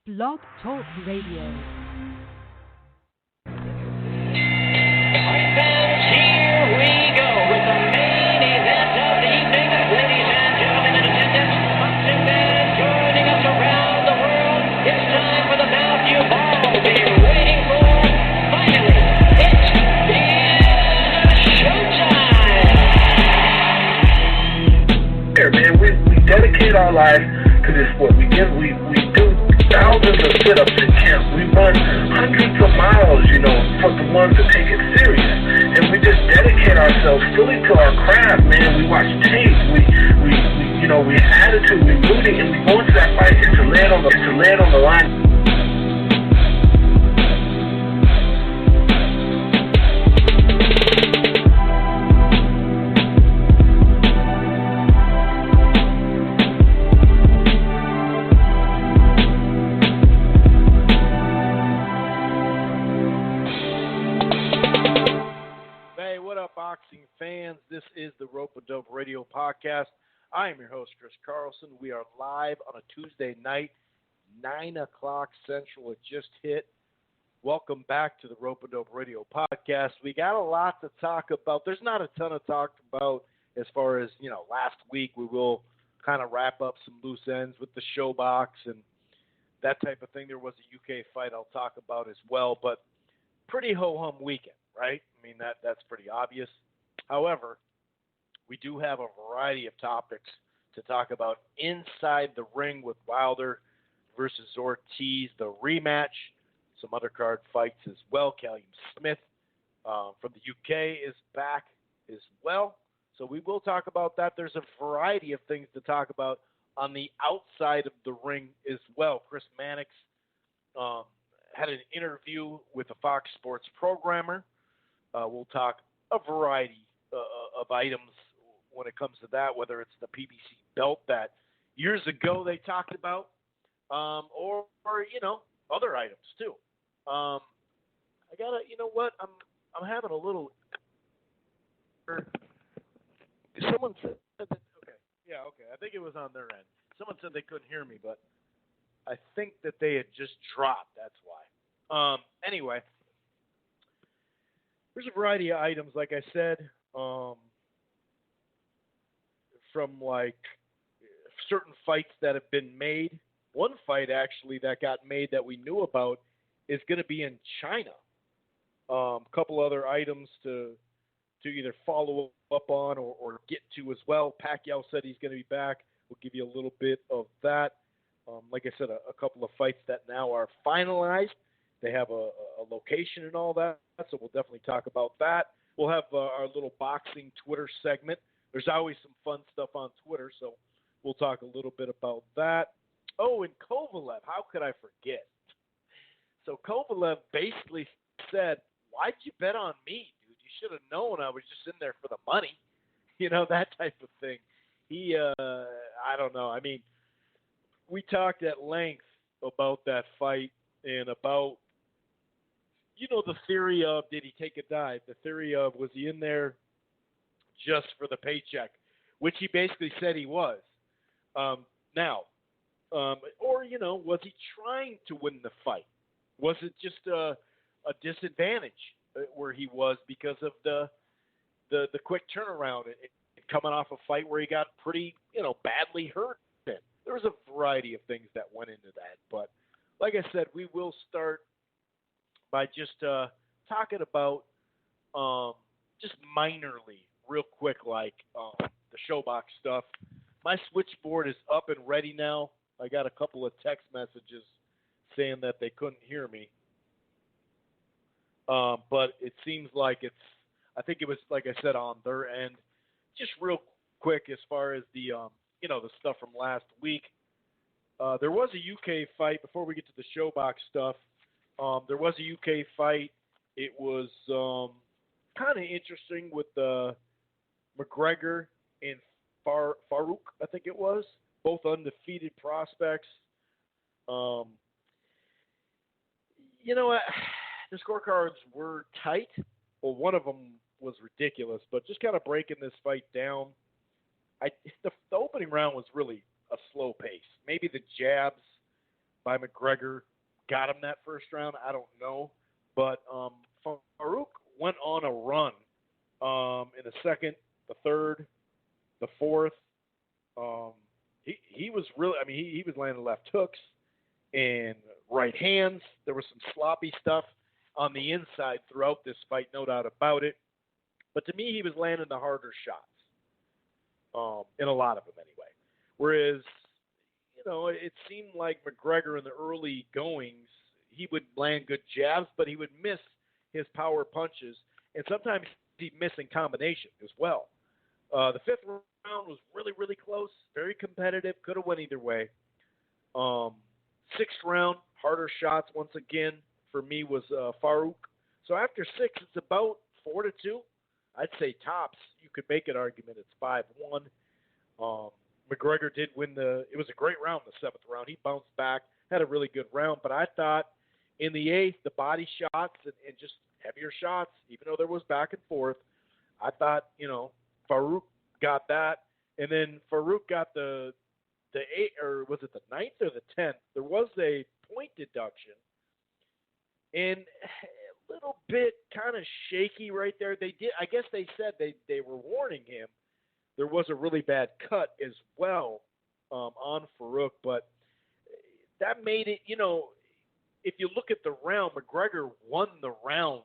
Blog Talk Radio. Here we go with the main event of the evening. Ladies and gentlemen in attendance, boxing fans joining us around the world. It's time for the bout you've all been waiting for. Finally, it is showtime. Here, man, we dedicate our life to this sport. We do thousands of sit-ups in camp. We run hundreds of miles, for the ones that take it serious. And we just dedicate ourselves fully to our craft, man. We watch tape. We have attitude. We rooting, and we go into that fight. It's to lay it on the line. Boxing fans, this is the Rope-A-Dope Radio Podcast. I am your host, Chris Carlson. We are live on a Tuesday night, 9 o'clock Central. It just hit. Welcome back to the Rope-A-Dope Radio Podcast. We got a lot to talk about. There's not a ton to talk about as far as, last week. We will kind of wrap up some loose ends with the Showbox and that type of thing. There was a UK fight I'll talk about as well, but pretty ho-hum weekend, right? I mean, that's pretty obvious. However, we do have a variety of topics to talk about inside the ring with Wilder versus Ortiz, the rematch, some other card fights as well. Callum Smith from the UK is back as well. So we will talk about that. There's a variety of things to talk about on the outside of the ring as well. Chris Mannix had an interview with a Fox Sports programmer. We'll talk a variety of items when it comes to that, whether it's the PBC belt that years ago they talked about, or other items too. I gotta, I'm having a little. Someone said that. Okay. I think it was on their end. Someone said they couldn't hear me, but I think that they had just dropped. That's why. Anyway. There's a variety of items, like I said, from like certain fights that have been made. One fight actually that got made that we knew about is going to be in China. A couple other items to either follow up on or get to as well. Pacquiao said he's going to be back. We'll give you a little bit of that. Like I said, a couple of fights that now are finalized. They have a location and all that, so we'll definitely talk about that. We'll have our little boxing Twitter segment. There's always some fun stuff on Twitter, so we'll talk a little bit about that. Oh, and Kovalev, how could I forget? So Kovalev basically said, why'd you bet on me, dude? You should have known I was just in there for the money. That type of thing. He, I don't know. I mean, we talked at length about that fight and about the theory of, did he take a dive? The theory of, was he in there just for the paycheck? Which he basically said he was. Or, was he trying to win the fight? Was it just a disadvantage where he was because of the quick turnaround and coming off a fight where he got pretty, badly hurt? There was a variety of things that went into that. But like I said, we will start by just talking about just minorly, real quick, like the Showbox stuff. My switchboard is up and ready now. I got a couple of text messages saying that they couldn't hear me. But it seems like I think it was, like I said, on their end. Just real quick, as far as the, the stuff from last week. There was a UK fight, before we get to the Showbox stuff. There was a UK fight. It was kind of interesting with McGregor and Farouk, I think it was. Both undefeated prospects. The scorecards were tight. Well, one of them was ridiculous, but just kind of breaking this fight down. The opening round was really a slow pace. Maybe the jabs by McGregor got him that first round. I don't know. But Farouk went on a run in the second, the third, the fourth. He was really, I mean, he was landing left hooks and right hands. There was some sloppy stuff on the inside throughout this fight, no doubt about it. But to me, he was landing the harder shots, in a lot of them anyway. Whereas, it seemed like McGregor in the early goings, he would land good jabs, but he would miss his power punches, and sometimes he'd miss in combination as well. The fifth round was really, really close, very competitive, could have went either way. Sixth round, harder shots once again for me was Farouk. So after six, it's about 4-2. I'd say tops. You could make an argument it's 5-1. McGregor did win it was a great round, the seventh round. He bounced back, had a really good round, but I thought in the eighth, the body shots and just heavier shots, even though there was back and forth, I thought, Farouk got that. And then Farouk got the eighth, or was it the ninth or the 10th? There was a point deduction. And a little bit kind of shaky right there. I guess they said they were warning him. There was a really bad cut as well on Farouk, but that made it, if you look at the round, McGregor won the round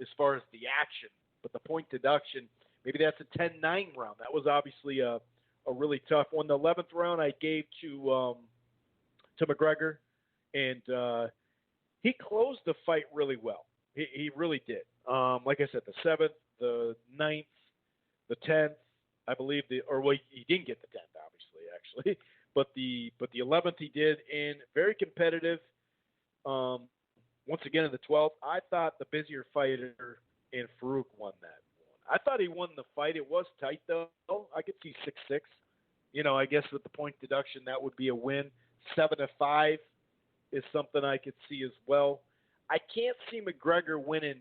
as far as the action, but the point deduction, maybe that's a 10-9 round. That was obviously a really tough one. The 11th round I gave to McGregor, and he closed the fight really well. He really did. Like I said, the 7th, the 9th, the 10th, I believe he didn't get the 10th, obviously, actually, but the 11th he did, and very competitive. Once again in the 12th, I thought the busier fighter in Farouk won that one. I thought he won the fight. It was tight though. I could see 6-6. I guess with the point deduction that would be a win. 7-5 is something I could see as well. I can't see McGregor winning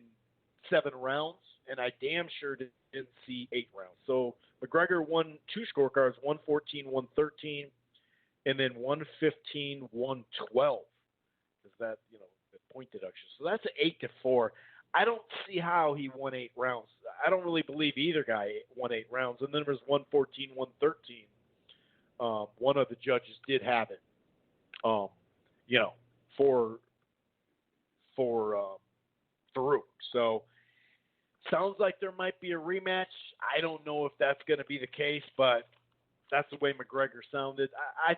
7 rounds, and I damn sure didn't see 8 rounds. So McGregor won 2 scorecards, 114-113, and then 115-112. Is that, the point deduction. So that's an 8-4. I don't see how he won 8 rounds. I don't really believe either guy won 8 rounds. And then there was 114-113. One of the judges did have it, for Farouk. So sounds like there might be a rematch. I don't know if that's going to be the case, but that's the way McGregor sounded. I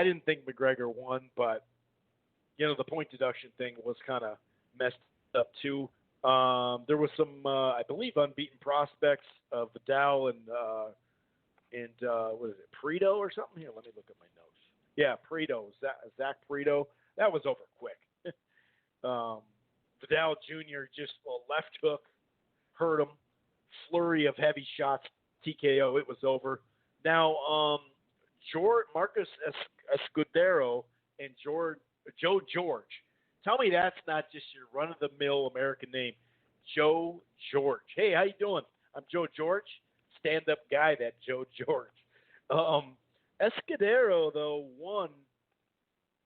didn't think McGregor won, but the point deduction thing was kind of messed up too. There was some, I believe, unbeaten prospects of Vidal and what is it, Prieto or something? Here, let me look at my notes. Yeah, Prieto, Zach Prieto. That was over quick. Vidal Jr. just left hook, hurt him. Flurry of heavy shots, TKO. It was over. Now, Marcus Escudero and Joe George. Tell me that's not just your run-of-the-mill American name, Joe George. Hey, how you doing? I'm Joe George, stand-up guy, that Joe George. Escudero, though, won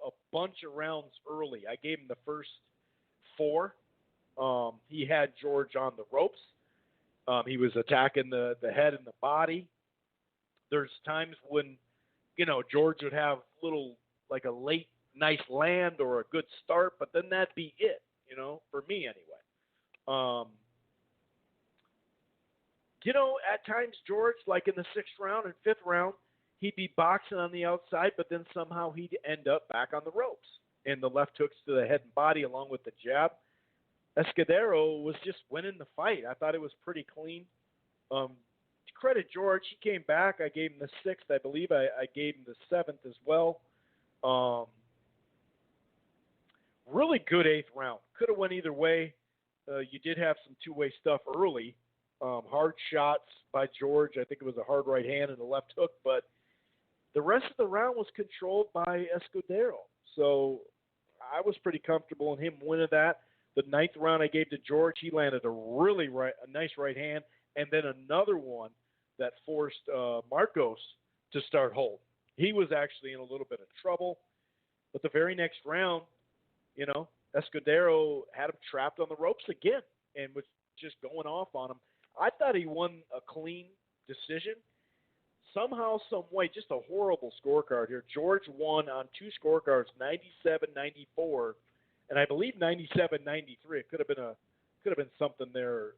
a bunch of rounds early. I gave him the first 4. He had George on the ropes. He was attacking the head and the body. There's times when, George would have like a late nice land or a good start, but then that'd be it, for me anyway. At times George, like in the 6th round and 5th round, he'd be boxing on the outside, but then somehow he'd end up back on the ropes. And the left hooks to the head and body along with the jab. Escudero was just winning the fight. I thought it was pretty clean. To credit George, he came back. I gave him the 6th. I believe I gave him the 7th as well. Really good 8th round. Could have went either way. You did have some two-way stuff early. Hard shots by George. I think it was a hard right hand and a left hook, but the rest of the round was controlled by Escudero. So I was pretty comfortable in him winning that. The 9th round I gave to George. He landed a nice right hand, and then another one that forced Marcos to start holding. He was actually in a little bit of trouble. But the very next round, Escudero had him trapped on the ropes again and was just going off on him. I thought he won a clean decision. Somehow, some way, just a horrible scorecard here. George won on two scorecards, 97-94, and I believe 97-93. It could have been something there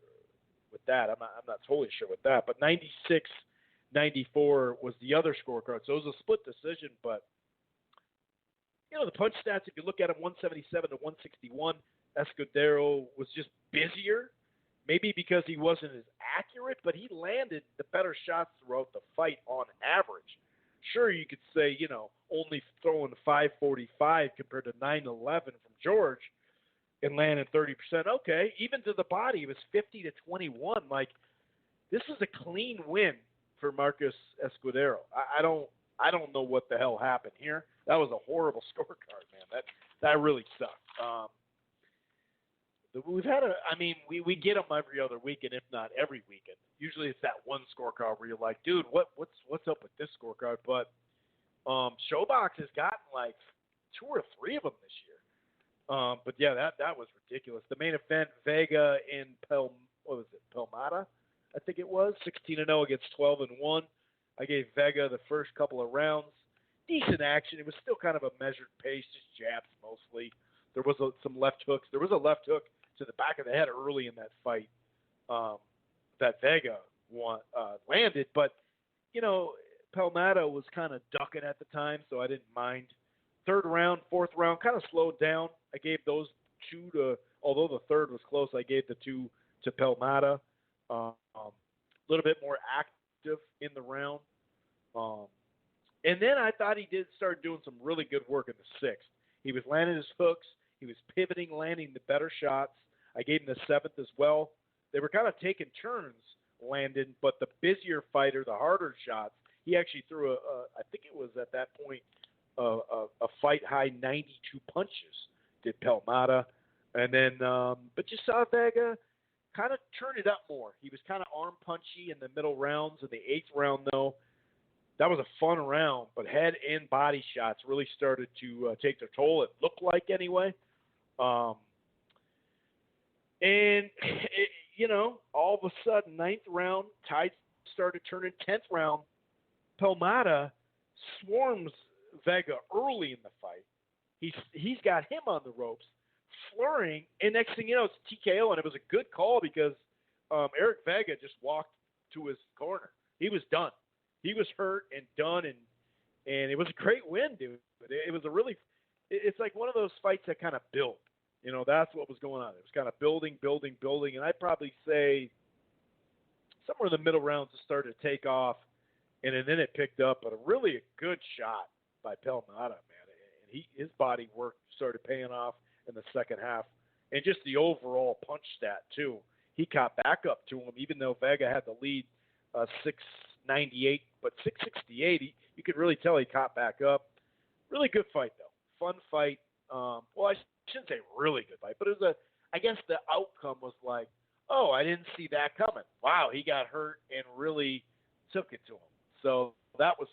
with that. I'm not totally sure with that, but 96-94 was the other scorecard. So it was a split decision, but the punch stats, if you look at them, 177 to 161, Escudero was just busier, maybe because he wasn't as accurate, but he landed the better shots throughout the fight on average. Sure, you could say, only throwing 545 compared to 911 from George and landing 30%. Okay, even to the body, it was 50 to 21. Like, this is a clean win for Marcus Escudero. I don't know what the hell happened here. That was a horrible scorecard, man. That really sucked. We've had we get them every other weekend, if not every weekend. Usually it's that one scorecard where you're like, dude, what's up with this scorecard? But Showbox has gotten like 2 or 3 of them this year. But yeah, that was ridiculous. The main event, Vega in Mota, I think it was, 16-0 against 12-1. I gave Vega the first couple of rounds. Decent action. It was still kind of a measured pace, just jabs mostly. There was some left hooks. There was a left hook to the back of the head early in that fight that Vega landed. But, Palmata was kind of ducking at the time, so I didn't mind. Third round, fourth round, kind of slowed down. I gave those 2 although the third was close, I gave the 2 to Palmata. A little bit more active in the round. And then I thought he did start doing some really good work in the 6th. He was landing his hooks. He was pivoting, landing the better shots. I gave him the 7th as well. They were kind of taking turns landing, but the busier fighter, the harder shots, he actually threw I think it was at that point, a fight-high 92 punches, did Palmata. And then, but you saw Vega kind of turn it up more. He was kind of arm punchy in the middle rounds. In the 8th round, though, that was a fun round, but head and body shots really started to take their toll. It looked like anyway. And, all of a sudden, 9th round, tide started turning. 10th round, Palmata swarms Vega early in the fight. He's got him on the ropes, flurrying, and next thing you know, it's TKO, and it was a good call because Eric Vega just walked to his corner. He was done. He was hurt and done, and it was a great win, dude. It was it's like one of those fights that kind of built. That's what was going on. It was kind of building, and I'd probably say somewhere in the middle rounds it started to take off, and then it picked up, but a good shot by Palmata, man. And his body work started paying off in the second half, and just the overall punch stat, too. He caught back up to him, even though Vega had the lead 698, but 668, you could really tell he caught back up. Really good fight, though. Fun fight. Well, I shouldn't say really good fight, but it was I guess the outcome was like, oh, I didn't see that coming. Wow, he got hurt and really took it to him. So that was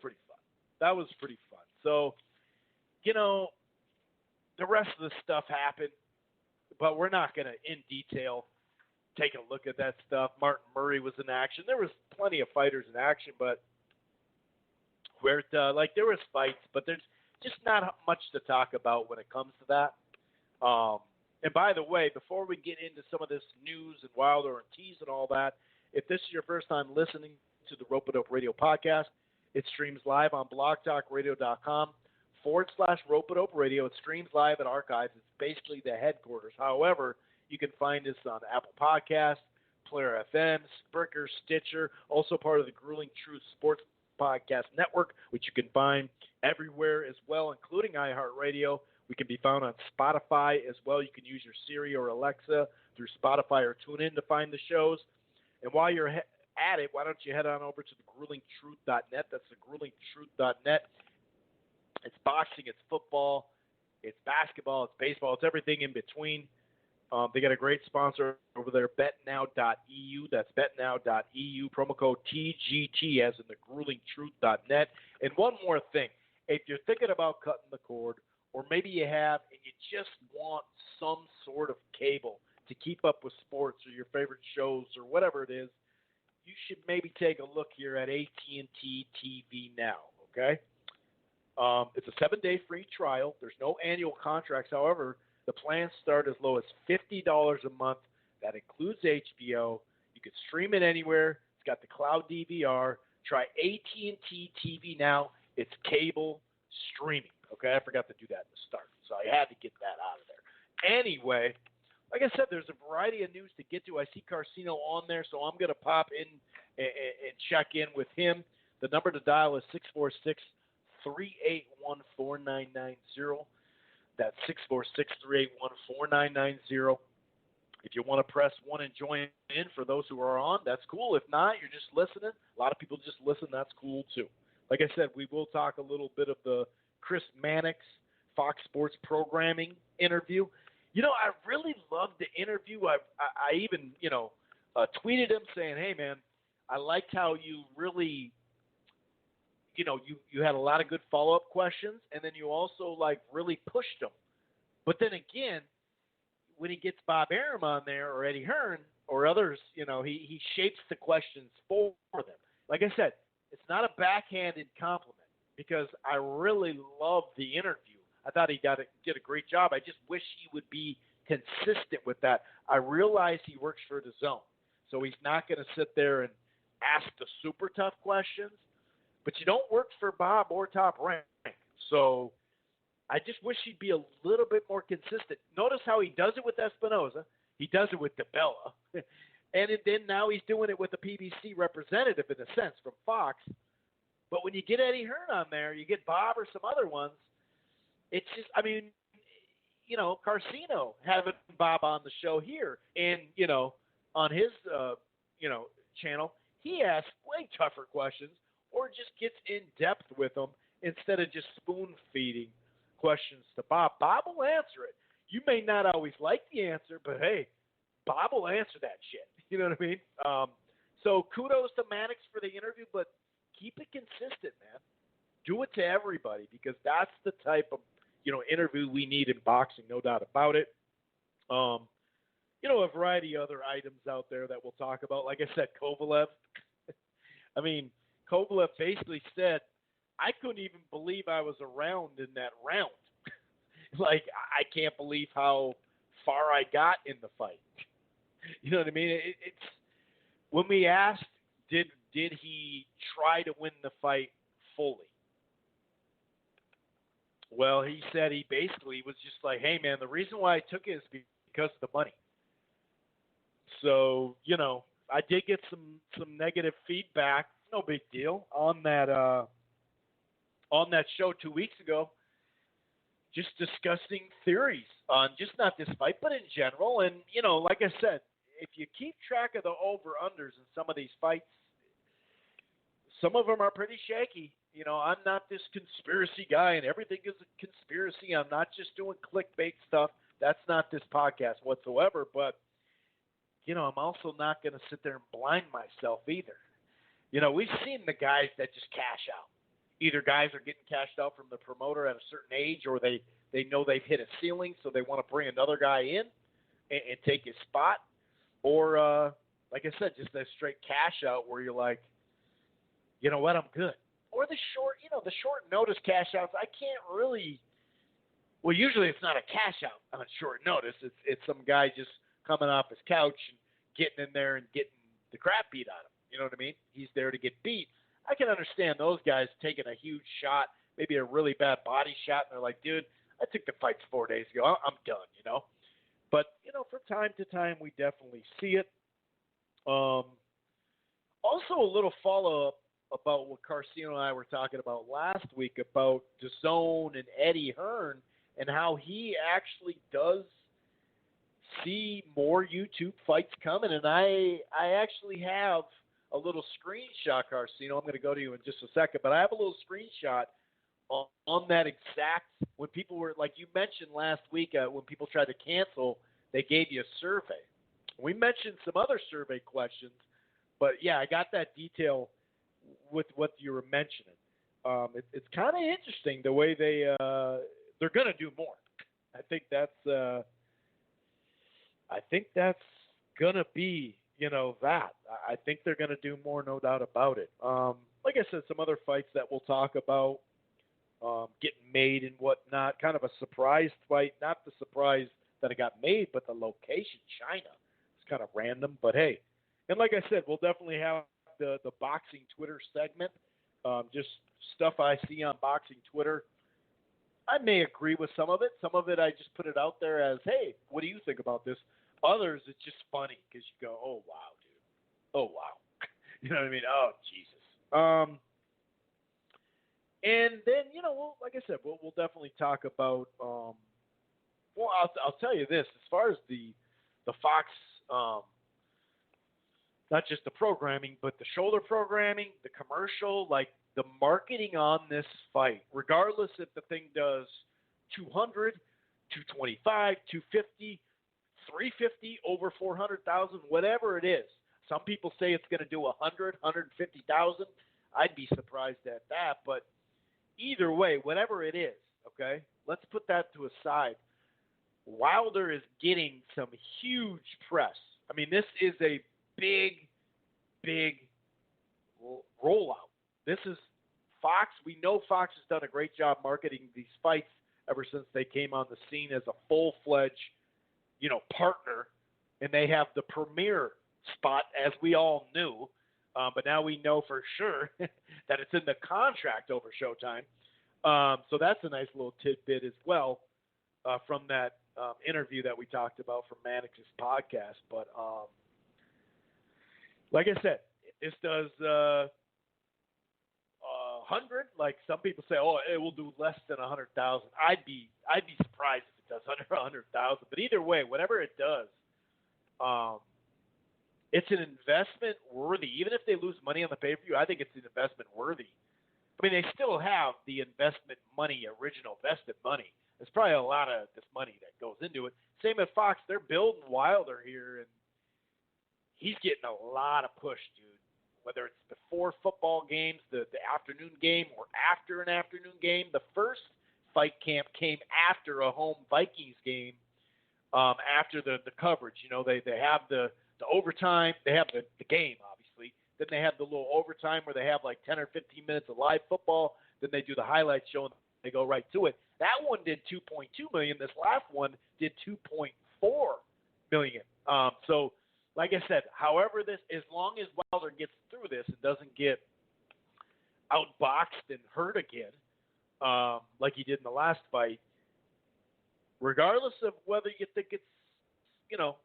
pretty fun. That was pretty fun. So, the rest of the stuff happened, but we're not going to, in detail, take a look at that stuff. Martin Murray was in action. There was plenty of fighters in action, but there was fights, but there's just not much to talk about when it comes to that. And by the way, before we get into some of this news and Wilder and Ortiz and all that, if this is your first time listening to the Rope-A-Dope Radio podcast, it streams live on blogtalkradio.com/Rope-A-Dope Radio. It streams live at Archives. It's basically the headquarters. However, you can find us on Apple Podcasts, Player FM, Spreaker, Stitcher, also part of the Grueling Truth Sports Podcast Network, which you can find everywhere as well, including iHeartRadio. We can be found on Spotify as well. You can use your Siri or Alexa through Spotify or TuneIn to find the shows. And while you're at it, why don't you head on over to thegruelingtruth.net. That's thegruelingtruth.net. It's boxing, it's football, it's basketball, it's baseball, it's everything in between. They got a great sponsor over there, betnow.eu. That's betnow.eu. Promo code TGT as in thegruelingtruth.net. And one more thing. if you're thinking about cutting the cord, or maybe you have and you just want some sort of cable to keep up with sports or your favorite shows or whatever it is, you should maybe take a look here at AT&T TV Now, okay? It's a 7-day free trial. There's no annual contracts. However, the plans start as low as $50 a month. That includes HBO. You can stream it anywhere. It's got the cloud DVR. Try AT&T TV Now. It's cable streaming. Okay, I forgot to do that in the start, so I had to get that out of there. Anyway, like I said, there's a variety of news to get to. I see Carcino on there, so I'm going to pop in and check in with him. The number to dial is 646-381-4990. That's 646-381-4990. If you want to press 1 and join in for those who are on, that's cool. If not, you're just listening. A lot of people just listen. That's cool, too. Like I said, we will talk a little bit of the Chris Mannix Fox Sports Programming interview. You know, I really loved the interview. I even, tweeted him saying, hey, man, I liked how you really, you had a lot of good follow-up questions, and then you also, really pushed them. But then again, when he gets Bob Arum on there or Eddie Hearn or others, he shapes the questions for them. Like I said, it's not a backhanded compliment because I really loved the interview. I thought he did a great job. I just wish he would be consistent with that. I realize he works for the Zone, so he's not going to sit there and ask the super tough questions. But you don't work for Bob or Top Rank, so I just wish he'd be a little bit more consistent. Notice how he does it with Espinoza. He does it with DeBella. And then now he's doing it with a PBC representative in a sense from Fox. But when you get Eddie Hearn on there, you get Bob or some other ones, it's just, Carcino having Bob on the show here and, on his, channel, he asks way tougher questions or just gets in depth with them instead of just spoon-feeding questions to Bob. Bob will answer it. You may not always like the answer, but hey, Bob will answer that shit. You know what I mean? So kudos to Mannix for the interview, but keep it consistent, man. Do it to everybody because that's the type of, interview we need in boxing, no doubt about it. A variety of other items out there that we'll talk about. Like I said, Kovalev. Kovalev basically said, I couldn't even believe I was around in that round. I can't believe how far I got in the fight. You know what I mean? It's when we asked, did he try to win the fight fully? Well, he said he basically was just like, hey, man, the reason why I took it is because of the money. So, I did get some negative feedback, no big deal, on that show 2 weeks ago, just discussing theories on just not this fight, but in general. And, like I said, if you keep track of the over-unders in some of these fights, some of them are pretty shaky. I'm not this conspiracy guy and everything is a conspiracy. I'm not just doing clickbait stuff. That's not this podcast whatsoever. But, I'm also not going to sit there and blind myself either. We've seen the guys that just cash out. Either guys are getting cashed out from the promoter at a certain age or they know they've hit a ceiling, so they want to bring another guy in and take his spot. Or, like I said, just that straight cash out where you're like, you know what, I'm good. Or the short notice cash outs, I can't really – well, usually it's not a cash out on short notice. It's some guy just coming off his couch and getting in there and getting the crap beat out of him. You know what I mean? He's there to get beat. I can understand those guys taking a huge shot, maybe a really bad body shot, and they're like, dude, I took the fights 4 days ago. I'm done, But, from time to time, we definitely see it. Also, a little follow-up about what Carcino and I were talking about last week about DAZN and Eddie Hearn and how he actually does see more YouTube fights coming. And I actually have a little screenshot, Carcino. I'm going to go to you in just a second, but I have a little screenshot on that exact, when people were, like you mentioned last week, when people tried to cancel, they gave you a survey. We mentioned some other survey questions, but yeah, I got that detail with what you were mentioning. it's kind of interesting the way they're going to do more. I think that's going to be, that. I think they're going to do more, no doubt about it. Like I said, some other fights that we'll talk about getting made and whatnot. Kind of a surprise fight. Not the surprise that it got made, but the location, China. It's kind of random, but hey. And like I said, we'll definitely have the boxing Twitter segment. Just stuff I see on boxing Twitter. I may agree with some of it. Some of it I just put it out there as, hey, what do you think about this? Others, it's just funny because you go, oh, wow, dude. Oh, wow. You know what I mean? Oh, Jesus. And then, like I said, we'll definitely talk about, I'll tell you this. As far as the Fox, not just the programming, but the shoulder programming, the commercial, like the marketing on this fight, regardless if the thing does 200, 225, 250, 350, over 400,000, whatever it is. Some people say it's going to do 100, 150,000. I'd be surprised at that. But either way, whatever it is, okay, let's put that to a side. Wilder is getting some huge press. I mean, this is a big rollout. This is Fox. We know Fox has done a great job marketing these fights ever since they came on the scene as a full-fledged, partner, and they have the premier spot, as we all knew. But now we know for sure that it's in the contract over Showtime. So that's a nice little tidbit as well from that interview that we talked about from Mannix's podcast. But like I said, this does 100. Like some people say, oh, it will do less than 100,000. I'd be surprised if it does under 100,000. But either way, whatever it does, it's an investment worthy. Even if they lose money on the pay-per-view, I think it's an investment worthy. I mean, they still have the investment money, original vested money. There's probably a lot of this money that goes into it. Same at Fox. They're building Wilder here, and he's getting a lot of push, dude. Whether it's before football games, the afternoon game, or after an afternoon game. The first fight camp came after a home Vikings game, after the coverage. They have the overtime. They have the game, obviously. Then they have the little overtime where they have like 10 or 15 minutes of live football. Then they do the highlights show and they go right to it. That one did $2.2 million. This last one did $2.4 million. So, like I said, however as long as Wilder gets through this and doesn't get outboxed and hurt again, like he did in the last fight, regardless of whether you think it's,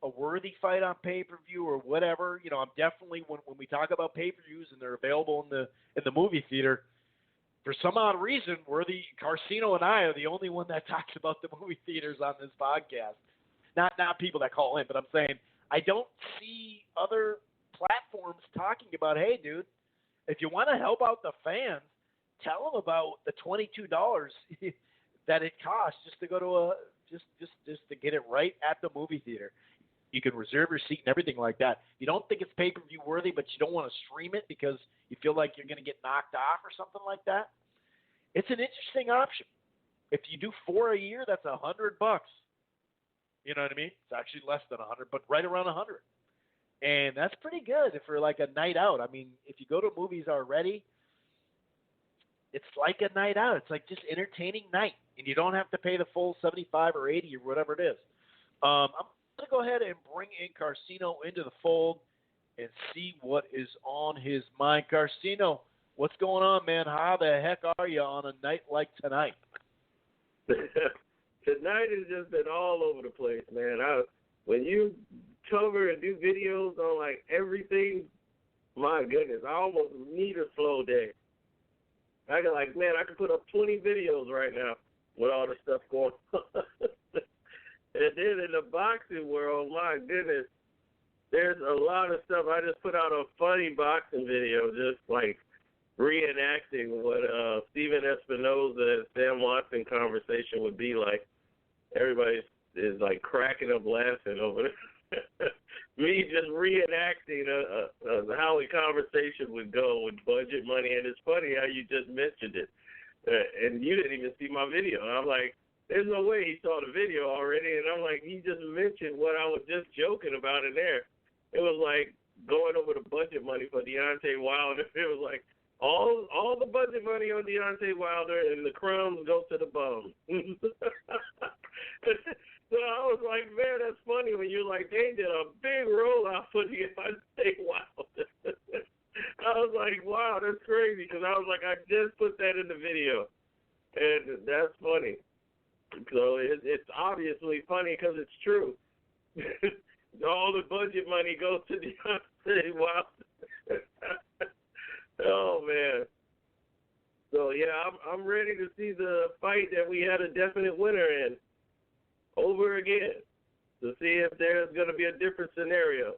a worthy fight on pay-per-view or whatever, I'm definitely, when we talk about pay-per-views and they're available in the movie theater, for some odd reason, Carcino and I are the only one that talks about the movie theaters on this podcast. Not people that call in, but I'm saying I don't see other platforms talking about, hey, dude, if you want to help out the fans, tell them about the $22 that it costs just to go to just to get it right at the movie theater. You can reserve your seat and everything like that. You don't think it's pay-per-view worthy, but you don't want to stream it because you feel like you're going to get knocked off or something like that. It's an interesting option. If you do 4 a year, that's $100. You know what I mean? It's actually less than 100, but right around 100. And that's pretty good for like a night out. I mean, if you go to movies already, it's like a night out. It's like just entertaining night, and you don't have to pay the full 75 or 80 or whatever it is. I'm going to go ahead and bring in Carcino into the fold and see what is on his mind. Carcino, what's going on, man? How the heck are you on a night like tonight? Tonight has just been all over the place, man. When you cover and do videos on like everything, my goodness, I almost need a slow day. I could put up 20 videos right now with all the stuff going on. And then in the boxing world, my goodness, there's a lot of stuff. I just put out a funny boxing video, just like reenacting what Steven Espinoza and Sam Watson conversation would be like. Everybody is like cracking up laughing over it. me just reenacting how a conversation would go with budget money, and it's funny how you just mentioned it, and you didn't even see my video. And I'm like, there's no way he saw the video already, and I'm like, he just mentioned what I was just joking about in there. It was like going over the budget money for Deontay Wilder. It was like all the budget money on Deontay Wilder, and the crumbs go to the bum. So I was like, man, that's funny when you're like, they did a big rollout for Deontay Wilder. I was like, wow, that's crazy, because I was like, I just put that in the video, and that's funny. So it's obviously funny because it's true. All the budget money goes to Deontay Wilder. Oh, man. So, yeah, I'm ready to see the fight that we had a definite winner in over again, to see if there's going to be a different scenario.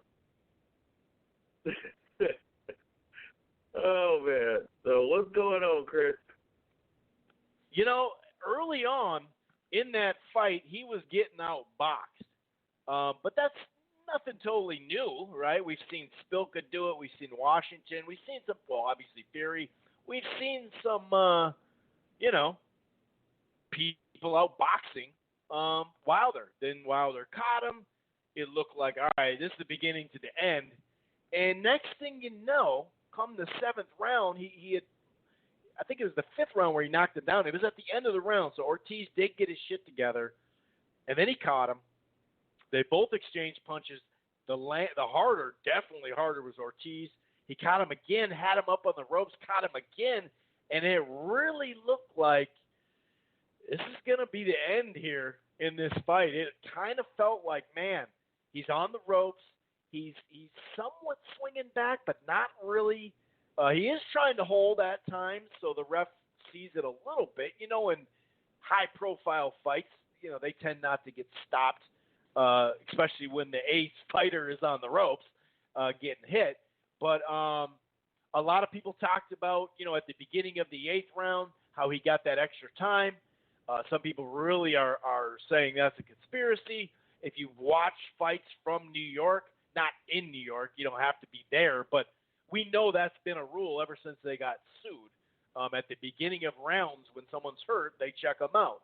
Oh, man. So what's going on, Chris? You know, early on in that fight, he was getting outboxed. But that's nothing totally new, right? We've seen Spilka do it. We've seen Washington. We've seen some, well, obviously Fury. We've seen some, people outboxing Wilder. Then Wilder caught him. It looked like, all right, this is the beginning to the end. And next thing you know, come the seventh round, he had, I think it was the fifth round where he knocked him down. It was at the end of the round, so Ortiz did get his shit together, and then he caught him. They both exchanged punches. Definitely harder was Ortiz. He caught him again, had him up on the ropes, caught him again, and it really looked like this is going to be the end here in this fight. It kind of felt like, man, he's on the ropes. He's somewhat swinging back, but not really. He is trying to hold at times, so the ref sees it a little bit. You know, in high-profile fights, you know, they tend not to get stopped, especially when the ace fighter is on the ropes getting hit. But a lot of people talked about, you know, at the beginning of the eighth round, how he got that extra time. Some people really are saying that's a conspiracy. If you watch fights from New York, not in New York, you don't have to be there, but we know that's been a rule ever since they got sued. At the beginning of rounds, when someone's hurt, they check them out.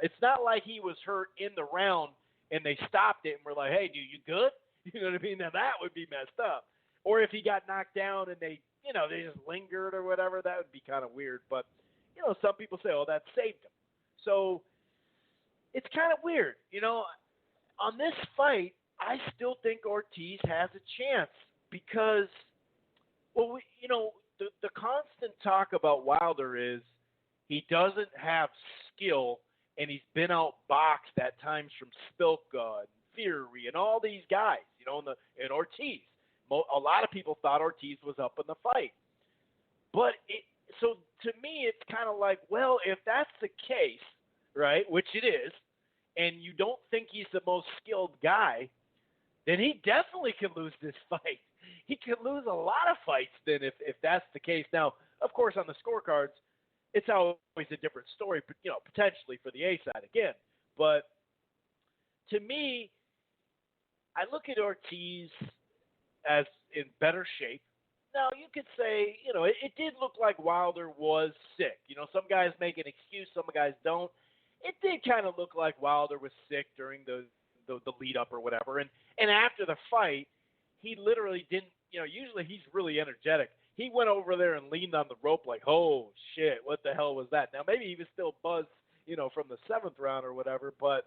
It's not like he was hurt in the round and they stopped it and were like, hey, dude, you good? You know what I mean? Now that would be messed up. Or if he got knocked down and they just lingered or whatever, that would be kind of weird. But, you know, some people say, oh, that saved him. So it's kind of weird. You know, on this fight, I still think Ortiz has a chance because, well, the constant talk about Wilder is he doesn't have skill, and he's been outboxed at times from Spilka and Fury and all these guys, you know, and Ortiz. A lot of people thought Ortiz was up in the fight. But so to me, it's kind of like, well, if that's the case, right, which it is, and you don't think he's the most skilled guy, then he definitely can lose this fight. He could lose a lot of fights then if that's the case. Now, of course, on the scorecards, it's always a different story, you know, potentially for the A side again. But to me, I look at Ortiz as in better shape. Now, you could say, you know, it did look like Wilder was sick. You know, some guys make an excuse, some guys don't. It did kind of look like Wilder was sick during the lead-up or whatever. And after the fight, he literally didn't, you know, usually he's really energetic. He went over there and leaned on the rope like, oh, shit, what the hell was that? Now, maybe he was still buzzed, you know, from the seventh round or whatever, but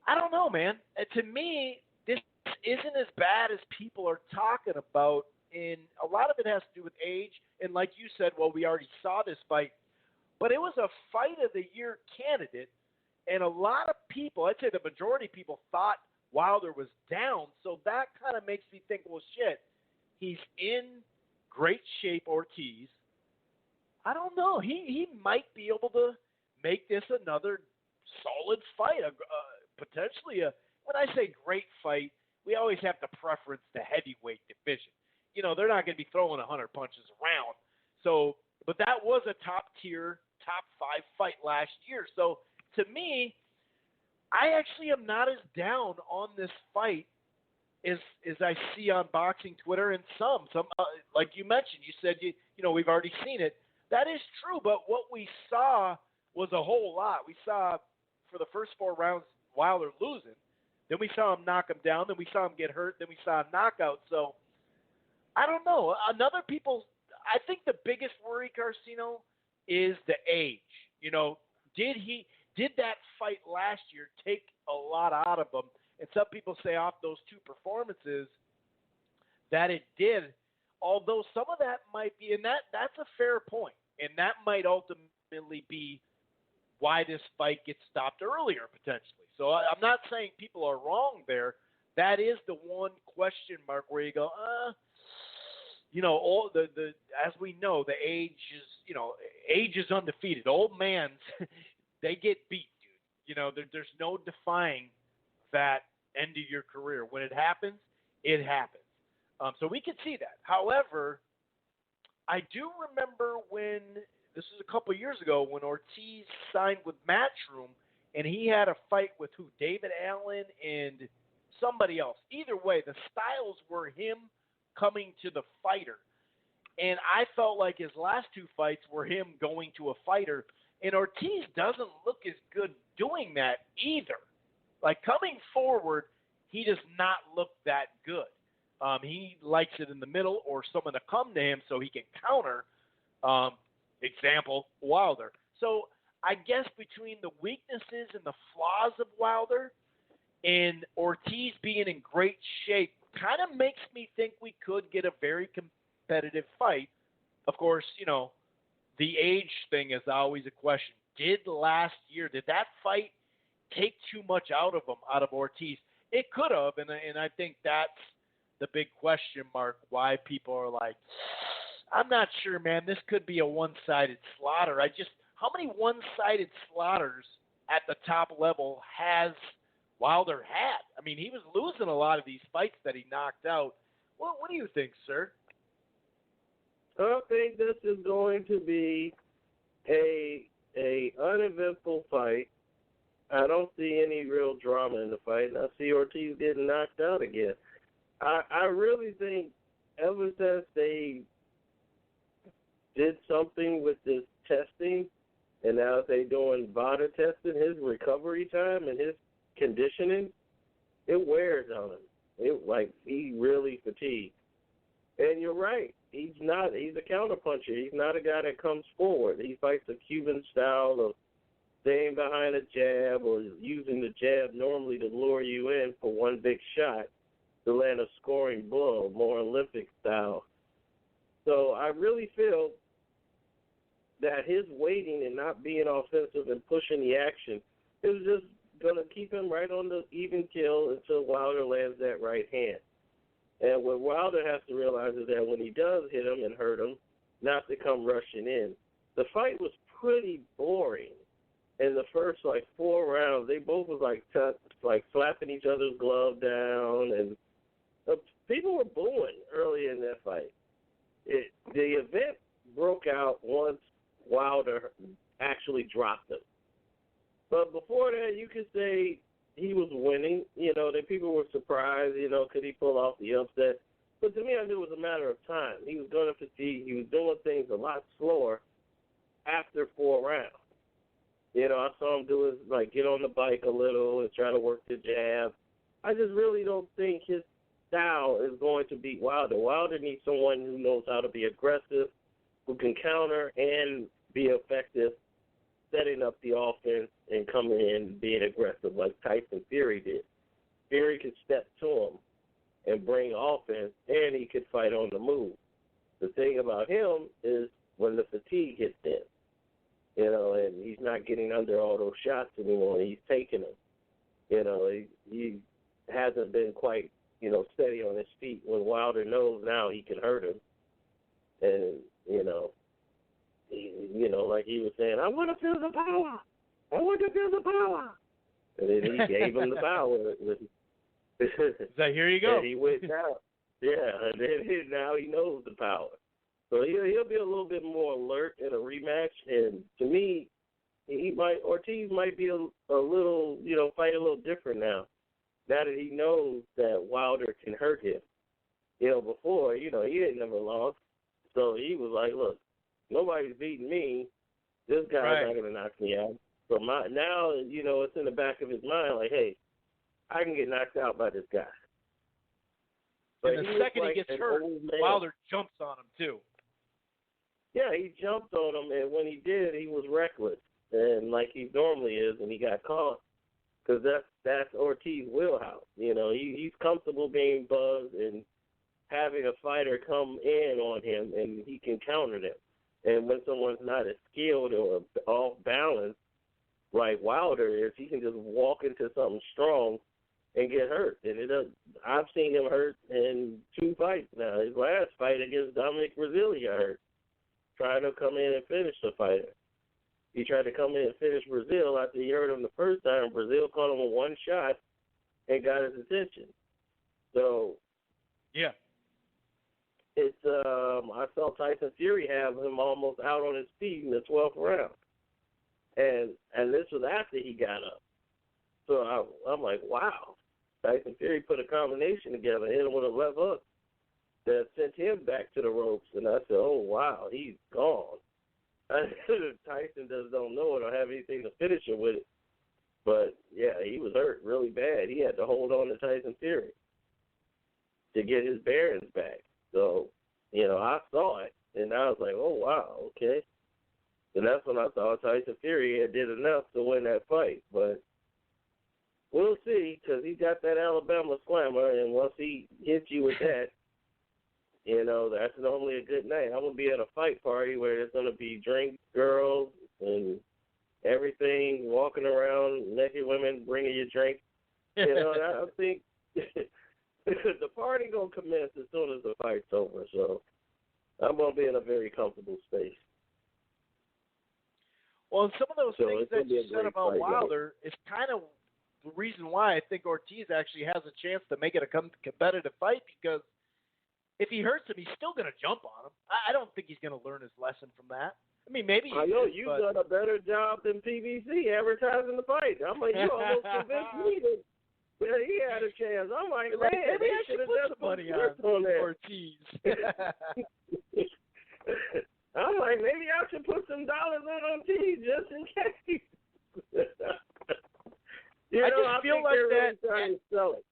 I don't know, man. To me, this isn't as bad as people are talking about, and a lot of it has to do with age. And like you said, well, we already saw this fight, but it was a fight of the year candidate, and a lot of people, I'd say the majority of people thought Wilder was down, so that kind of makes me think, well, shit, he's in great shape, Ortiz. I don't know. He might be able to make this another solid fight, potentially when I say great fight, we always have to preference the heavyweight division. You know, they're not going to be throwing 100 punches around. So, but that was a top-tier, top-5 fight last year. So, to me, I actually am not as down on this fight is I see on boxing Twitter, and some like you mentioned, you said you know we've already seen it. That is true, but what we saw was a whole lot. We saw for the first 4 rounds Wilder losing, then we saw him knock him down, then we saw him get hurt, then we saw a knockout. So I don't know. I think the biggest worry, Carcino, is the age. You know, did that fight last year take a lot out of him? And some people say off those 2 performances that it did, although some of that might be, and that's a fair point, and that might ultimately be why this fight gets stopped earlier potentially. So I'm not saying people are wrong there. That is the one question mark where you go, you know, all the as we know, the age is undefeated. Old mans, they get beat, dude. You know, there's no defying that end of your career. When it happens, it happens. So we can see that. However, I do remember when, this was a couple of years ago, when Ortiz signed with Matchroom, and he had a fight with who? David Allen and somebody else. Either way, the styles were him coming to the fighter. And I felt like his last 2 fights were him going to a fighter. And Ortiz doesn't look as good doing that either. Like, coming forward, he does not look that good. He likes it in the middle or someone to come to him so he can counter. Example, Wilder. So I guess between the weaknesses and the flaws of Wilder and Ortiz being in great shape kind of makes me think we could get a very competitive fight. Of course, you know, the age thing is always a question. Did that fight take too much out of him, out of Ortiz? It could have, and I think that's the big question mark why people are like, I'm not sure, man. This could be a one-sided slaughter. How many one-sided slaughters at the top level has Wilder had? I mean, he was losing a lot of these fights that he knocked out. What do you think, sir? I think this is going to be a uneventful fight. I don't see any real drama in the fight, and I see Ortiz getting knocked out again. I really think ever since they did something with this testing, and now they're doing VADA testing, his recovery time and his conditioning, it wears on him. He really fatigued. And you're right. He's a counterpuncher. He's not a guy that comes forward. He fights a Cuban style of staying behind a jab or using the jab normally to lure you in for one big shot to land a scoring blow, more Olympic style. So I really feel that his waiting and not being offensive and pushing the action is just going to keep him right on the even kill until Wilder lands that right hand. And what Wilder has to realize is that when he does hit him and hurt him, not to come rushing in. The fight was pretty boring. In the first, 4 rounds, they both was slapping each other's glove down, and people were booing early in that fight. The event broke out once Wilder actually dropped him. But before that, you could say he was winning. You know, that people were surprised, could he pull off the upset? But to me, I knew it was a matter of time. He was going to fatigue. He was doing things a lot slower after 4 rounds. I saw him do his, get on the bike a little and try to work the jab. I just really don't think his style is going to beat Wilder. Wilder needs someone who knows how to be aggressive, who can counter and be effective, setting up the offense and coming in and being aggressive like Tyson Fury did. Fury could step to him and bring offense, and he could fight on the move. The thing about him is when the fatigue hits in, and he's not getting under all those shots anymore. He's taking them. He hasn't been quite, steady on his feet when Wilder knows now he can hurt him. And, like he was saying, I want to feel the power. I want to feel the power. And then he gave him the power. So here you go. And he went down. Yeah, and then now he knows the power. So he'll be a little bit more alert in a rematch. And to me, Ortiz might be a little, fight a little different now. now that he knows that Wilder can hurt him. Before, he had never lost. So he was like, look, nobody's beating me. This guy's not going to knock me out. So now, it's in the back of his mind, like, hey, I can get knocked out by this guy. But and the second he gets hurt, Wilder jumps on him, too. Yeah, he jumped on him, and when he did, he was reckless, and like he normally is, and he got caught. Because that's Ortiz's wheelhouse. He's comfortable being buzzed and having a fighter come in on him, and he can counter them. And when someone's not as skilled or off balance like Wilder is, he can just walk into something strong and get hurt. And I've seen him hurt in 2 fights now. His last fight against Dominic Breazeale, he got hurt, trying to come in and finish the fighter. He tried to come in and finish Breazeale after he hurt him the first time. Breazeale caught him with 1 shot and got his attention. So, yeah. It's I saw Tyson Fury have him almost out on his feet in the 12th round, and this was after he got up. So I'm like, wow, Tyson Fury put a combination together, hit him with a left hook that sent him back to the ropes, and I said, oh wow, he's gone. Tyson just don't know it or have anything to finish it with it, but yeah, he was hurt really bad. He had to hold on to Tyson Fury to get his bearings back. So, I saw it, and I was like, oh, wow, okay. And that's when I thought Tyson Fury had did enough to win that fight. But we'll see, because he got that Alabama slammer, and once he hits you with that, that's normally a good night. I'm going to be at a fight party where there's going to be drinks, girls, and everything, walking around, naked women bringing you drinks. I think... the party gonna commence as soon as the fight's over, so I'm gonna be in a very comfortable space. Well, and some of those things that you said about Wilder is kind of the reason why I think Ortiz actually has a chance to make it a competitive fight, because if he hurts him, he's still gonna jump on him. I don't think he's gonna learn his lesson from that. I mean, maybe I know you've done a better job than PBC advertising the fight. I'm like, you almost convinced me that. Well, he had a chance. I'm like, man, maybe I should put some money on Ortiz. I'm like, maybe I should put some dollars on Ortiz just in case. I feel like that. Really sell it.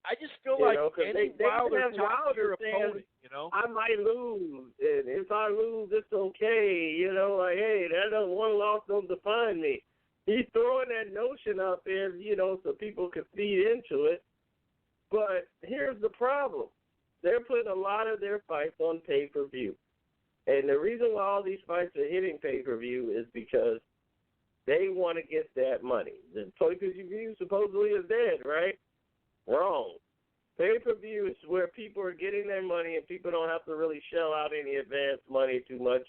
I just feel like any Wilder top your opponent, opponent, I might lose, and if I lose, it's okay. Like, hey, that one loss don't define me. He's throwing that notion out there, so people can feed into it. But here's the problem. They're putting a lot of their fights on pay-per-view. And the reason why all these fights are hitting pay-per-view is because they want to get that money. The pay-per-view supposedly is dead, right? Wrong. Pay-per-view is where people are getting their money and people don't have to really shell out any advance money too much.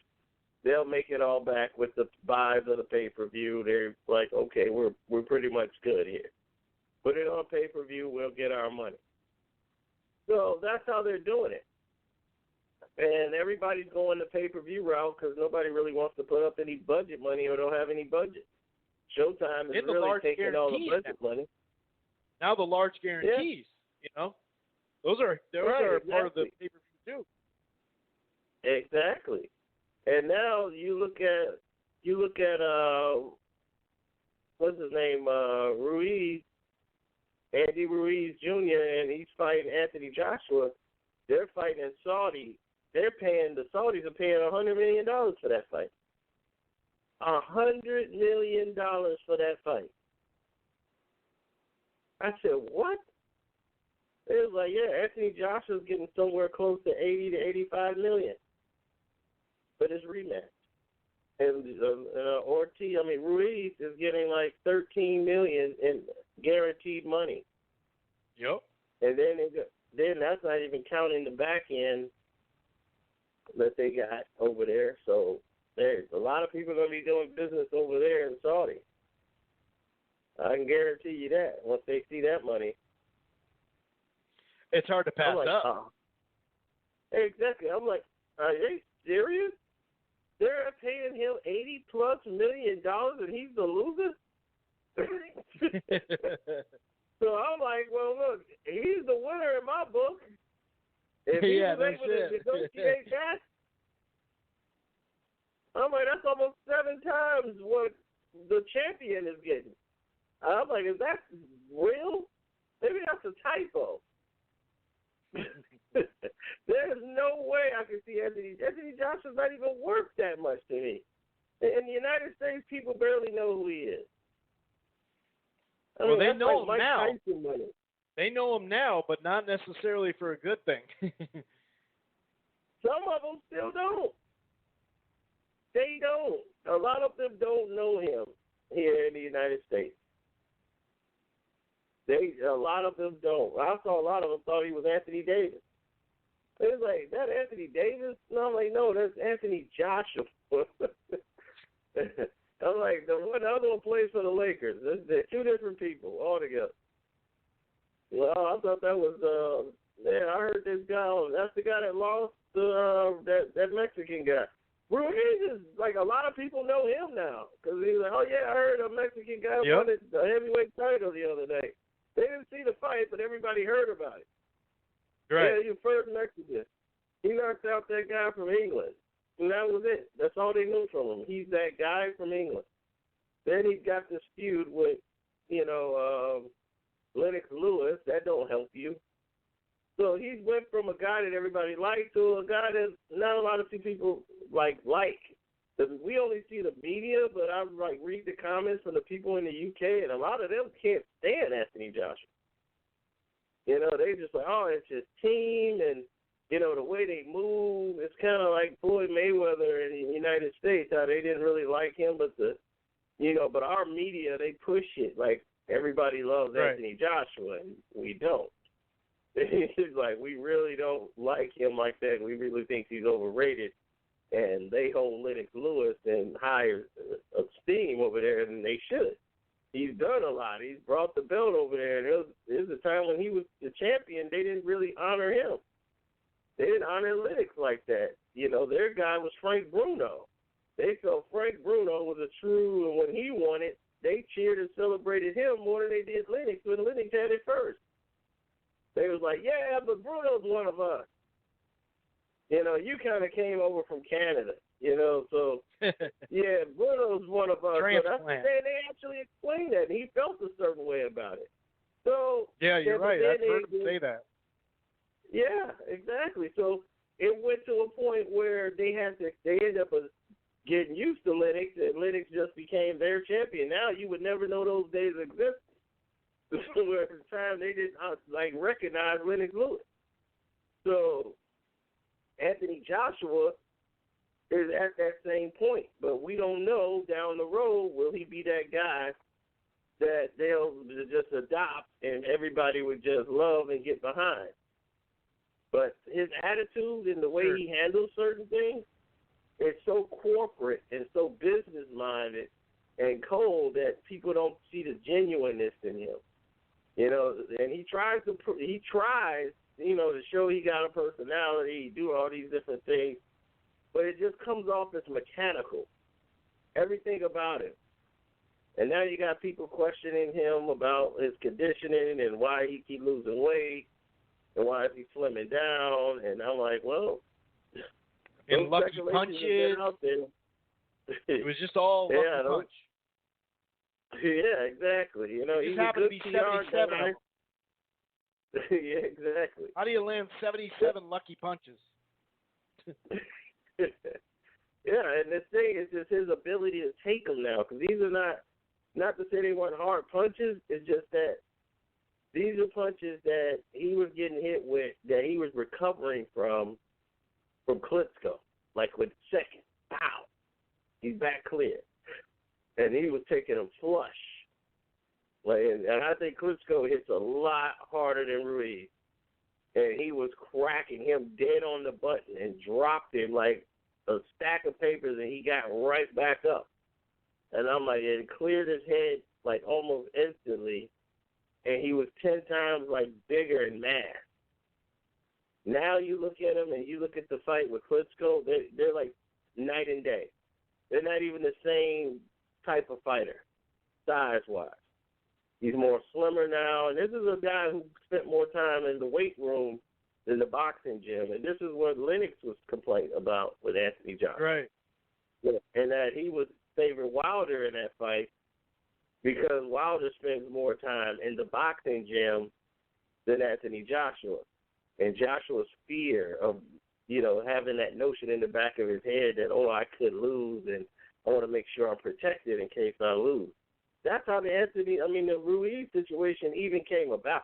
They'll make it all back with the buys of the pay-per-view. They're like, okay, we're pretty much good here. Put it on pay-per-view, we'll get our money. So that's how they're doing it. And everybody's going the pay-per-view route because nobody really wants to put up any budget money or don't have any budget. Showtime is really taking all the budget money. Now the large guarantees, those are part of the pay-per-view too. Exactly. And now you look at what's his name, Ruiz, Andy Ruiz Jr., and he's fighting Anthony Joshua. They're fighting in Saudi. The Saudis are paying $100 million for that fight. $100 million for that fight. I said, what? It was like, yeah, Anthony Joshua's getting somewhere close to 80 to 85 million. But it's rematch. And Ruiz is getting like $13 million in guaranteed money. Yep. And then that's not even counting the back end that they got over there. So there's a lot of people going to be doing business over there in Saudi. I can guarantee you that once they see that money. It's hard to pass up. Oh. Exactly. I'm like, are they serious? They're paying him $80+ million and he's the loser? So I'm like, well, look, he's the winner in my book. If he was able to negotiate that, I'm like, that's almost 7 times what the champion is getting. I'm like, is that real? Maybe that's a typo. There's no way I can see Anthony Joshua's not even worth that much to me. In the United States, people barely know who he is. Well, they know him Mike now. Tyson money. They know him now, but not necessarily for a good thing. Some of them still don't. They don't. A lot of them don't know him here in the United States. A lot of them don't. I saw a lot of them thought he was Anthony Davis. It was like, that Anthony Davis? No, I'm like, no, that's Anthony Joshua. I'm like, the other one plays for the Lakers. They're 2 different people altogether. Well, I thought that was, I heard this guy, that's the guy that lost that Mexican guy. Ruiz is, like, a lot of people know him now. Because he's like, oh, yeah, I heard a Mexican guy won the heavyweight title the other day. They didn't see the fight, but everybody heard about it. Right. Yeah, your first Mexican. He knocked out that guy from England. And that was it. That's all they knew from him. He's that guy from England. Then he got this feud with, Lennox Lewis. That don't help you. So he went from a guy that everybody liked to a guy that not a lot of people like. We only see the media, but I read the comments from the people in the UK, and a lot of them can't stand Anthony Joshua. They just like, oh, it's his team, and the way they move. It's kind of like Floyd Mayweather in the United States, how they didn't really like him, but but our media, they push it like everybody loves Anthony Joshua, and we don't. It's like, we really don't like him like that. We really think he's overrated. And they hold Lennox Lewis in higher esteem over there than they should. He's done a lot. He's brought the belt over there. And there was a time when he was the champion, they didn't really honor him. They didn't honor Lennox like that. Their guy was Frank Bruno. They felt Frank Bruno was a true, and when he won it, they cheered and celebrated him more than they did Lennox when Lennox had it first. They was like, yeah, but Bruno's one of us. You kind of came over from Canada, so, yeah, Bruno's one of us. So they actually explained that, and he felt a certain way about it. So yeah, you're right. I've heard him say that. Yeah, exactly. So it went to a point where they ended up getting used to Lennox, and Lennox just became their champion. Now you would never know those days existed. Where at the time they didn't recognize Lennox Lewis. So Anthony Joshua is at that same point, but we don't know down the road, will he be that guy that they'll just adopt and everybody would just love and get behind. But his attitude and the way he handles certain things is so corporate and so business-minded and cold that people don't see the genuineness in him. And he tries to show he got a personality, do all these different things, but it just comes off as mechanical. Everything about him. And now you got people questioning him about his conditioning and why he keep losing weight and why is he slimming down. And I'm like, well, in lucky punches. It was just all lucky punch. Yeah, exactly. He just happened to be 77. Yeah, exactly. How do you land 77 lucky punches? Yeah, and the thing is just his ability to take them now, because these are not to say they weren't hard punches, it's just that these are punches that he was getting hit with, that he was recovering from Klitschko, like with second, pow, he's back clear. And he was taking them flush. And I think Klitschko hits a lot harder than Ruiz. And he was cracking him dead on the button and dropped him like a stack of papers, and he got right back up. And I'm like, it cleared his head like almost instantly, and he was 10 times like bigger and mad. Now you look at him and you look at the fight with Klitschko, they're like night and day. They're not even the same type of fighter, size-wise. He's more slimmer now, and this is a guy who spent more time in the weight room than the boxing gym, and this is what Lennox was complaining about with Anthony Joshua. Right. And that he would favor Wilder in that fight because Wilder spends more time in the boxing gym than Anthony Joshua. And Joshua's fear of, having that notion in the back of his head that, I could lose, and I want to make sure I'm protected in case I lose. That's how the Ruiz situation even came about.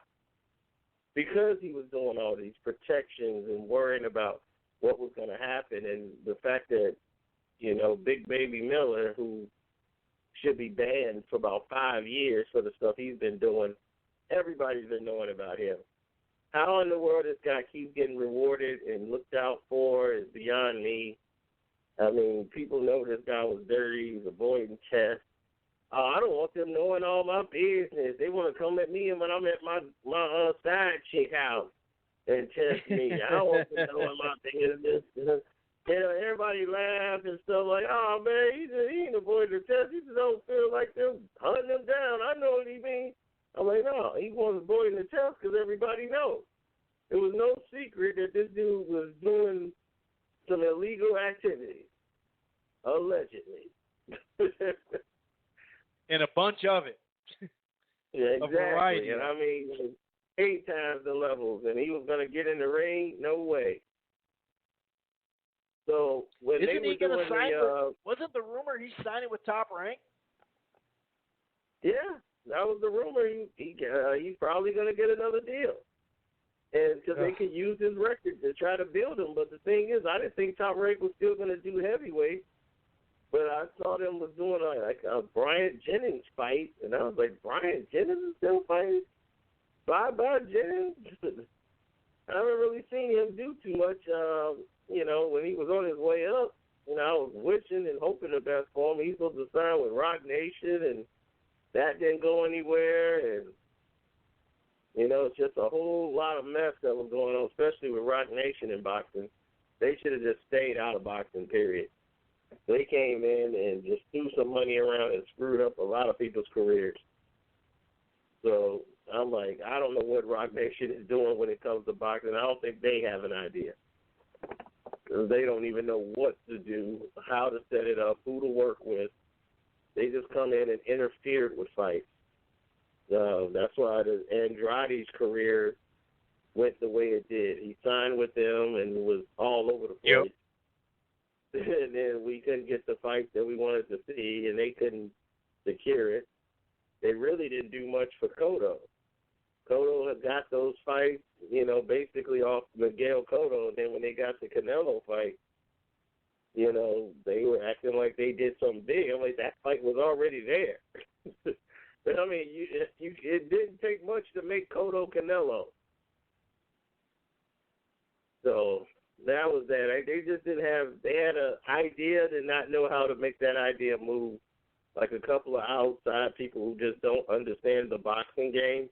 Because he was doing all these protections and worrying about what was going to happen, and the fact that, Big Baby Miller, who should be banned for about 5 years for the stuff he's been doing, everybody's been knowing about him. How in the world this guy keeps getting rewarded and looked out for is beyond me. I mean, people know this guy was dirty. He's avoiding tests. I don't want them knowing all my business. They want to come at me when I'm at my side chick house and test me. I don't want them knowing my business. Everybody laughs and stuff like, oh, man, he ain't avoiding the test. He just don't feel like them hunting them down. I know what he means. I'm like, no, he wasn't avoiding the test because everybody knows. It was no secret that this dude was doing some illegal activity, allegedly. And a bunch of it. Yeah, exactly. A variety. And 8 times the levels, and he was going to get in the ring? No way. So when Isn't they he were going to doing sign? Wasn't the rumor he's signing with Top Rank? Yeah, that was the rumor. He's probably going to get another deal, and because they could use his record to try to build him. But the thing is, I didn't think Top Rank was still going to do heavyweight. But I saw them was doing a Bryant Jennings fight, and I was like, Bryant Jennings is still fighting? Bye-bye, Jennings? I haven't really seen him do too much, when he was on his way up. I was wishing and hoping the best for him. He's supposed to sign with Rock Nation, and that didn't go anywhere. And, it's just a whole lot of mess that was going on, especially with Rock Nation in boxing. They should have just stayed out of boxing, period. They came in and just threw some money around and screwed up a lot of people's careers. So I'm like, I don't know what Rock Nation is doing when it comes to boxing. I don't think they have an idea. They don't even know what to do, how to set it up, who to work with. They just come in and interfered with fights. That's why the Andrade's career went the way it did. He signed with them and was all over the place. Yep. And then we couldn't get the fight that we wanted to see, and they couldn't secure it. They really didn't do much for Cotto. Cotto had got those fights, basically off Miguel Cotto, and then when they got the Canelo fight, they were acting like they did something big. I'm like, that fight was already there. But, it didn't take much to make Cotto Canelo. So that was that. They just didn't have – they had an idea, did not know how to make that idea move. Like a couple of outside people who just don't understand the boxing game.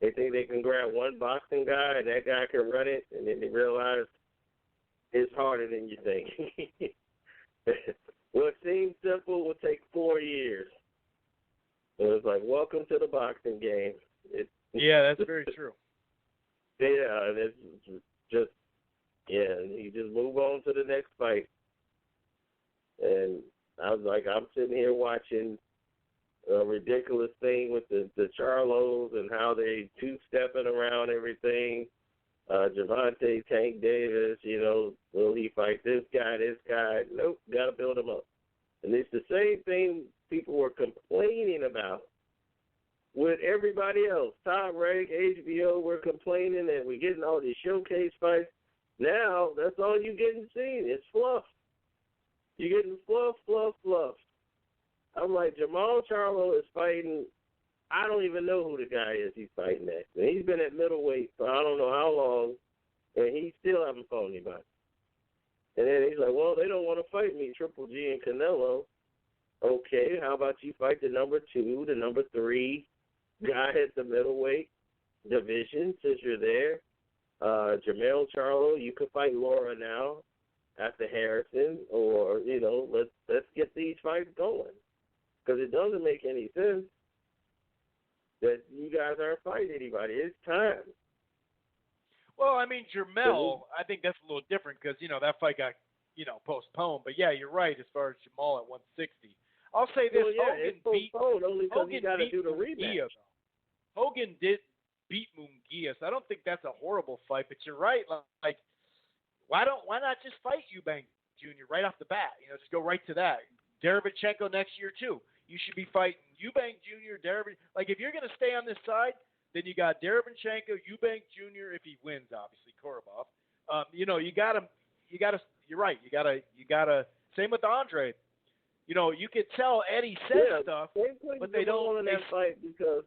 They think they can grab one boxing guy and that guy can run it, and then they realize it's harder than you think. What seemed simple will take 4 years. It was like, welcome to the boxing game. Yeah, that's very true. Yeah, and it's just, you just move on to the next fight. And I was like, I'm sitting here watching a ridiculous thing with the Charlos and how they two-stepping around everything. Gervonta Tank Davis, will he fight this guy? Nope, got to build him up. And it's the same thing people were complaining about with everybody else. Top Rank, HBO, we're complaining that we're getting all these showcase fights. Now, that's all you're getting seen. It's fluff. You're getting fluff, fluff, fluff. I'm like, Jamal Charlo is fighting. I don't even know who the guy is he's fighting next. And he's been at middleweight for I don't know how long, and he still haven't fought anybody. And then he's like, well, they don't want to fight me, Triple G and Canelo. Okay, how about you fight the number 2, the number 3 guy at the middleweight division since you're there? Jamal Charlo, you could fight Laura now after Harrison, or, let's get these fights going. Because it doesn't make any sense. guys aren't fighting anybody. It's time. Well, I mean, Jermell, I think that's a little different because, that fight got, postponed. But, yeah, you're right as far as Jamal at 160. I'll say this. Well, yeah, it's postponed only because you got to do the rematch. Hogan did beat Munguia, so I don't think that's a horrible fight. But you're right. Like, why not just fight Eubank Jr. right off the bat? Just go right to that. Derevchenko next year, too. You should be fighting Eubank Jr., Derevchenko. Like, if you're going to stay on this side, then you got Derevchenko, Eubank Jr. if he wins, obviously, Korra Bob. You got to. You're right. You got to. Same with Andre. You could tell Eddie says stuff, but they don't. In that fight because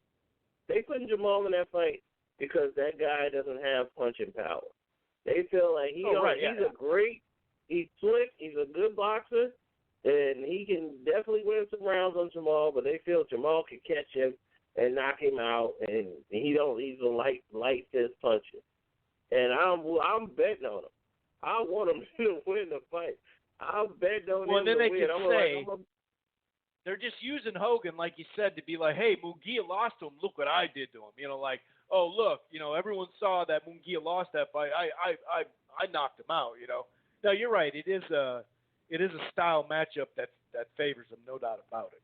they put Jamal in that fight because that guy doesn't have punching power. They feel like he's slick, he's a good boxer, and he can definitely win some rounds on Jamal. But they feel Jamal can catch him and knock him out, and he's a light fist puncher. And I'm betting on him. I want him to win the fight. I'm betting on him to win. Well, then they can say they're just using Hogan, like you said, to be like, hey, Munguia lost to him. Look what I did to him. Like, oh, look, everyone saw that Munguia lost that fight. I knocked him out. No, you're right. It is a style matchup that favors him, no doubt about it.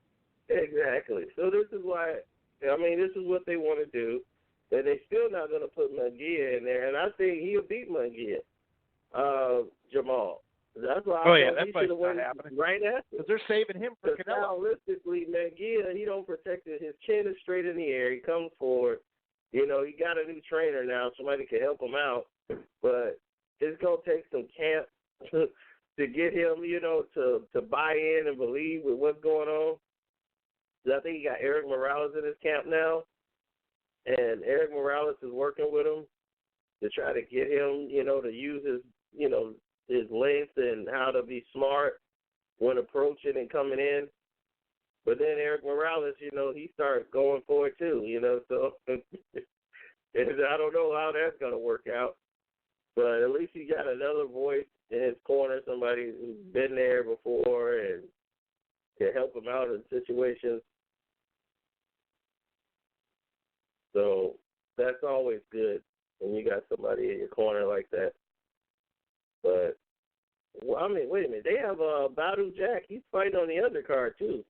Exactly. So this is why. This is what they want to do, and they're still not going to put Munguia in there. And I think he'll beat Munguia, Jamal. That's why that fight's not happening. Right after. Because they're saving him for Canelo. Realistically, Munguia, he don't protect it. His chin is straight in the air. He comes forward. He got a new trainer now. Somebody can help him out. But it's going to take some camp to get him, to buy in and believe with what's going on. I think he got Eric Morales in his camp now. And Eric Morales is working with him to try to get him, to use his, his length and how to be smart when approaching and coming in. But then Eric Morales, he started going for it too, so and I don't know how that's going to work out. But at least he got another voice in his corner, somebody who's been there before and can help him out in situations. So that's always good when you got somebody in your corner like that. But, wait a minute. They have Badu Jack. He's fighting on the undercard, too.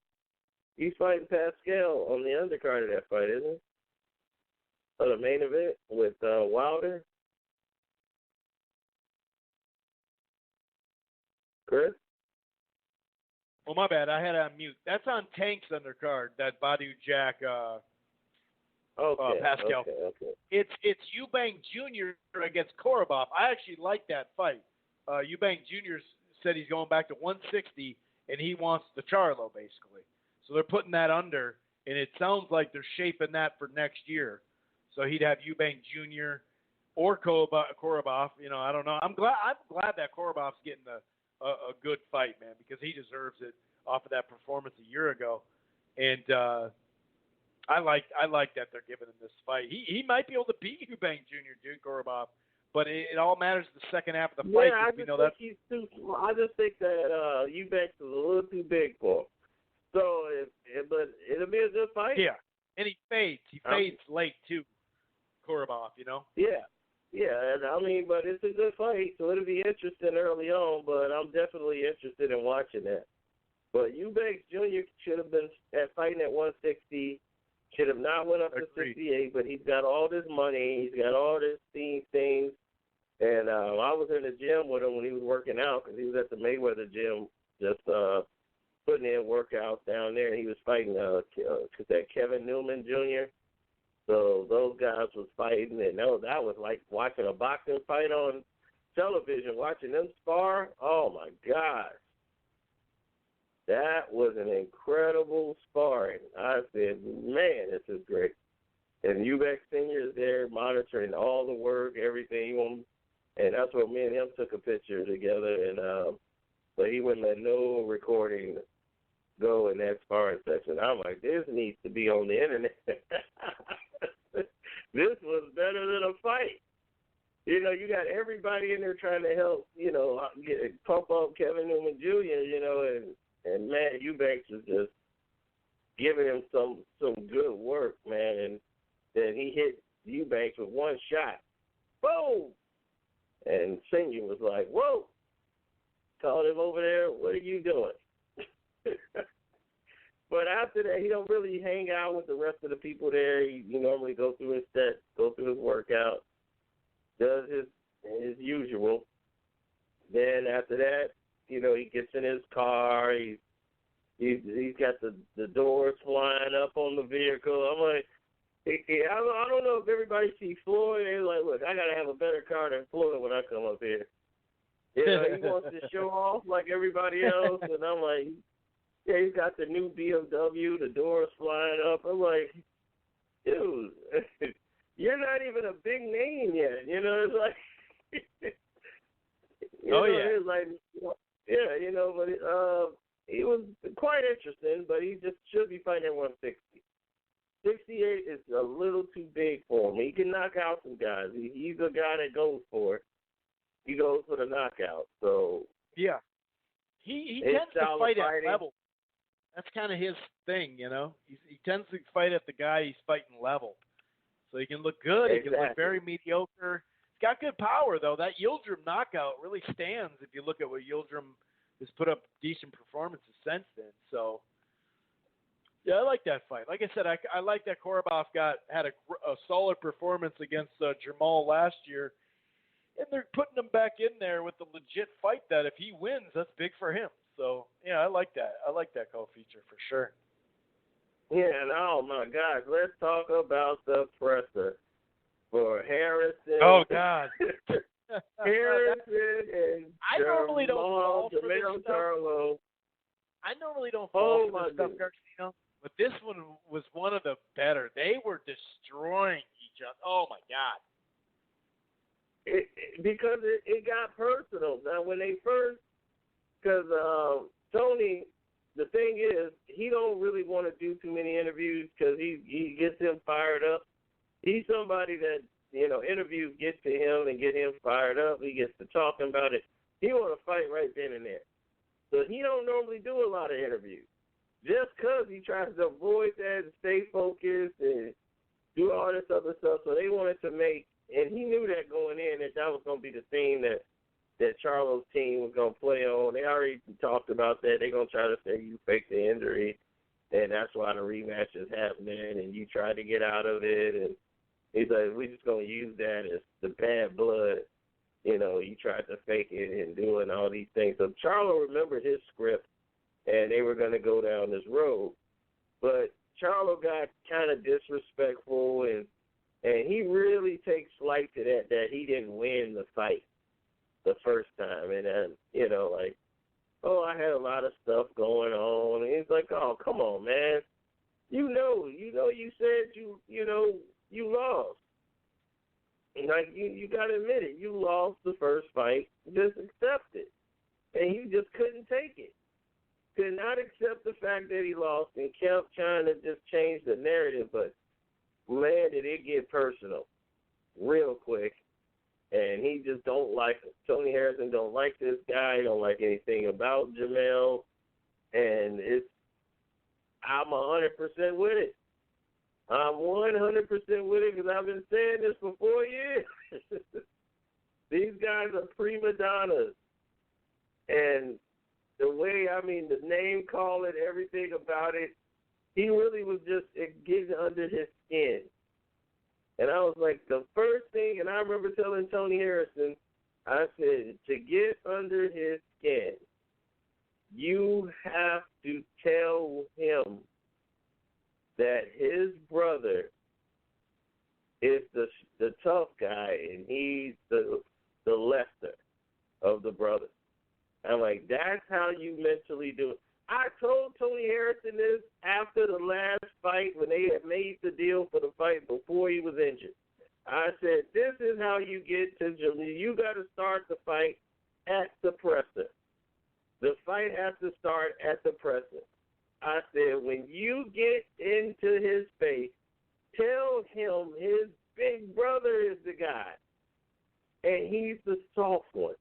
He's fighting Pascal on the undercard of that fight, isn't he? On the main event with Wilder. Chris? Oh, my bad. I had it on mute. That's on Tank's undercard, that Badu Jack Pascal. Okay. It's Eubank Jr. against Korra Bob. I actually like that fight. Eubank Jr. said he's going back to 160, and he wants the Charlo, basically. So they're putting that under, and it sounds like they're shaping that for next year. So he'd have Eubank Jr. or Korra Bob. I don't know. I'm glad that Korra Bob's getting a good fight, man, because he deserves it off of that performance a year ago. And I like that they're giving him this fight. He might be able to beat Eubank Jr., dude, Korra Bob. But it all matters the second half of the fight. Yeah, I just think that Eubanks is a little too big for him. So, but it'll be a good fight. Yeah, and he fades. He fades late too, Korra Bob. Yeah, and but it's a good fight, so it'll be interesting early on. But I'm definitely interested in watching that. But Eubanks Jr. should have been fighting at 160. Should have not went up to 68, but he's got all this money. He's got all this things. And I was in the gym with him when he was working out because he was at the Mayweather gym just putting in workouts down there. And he was fighting that Kevin Newman Jr. So those guys was fighting, and that was like watching a boxing fight on television, watching them spar. Oh, my gosh. That was an incredible sparring. I said, man, this is great. And Eubank Sr. is there monitoring all the work, everything. And that's where me and him took a picture together. And but he wouldn't let no recording go in that sparring session. I'm like, this needs to be on the internet. This was better than a fight. You got everybody in there trying to help, pump up Kevin Newman Jr., and man, Eubanks is just giving him some good work, man. And Then he hit Eubanks with one shot. Boom! And Senior was like, whoa! Called him over there, what are you doing? But after that, he don't really hang out with the rest of the people there. He normally go through his sets, go through his workout, does his usual. Then after that, he gets in his car. He's got the doors flying up on the vehicle. I'm like, I don't know if everybody sees Floyd. They're like, look, I got to have a better car than Floyd when I come up here. He wants to show off like everybody else. And I'm like, yeah, he's got the new BMW, the doors flying up. I'm like, dude, you're not even a big name yet. It's like, it's like, but he was quite interesting, but he just should be fighting at 160. 68 is a little too big for him. He can knock out some guys. He's a guy that goes for it. He goes for the knockout. So yeah, he tends to fight at level. That's kind of his thing, He tends to fight at the guy he's fighting level. So he can look good. Exactly. He can look very mediocre. He's got good power, though. That Yildirim knockout really stands if you look at what Yildirim has put up decent performances since then. So, yeah, I like that fight. Like I said, I like that Korra Bob had a solid performance against Jamal last year. And they're putting him back in there with the legit fight that if he wins, that's big for him. So, yeah, I like that. I like that co-feature for sure. Yeah, and oh, my gosh, let's talk about the presser for Harrison. Oh, God. Harrison and I normally don't fall for this stuff. Charlo. I normally don't fall for this stuff, goodness. Garcia, but this one was one of the better. They were destroying each other. Oh, my God. Because it got personal. Now, when they first, because Tony, the thing is, he don't really want to do too many interviews because he gets him fired up. He's somebody that, interviews get to him and get him fired up. He gets to talking about it. He want to fight right then and there. So he don't normally do a lot of interviews. Just because he tries to avoid that and stay focused and do all this other stuff. So they wanted to make, and he knew that going in, that was going to be the theme that Charlo's team was going to play on. They already talked about that. They're going to try to say you faked the injury, and that's why the rematch is happening, and you tried to get out of it. And he's like, we're just going to use that as the bad blood. You tried to fake it and doing all these things. So Charlo remembered his script, and they were going to go down this road. But Charlo got kind of disrespectful, and he really takes slight to that he didn't win the fight the first time. And then, like, oh, I had a lot of stuff going on. And he's like, oh, come on, man. You said you lost. And like, you got to admit it. You lost the first fight. Just accept it. And he just couldn't take it. Could not accept the fact that he lost and kept trying to just change the narrative. But, man, did it get personal real quick. And he just don't like it. Tony Harrison don't like this guy. Don't like anything about Jamel. And I'm 100% with it. I'm 100% with it because I've been saying this for 4 years. These guys are prima donnas. And the way, the name call it, everything about it, he really was just getting under his skin. And I was like, the first thing, and I remember telling Tony Harrison, I said, to get under his skin, you have to tell him that his brother is the tough guy, and he's the Lester of the brothers. I'm like, that's how you mentally do it. I told Tony Harrison this after the last fight when they had made the deal for the fight before he was injured. I said, this is how you get to Jamil. You got to start the fight at the presser. The fight has to start at the presser. I said, when you get into his face, tell him his big brother is the guy, and he's the soft one.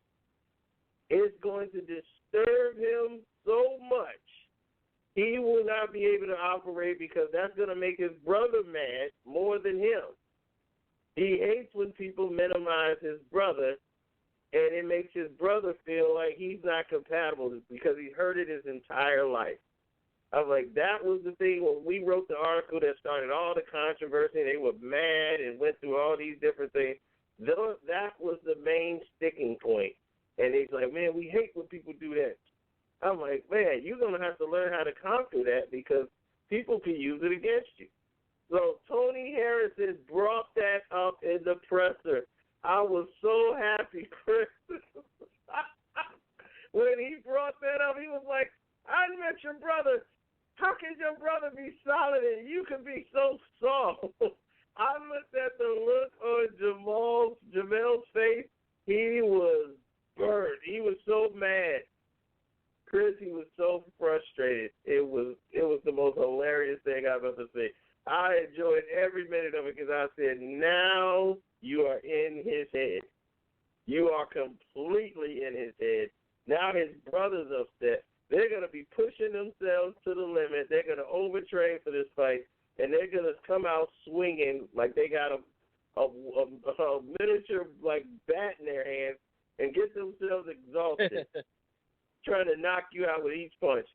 It's going to disturb him so much he will not be able to operate because that's going to make his brother mad more than him. He hates when people minimize his brother, and it makes his brother feel like he's not compatible because he heard it his entire life. I was like, that was the thing when we wrote the article that started all the controversy. They were mad and went through all these different things. That was the main sticking point. And he's like, man, we hate when people do that. I'm like, man, you're going to have to learn how to conquer that because people can use it against you. So Tony Harrison brought that up in the presser. I was so happy, Chris. When he brought that up, he was like, I met your brother. How can your brother be solid and you can be so soft? I looked at the look on Jamel's face. He was burned. He was so mad. Chris, he was so frustrated. It was the most hilarious thing I've ever seen. I enjoyed every minute of it because I said, now you are in his head. You are completely in his head. Now his brother's upset. They're going to be pushing themselves to the limit. They're going to overtrain for this fight, and they're going to come out swinging like they got a miniature like bat in their hands and get themselves exhausted, trying to knock you out with each punch.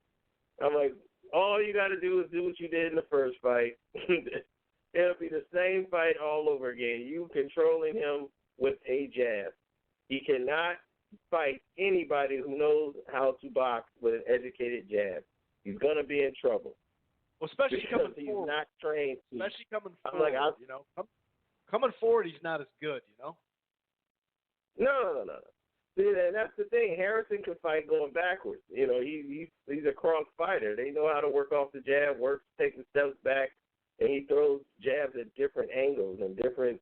I'm like, all you got to do is do what you did in the first fight. It'll be the same fight all over again. You controlling him with a jab. He cannot fight anybody who knows how to box with an educated jab. He's going to be in trouble. Well, especially because coming he's forward. Not trained. Especially coming I'm forward, like, you know. Coming forward, he's not as good, you know. No. See, and that's the thing. Harrison can fight going backwards. You know, he's a crunk fighter. They know how to work off the jab, taking steps back, and he throws jabs at different angles and different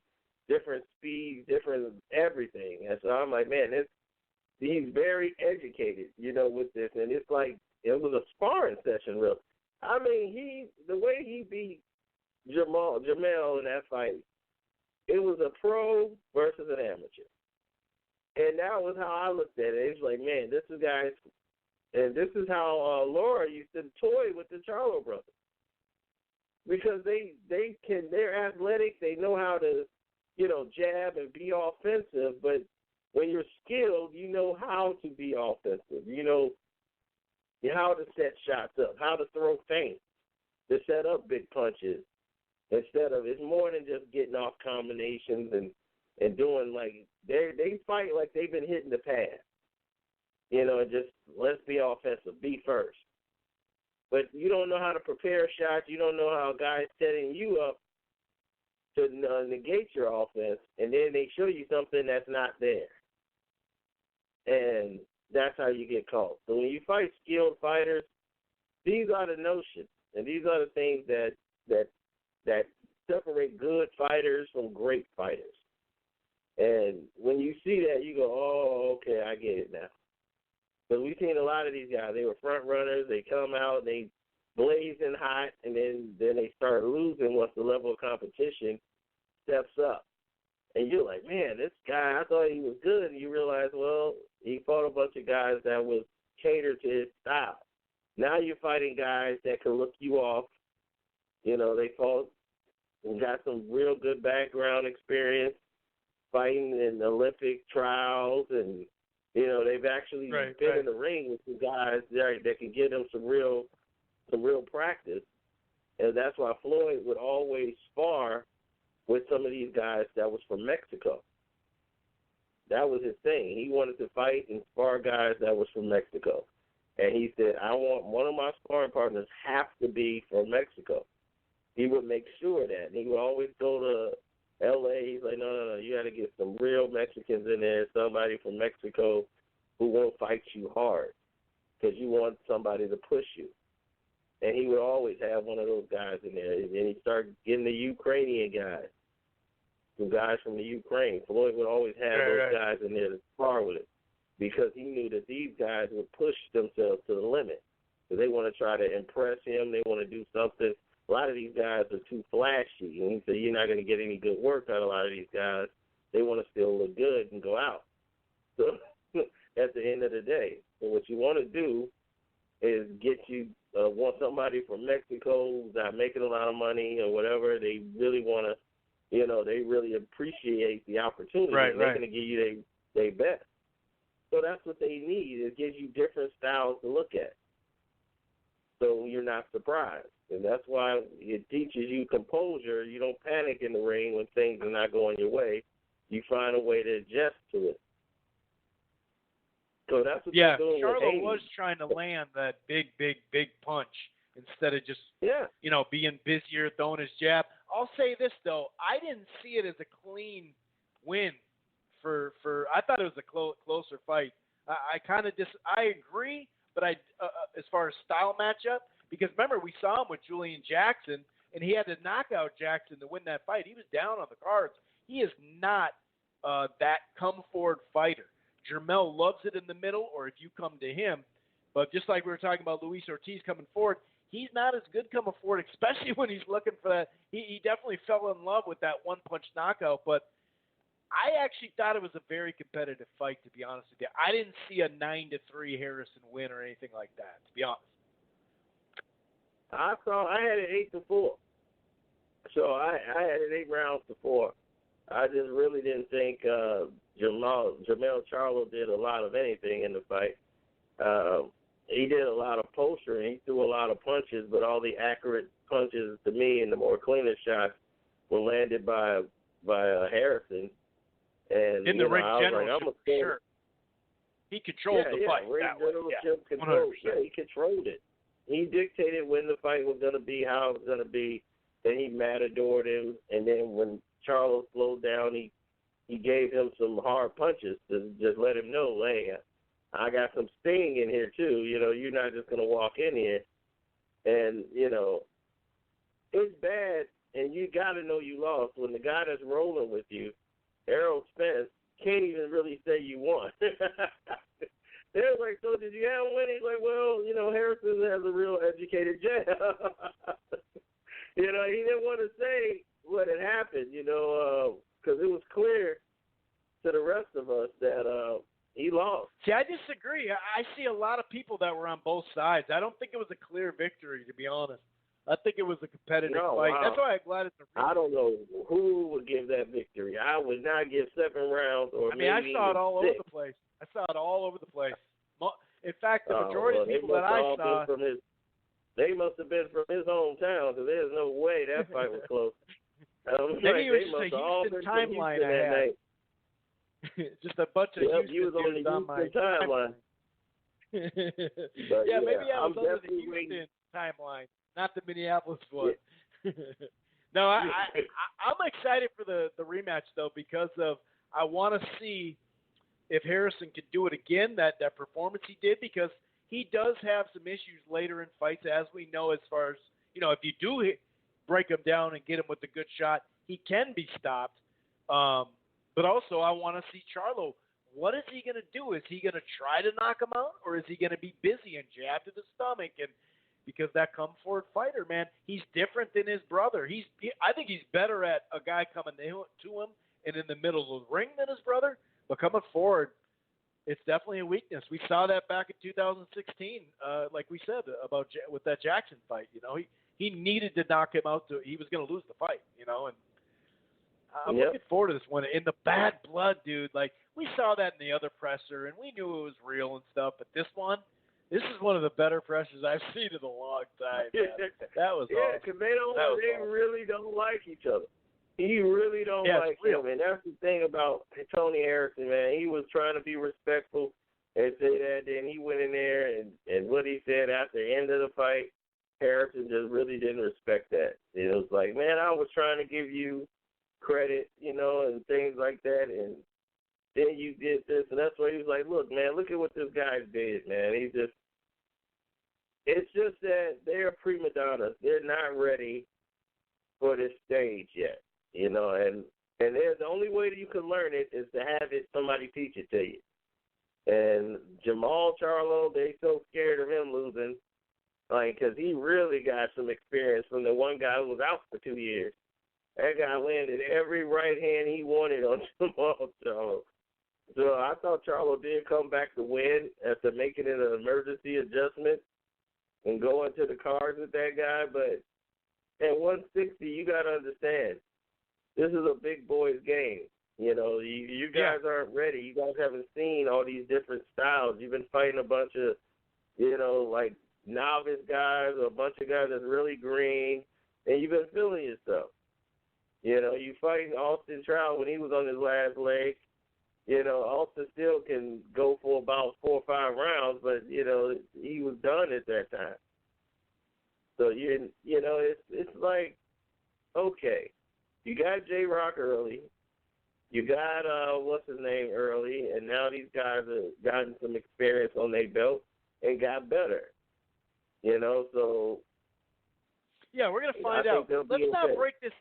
speeds, different everything. And so I'm like, man, he's very educated, you know, with this. And it's like it was a sparring session, really. I mean, the way he beat Jamal in that fight, it was a pro versus an amateur. And that was how I looked at it. It's like, man, this is how Laura used to toy with the Charlo brothers. Because they're athletic, they know how to, you know, jab and be offensive, but when you're skilled, you know how to be offensive. You know how to set shots up, how to throw feints, to set up big punches. It's more than just getting off combinations and doing like they fight like they've been hitting the pad. You know, just let's be offensive, be first. But you don't know how to prepare shots. You don't know how a guy's setting you up to negate your offense, and then they show you something that's not there. And that's how you get caught. So when you fight skilled fighters, these are the notions, and these are the things that separate good fighters from great fighters. And when you see that, you go, oh, okay, I get it now. Because we've seen a lot of these guys. They were front runners. They come out, they blazing hot, and then they start losing once the level of competition steps up. And you're like, man, this guy, I thought he was good. And you realize, well, he fought a bunch of guys that was catered to his style. Now you're fighting guys that can look you off. You know, they fought and got some real good background experience fighting in Olympic trials, and you know they've actually been in the ring with some guys that can give them some real practice, and that's why Floyd would always spar with some of these guys that was from Mexico. That was his thing. He wanted to fight and spar guys that was from Mexico, and he said, I want one of my sparring partners have to be from Mexico. He would make sure of that. And he would always go to L.A. He's like, no, you got to get some real Mexicans in there, somebody from Mexico who won't fight you hard because you want somebody to push you. And he would always have one of those guys in there. And then he started getting the Ukrainian guys, some guys from the Ukraine. Floyd would always have those guys in there to spar with him because he knew that these guys would push themselves to the limit. Because they want to try to impress him. They want to do something. A lot of these guys are too flashy. And he said, you're not going to get any good work out of a lot of these guys. They want to still look good and go out. So at the end of the day, so what you want to do is get you want somebody from Mexico who's not making a lot of money or whatever. They really want to, they really appreciate the opportunity. Right, and they're right. going to give you their best. So that's what they need. It gives you different styles to look at. So you're not surprised. And that's why it teaches you composure. You don't panic in the ring when things are not going your way. You find a way to adjust to it. So that's what they're doing with Charlo Haney. was trying to land that big punch instead of just, being busier, throwing his jab. I'll say this, though. I didn't see it as a clean win for I thought it was a closer fight. I kind of I agree, but as far as style matchup, because remember, we saw him with Julian Jackson, and he had to knock out Jackson to win that fight. He was down on the cards. He is not that come-forward fighter. Jermell loves it in the middle, or if you come to him. But just like we were talking about Luis Ortiz coming forward, he's not as good coming forward, especially when he's looking for that. He definitely fell in love with that one-punch knockout. But I actually thought it was a very competitive fight, to be honest with you. I didn't see a 9-3 Harrison win or anything like that, to be honest. I had it 8-4. So I had it 8 rounds to 4. I just really didn't think Jermell Charlo did a lot of anything in the fight. He did a lot of posturing. He threw a lot of punches, but all the accurate punches to me and the more cleaner shots were landed by Harrison. And in the ring general, generalship, for sure. He controlled the fight. Ring generalship control. Yeah, he controlled it. He dictated when the fight was going to be, how it was going to be. Then he matadored him, and then when Charlo slowed down, he gave him some hard punches to just let him know, hey, I got some sting in here too. You're not just going to walk in here. And, it's bad, and you got to know you lost. When the guy that's rolling with you, Errol Spence, can't even really say you won. They're like, so did you have one? He's like, well, Harrison has a real educated jab. He didn't want to say what had happened, because it was clear to the rest of us that he lost. See, I disagree. I see a lot of people that were on both sides. I don't think it was a clear victory, to be honest. I think it was a competitive fight. Wow. That's why I'm glad it's a rematch. I don't know who would give that victory. I would not give 7 rounds or maybe I saw it all 6. over the place. In fact, the majority of people that I saw... They must have been from his hometown, because there's no way that fight was close. Maybe it was just a Houston timeline I had. Just a bunch of Houston you was on the on my timeline. Maybe I was under the Houston timeline, not the Minneapolis one. No, I'm excited for the rematch, though, because I want to see if Harrison could do it again, that performance he did, because he does have some issues later in fights, as we know, as far as, if you do break him down and get him with a good shot, he can be stopped. But also, I want to see Charlo. What is he going to do? Is he going to try to knock him out, or is he going to be busy and jab to the stomach? And because that come-forward fighter, man, he's different than his brother. I think he's better at a guy coming to him and in the middle of the ring than his brother. But coming forward, it's definitely a weakness. We saw that back in 2016, like we said, with that Jackson fight. He needed to knock him out. He was going to lose the fight, and I'm looking forward to this one. In the bad blood, dude, like we saw that in the other presser, and we knew it was real and stuff. But this is one of the better pressers I've seen in a long time. Man. That was awesome. Because they really don't like each other. He really don't like him, and that's the thing about Tony Harrison, man. He was trying to be respectful and say that, then he went in there and what he said after the end of the fight, Harrison just really didn't respect that. It was like, man, I was trying to give you credit, and things like that, and then you did this, and that's why he was like, look, man, look at what this guy did, man. It's just that they're prima donnas. They're not ready for this stage yet. And there's the only way that you can learn it is to have somebody teach it to you. And Jamal Charlo, they so scared of him losing, because he really got some experience from the one guy who was out for 2 years. That guy landed every right hand he wanted on Jamal Charlo. So I thought Charlo did come back to win after making it an emergency adjustment. and go into the cards with that guy, but at 160, you got to understand, this is a big boys game. You know, you guys aren't ready. You guys haven't seen all these different styles. You've been fighting a bunch of, you know, like novice guys or a bunch of guys that's really green, and you've been feeling yourself. You know, you fighting Austin Trout when he was on his last leg. You know, Austin still can go for about 4 or 5 rounds, but, you know, he was done at that time. So, you know, it's like, okay, you got J-Rock early. You got, what's his name early, and now these guys have gotten some experience on their belt and got better. You know, so. Yeah, we're going to find out. Let's not break this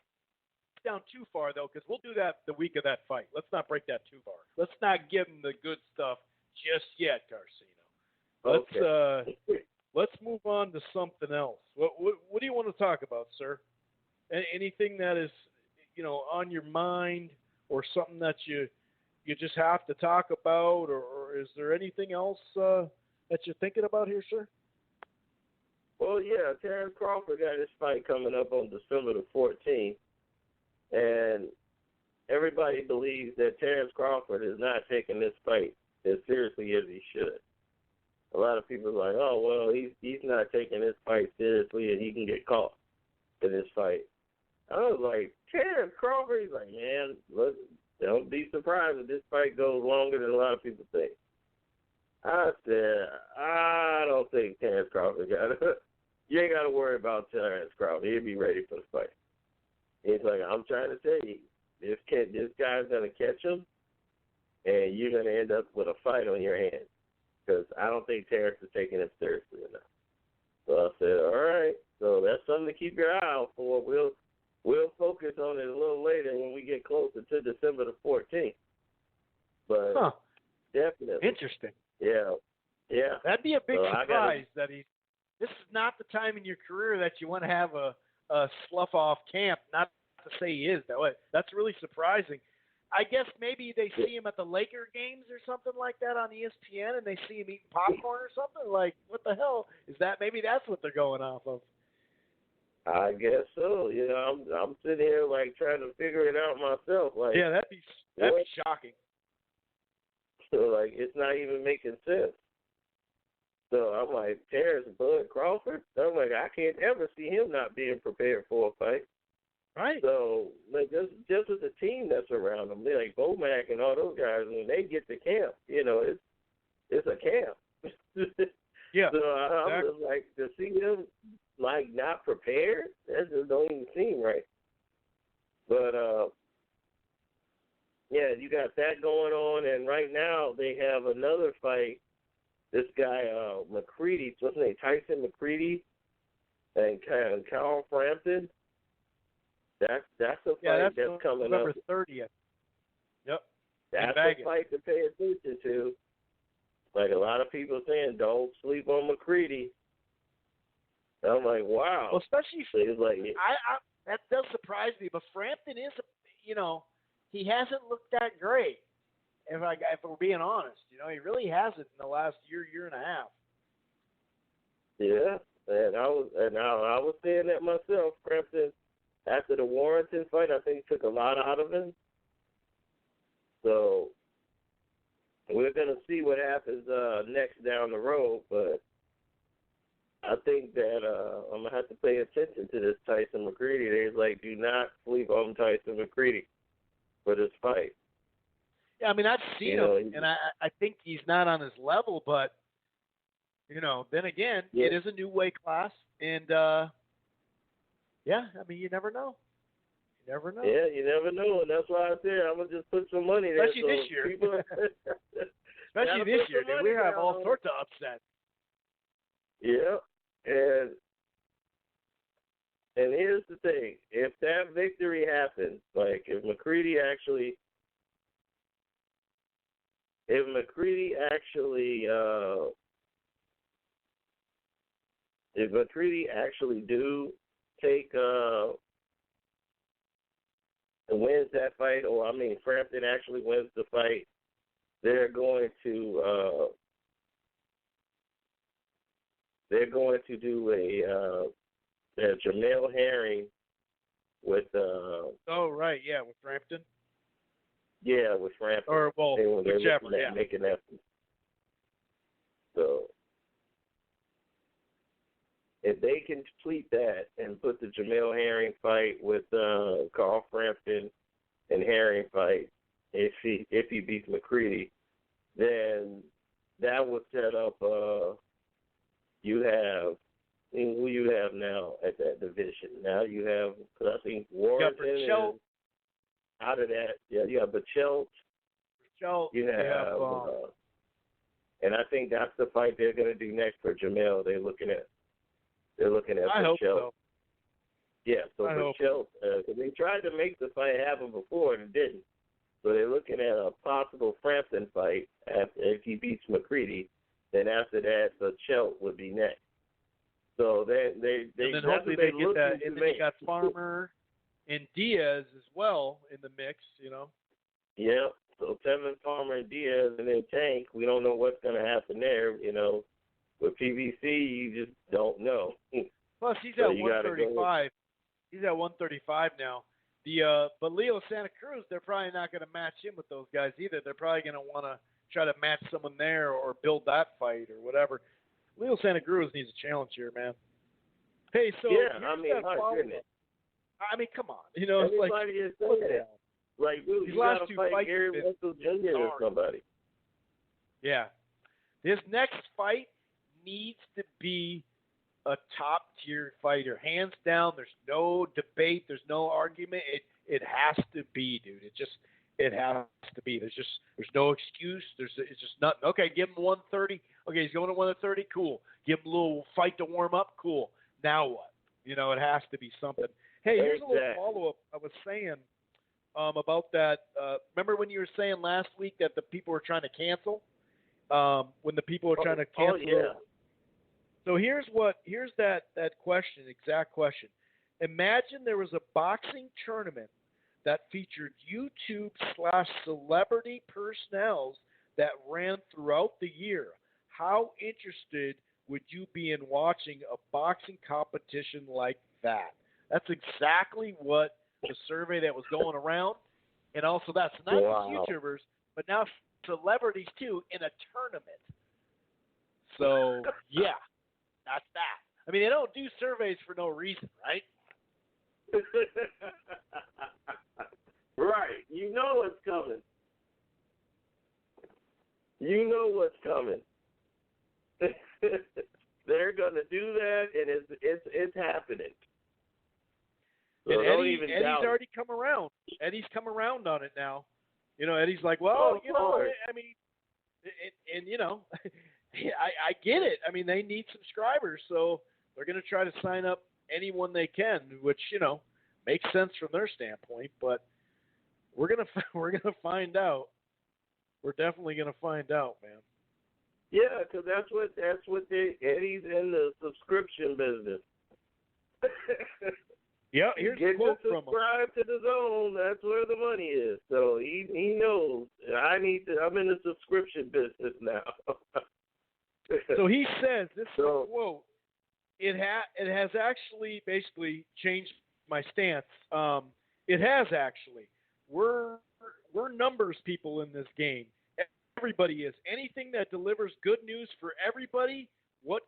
down too far, though, because we'll do that the week of that fight. Let's not break that too far. Let's not give them the good stuff just yet, Garcino. Let's move on to something else. What do you want to talk about, sir? Anything that is, you know, on your mind, or something that you just have to talk about, or is there anything else that you're thinking about here, sir? Well, yeah, Terrence Crawford got his fight coming up on December the 14th, and everybody believes that Terrence Crawford is not taking this fight as seriously as he should. A lot of people are like, oh, well, he's not taking this fight seriously and he can get caught in this fight. I was like, Terrence Crawford? He's like, man, don't be surprised if this fight goes longer than a lot of people think. I said, I don't think Terrence Crawford got it. You ain't got to worry about Terrence Crawford. He'll be ready for the fight. He's like, I'm trying to tell you, this guy's going to catch him, and you're going to end up with a fight on your hands, because I don't think Terrence is taking him seriously enough. So I said, all right, so that's something to keep your eye out for. We'll focus on it a little later when we get closer to December the 14th. But definitely. Interesting. Yeah. That'd be a big surprise that this is not the time in your career that you want to have a slough-off camp. Not to say he is that way. That's really surprising. I guess maybe they see him at the Laker games or something like that on ESPN, and they see him eating popcorn or something. Like, what the hell is that? Maybe that's what they're going off of. I guess so. You know, I'm sitting here like trying to figure it out myself. Like, yeah, that'd be shocking. So like, it's not even making sense. So I'm like, Terrence Bud Crawford? I'm like, I can't ever see him not being prepared for a fight. Right. So like, just with the team that's around him, like Bomac and all those guys, when they get to camp, you know, it's a camp. Yeah. So I'm just like, to see him like not prepared, that just don't even seem right. But yeah, you got that going on, and right now they have another fight. This guy McCready, what's his name, Tyson McCready, and Carl Frampton. That's a fight that's coming November up. 30th. Yep. That's a fight to pay attention to. Like a lot of people saying, don't sleep on McCready. I'm like, wow. Well, especially like, I that does surprise me, but Frampton is, you know, he hasn't looked that great. If we're being honest, you know, he really hasn't in the last year and a half. Yeah, and I was saying that myself. Frampton, after the Warrington fight, I think took a lot out of him. So we're gonna see what happens next down the road, but I think that I'm gonna have to pay attention to this Tyson McCready. They're like, do not sleep on Tyson McCready for this fight. Yeah, I mean, I've seen him, and I think he's not on his level, but, you know, then again, it is a new weight class, and, yeah, I mean, you never know. You never know. Yeah, you never know, and that's why I said I'm going to just put some money there. Especially this year. Especially this year, dude. We have all sorts of upsets. Yeah, and here's the thing. If that victory happens, like if McCready actually do take wins that fight, or I mean Frampton actually wins the fight, they're going to they're going to do a Jamel Herring with oh right, yeah, with Frampton. Yeah, with Frampton. Or well, whichever. Yeah. Making that. So if they can complete that and put the Jamel Herring fight with Carl Frampton and Herring fight, if he beats McCready, then that would set up. You have who you have now at that division. Now you have, I think, Warrington. Out of that, yeah, you have Bachelt. You have, and I think that's the fight they're going to do next for Jamel. They're looking at I Bachelt. hope so. Yeah, so Bachelt, they tried to make the fight happen before and it didn't. So they're looking at a possible Frampton fight if he beats McCready. Then after that, Bachelt would be next. So they and then hopefully they get that, and then you got Farmer and Diaz as well in the mix, you know. Yeah, so Tevin, Farmer, and Diaz, and then Tank. We don't know what's going to happen there, you know. With PBC, you just don't know. Plus, he's at 135. He's at 135 now. But Leo Santa Cruz, they're probably not going to match him with those guys either. They're probably going to want to try to match someone there or build that fight or whatever. Leo Santa Cruz needs a challenge here, man. Hey, so yeah, I mean, come on. You know, everybody is saying that. Like, dude, you got to fight Gary Russell Jr. or somebody. Yeah. This next fight needs to be a top-tier fighter. Hands down, there's no debate. There's no argument. It has to be, dude. It has to be. There's no excuse. It's just nothing. Okay, give him 130. Okay, he's going to 130. Cool. Give him a little fight to warm up. Cool. Now what? You know, it has to be something. Hey, here's a little follow-up. I was saying about that. Remember when you were saying last week that the people were trying to cancel? When the people were trying to cancel. Oh, yeah. So here's that question, exact question. Imagine there was a boxing tournament that featured YouTube/celebrity personnels that ran throughout the year. How interested would you be in watching a boxing competition like that? That's exactly what the survey that was going around. And also that's not just YouTubers, but now celebrities too in a tournament. So, yeah, that's that. I mean, they don't do surveys for no reason, right? Right. You know what's coming. You know what's coming. They're gonna do that, and it's happening. So and Eddie's already come around. Eddie's come around on it now. You know, Eddie's like, well, you know, I mean, and you know, I get it. I mean, they need subscribers, so they're gonna try to sign up anyone they can, which, you know, makes sense from their standpoint. But we're gonna find out. We're definitely gonna find out, man. Yeah, because that's what Eddie's in the subscription business. Yeah, here's a quote from him. Subscribe to the Zone. That's where the money is. So he knows. I'm in the subscription business now. So he says, this is a quote. It has actually basically changed my stance. It has actually. We're numbers people in this game. Everybody is. Anything that delivers good news for everybody, what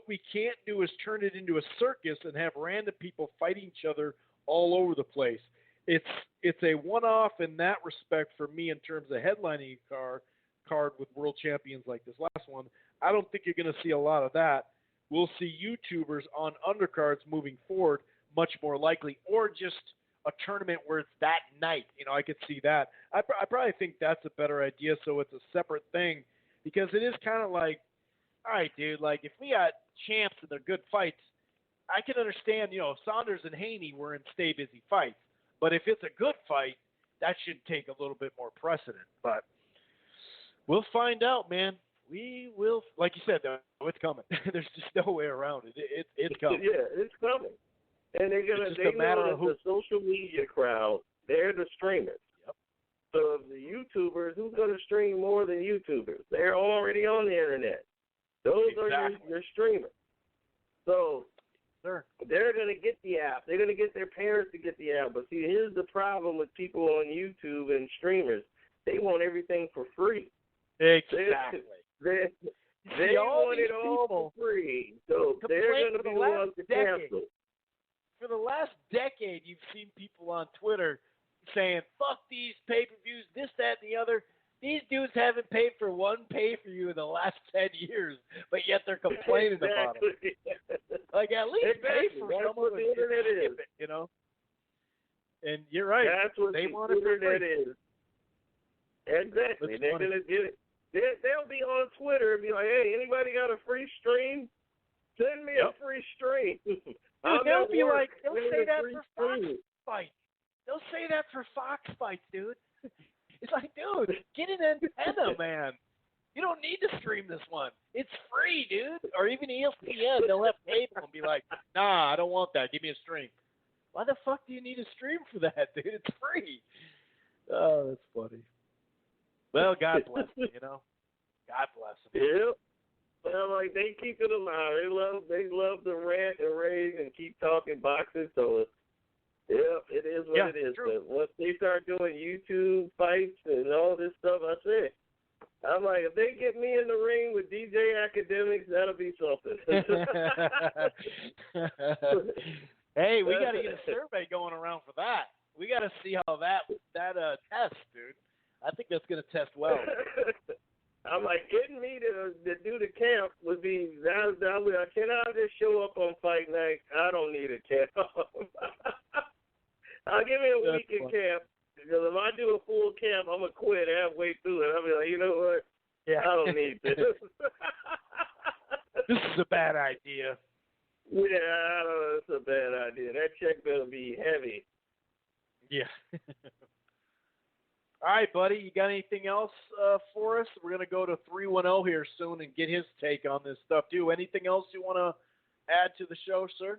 we can't do is turn it into a circus and have random people fighting each other all over the place. It's a one-off in that respect for me in terms of headlining a card with world champions like this last one. I don't think you're going to see a lot of that. We'll see YouTubers on undercards moving forward much more likely, or just a tournament where it's that night. You know, I could see that. I probably think that's a better idea, so it's a separate thing, because it is kind of like, all right, dude, like if we got champs and they're good fights, I can understand, you know, Saunders and Haney were in stay busy fights. But if it's a good fight, that should take a little bit more precedent. But we'll find out, man. We will, like you said, though, it's coming. There's just no way around it. It's coming. Yeah, it's coming. And they know that the social media crowd, they're the streamers. Yep. So the YouTubers, who's going to stream more than YouTubers? They're already on the internet. Those are your streamers. So Sure. they're going to get the app. They're going to get their parents to get the app. But see, here's the problem with people on YouTube and streamers. They want everything for free. Exactly. They want it all for free. So they're going to be the ones to cancel. For the last decade, you've seen people on Twitter saying, fuck these pay-per-views, this, that, and the other. These dudes haven't paid for one pay-per-view in the last 10 years, but yet they're complaining about it. Like, at least pay for someone the internet is. It, you know? And you're right. That's what they the want it for internet free. is. Exactly. That's They're funny. going to get it. They'll be on Twitter and be like, hey, anybody got a free stream? Send me a free stream. They'll be like, they'll say that for Fox stream. Fights. They'll say that for Fox Fights, dude. It's like, dude, get an antenna, man. You don't need to stream this one. It's free, dude. Or even ESPN, they'll have cable and be like, nah, I don't want that. Give me a stream. Why the fuck do you need a stream for that, dude? It's free. Oh, that's funny. Well, God bless them, you know. God bless them. Yep. Well, like they keep it alive. They love to rant and rage and keep talking boxing. So, yeah, it is what it is. True. But once they start doing YouTube fights and all this stuff, I said, I'm like, if they get me in the ring with DJ Academics, that'll be something. Hey, we got to get a survey going around for that. We got to see how that tests, dude. I think that's going to test well. I'm like, getting me to do the camp would be, can I just show up on fight night? I don't need a camp. I'll give me a week in camp, because if I do a full camp, I'm going to quit halfway through it. I'll be like, you know what? Yeah. I don't need this. This is a bad idea. Yeah, I don't know. It's a bad idea. That check better be heavy. Yeah. All right, buddy. You got anything else for us? We're going to go to 310 here soon and get his take on this stuff, too. Anything else you want to add to the show, sir?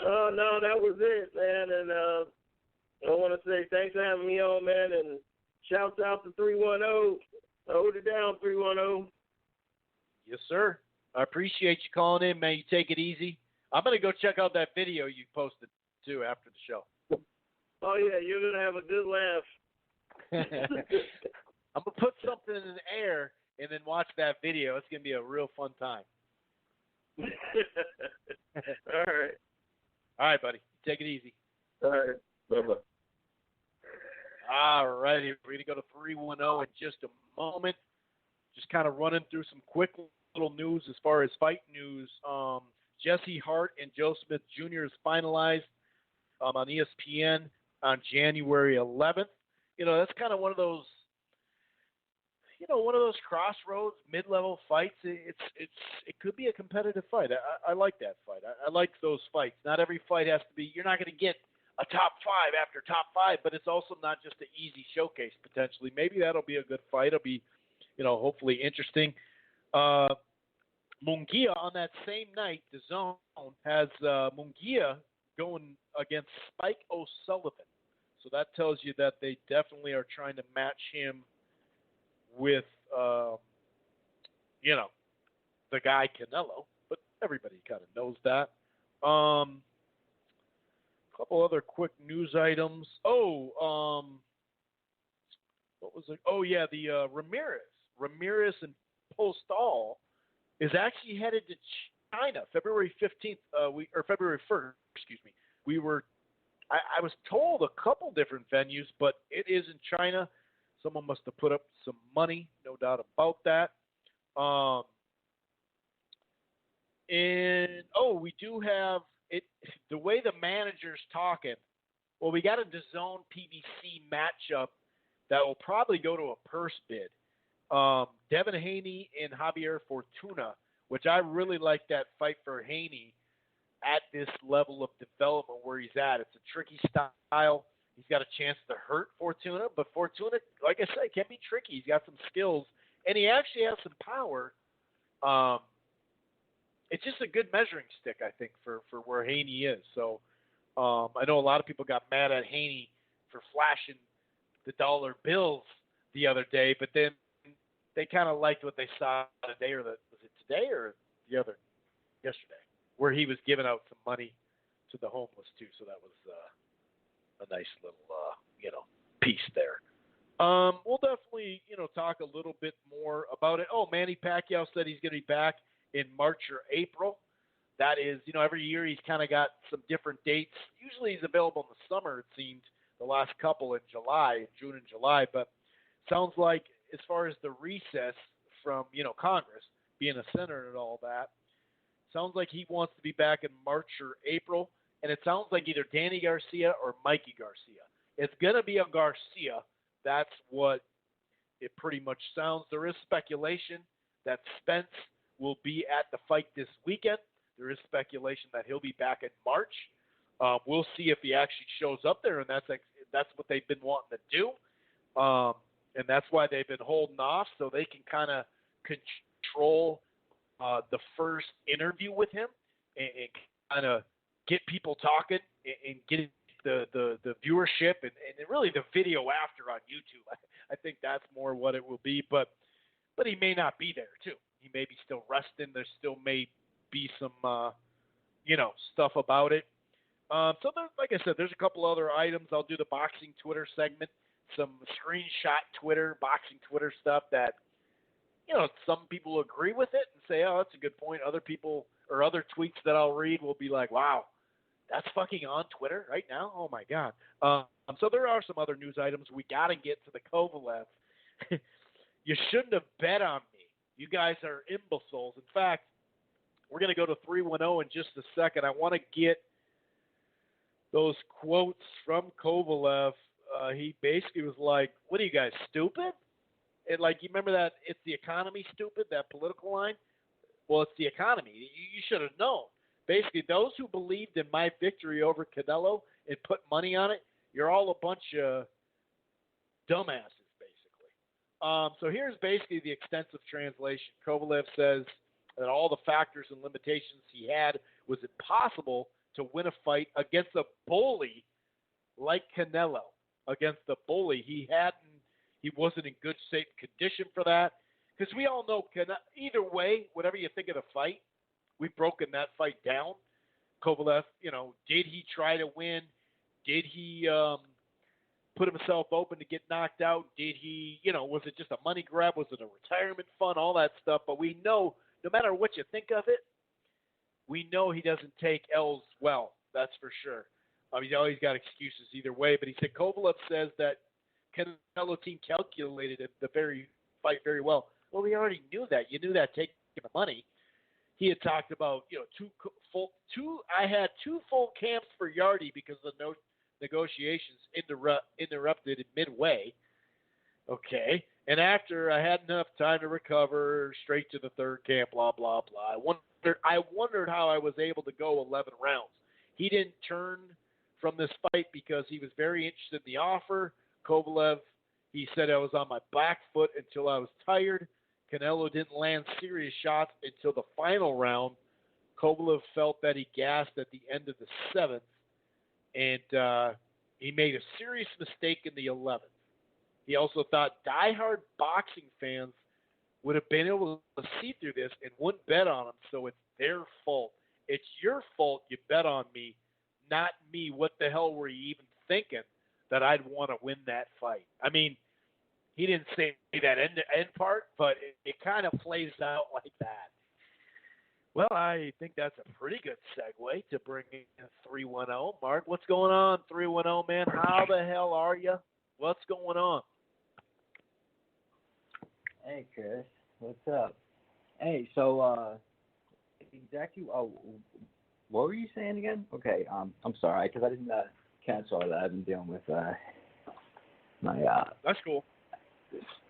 No, that was it, man. And I want to say thanks for having me on, man. And shouts out to 310. Hold it down, 310. Yes, sir. I appreciate you calling in, man. You take it easy. I'm going to go check out that video you posted, too, after the show. Oh, yeah, you're going to have a good laugh. I'm going to put something in the air and then watch that video. It's going to be a real fun time. All right. All right, buddy. Take it easy. All right. Bye-bye. All righty. We're going to go to 310 in just a moment. Just kind of running through some quick little news as far as fight news. Jesse Hart and Joe Smith Jr. is finalized on ESPN on January 11th. You know, that's kind of one of those crossroads mid-level fights. It could be a competitive fight. I like that fight. I like those fights. Not every fight has to be. You're not going to get a top five after top five, but it's also not just an easy showcase potentially. Maybe that'll be a good fight. It'll be, hopefully interesting. Munguia on that same night, the Zone has Munguia going against Spike O'Sullivan. So that tells you that they definitely are trying to match him with, the guy Canelo. But everybody kind of knows that. A couple other quick news items. What was it? Oh, yeah, the Ramirez and Postal is actually headed to China February 15th, February 1st, excuse me. I was told a couple different venues, but it is in China. Someone must have put up some money, no doubt about that. We do have it. The way the manager's talking, well, we got a DAZN PBC matchup that will probably go to a purse bid. Devin Haney and Javier Fortuna, which I really like that fight for Haney at this level of development where he's at. It's a tricky style. He's got a chance to hurt Fortuna, but Fortuna, like I said, can be tricky. He's got some skills, and he actually has some power. It's just a good measuring stick, I think, for where Haney is. So I know a lot of people got mad at Haney for flashing the dollar bills the other day, but then they kind of liked what they saw today, or the it today or yesterday, where he was giving out some money to the homeless too. So that was a nice little piece there. We'll definitely talk a little bit more about it. Oh, Manny Pacquiao said he's going to be back in March or April. That is, every year he's kind of got some different dates. Usually he's available in the summer, it seems, the last couple in July, June and July. But sounds like as far as the recess from, Congress, being a senator and all that, sounds like he wants to be back in March or April. And it sounds like either Danny Garcia or Mikey Garcia. It's going to be a Garcia. That's what it pretty much sounds. There is speculation that Spence will be at the fight this weekend. There is speculation that he'll be back in March. We'll see if he actually shows up there, and that's what they've been wanting to do. And that's why they've been holding off, so they can kind of control the first interview with him and kind of get people talking and get the viewership and really the video after on YouTube. I think that's more what it will be, but he may not be there too. He may be still resting. There still may be some stuff about it. So like I said, there's a couple other items. I'll do the boxing Twitter segment, some screenshot Twitter, boxing Twitter stuff that some people agree with it and say, oh, that's a good point. Other people or other tweets that I'll read will be like, wow, that's fucking on Twitter right now? Oh, my God. So there are some other news items. We got to get to the Kovalev. You shouldn't have bet on me. You guys are imbeciles. In fact, we're going to go to 310 in just a second. I want to get those quotes from Kovalev. He basically was like, what are you guys, stupid? And you remember that it's the economy, stupid, that political line? Well, it's the economy. You should have known. Basically, those who believed in my victory over Canelo and put money on it, you're all a bunch of dumbasses, basically. So here's basically the extensive translation. Kovalev says that all the factors and limitations he had was impossible to win a fight against a bully like Canelo. Against the bully, he wasn't in good shape condition for that. Because we all know, either way, whatever you think of the fight, we've broken that fight down. Kovalev, did he try to win? Did he put himself open to get knocked out? Did he, was it just a money grab? Was it a retirement fund? All that stuff. But we know, no matter what you think of it, we know he doesn't take L's well. That's for sure. He's always got excuses either way. But he said Kovalev says that Canelo team calculated the fight very well. Well, we already knew that. You knew that taking the money. He had talked about, I had two full camps for Yardy because the negotiations interrupted in midway. Okay. And after I had enough time to recover, straight to the third camp, blah, blah, blah. I wondered how I was able to go 11 rounds. He didn't turn from this fight because he was very interested in the offer. Kovalev, he said I was on my back foot until I was tired. Canelo didn't land serious shots until the final round. Kovalev felt that he gassed at the end of the 7th, and he made a serious mistake in the 11th. He also thought diehard boxing fans would have been able to see through this and wouldn't bet on him, so it's their fault. It's your fault you bet on me, not me. What the hell were you even thinking that I'd want to win that fight? I mean, he didn't say that end part, but it kind of plays out like that. Well, I think that's a pretty good segue to bring in 310. Mark, what's going on, 310, man? How the hell are you? What's going on? Hey, Chris. What's up? Hey, so, exactly, what were you saying again? Okay, I'm sorry, because I didn't catch all that. I've been dealing with my That's cool.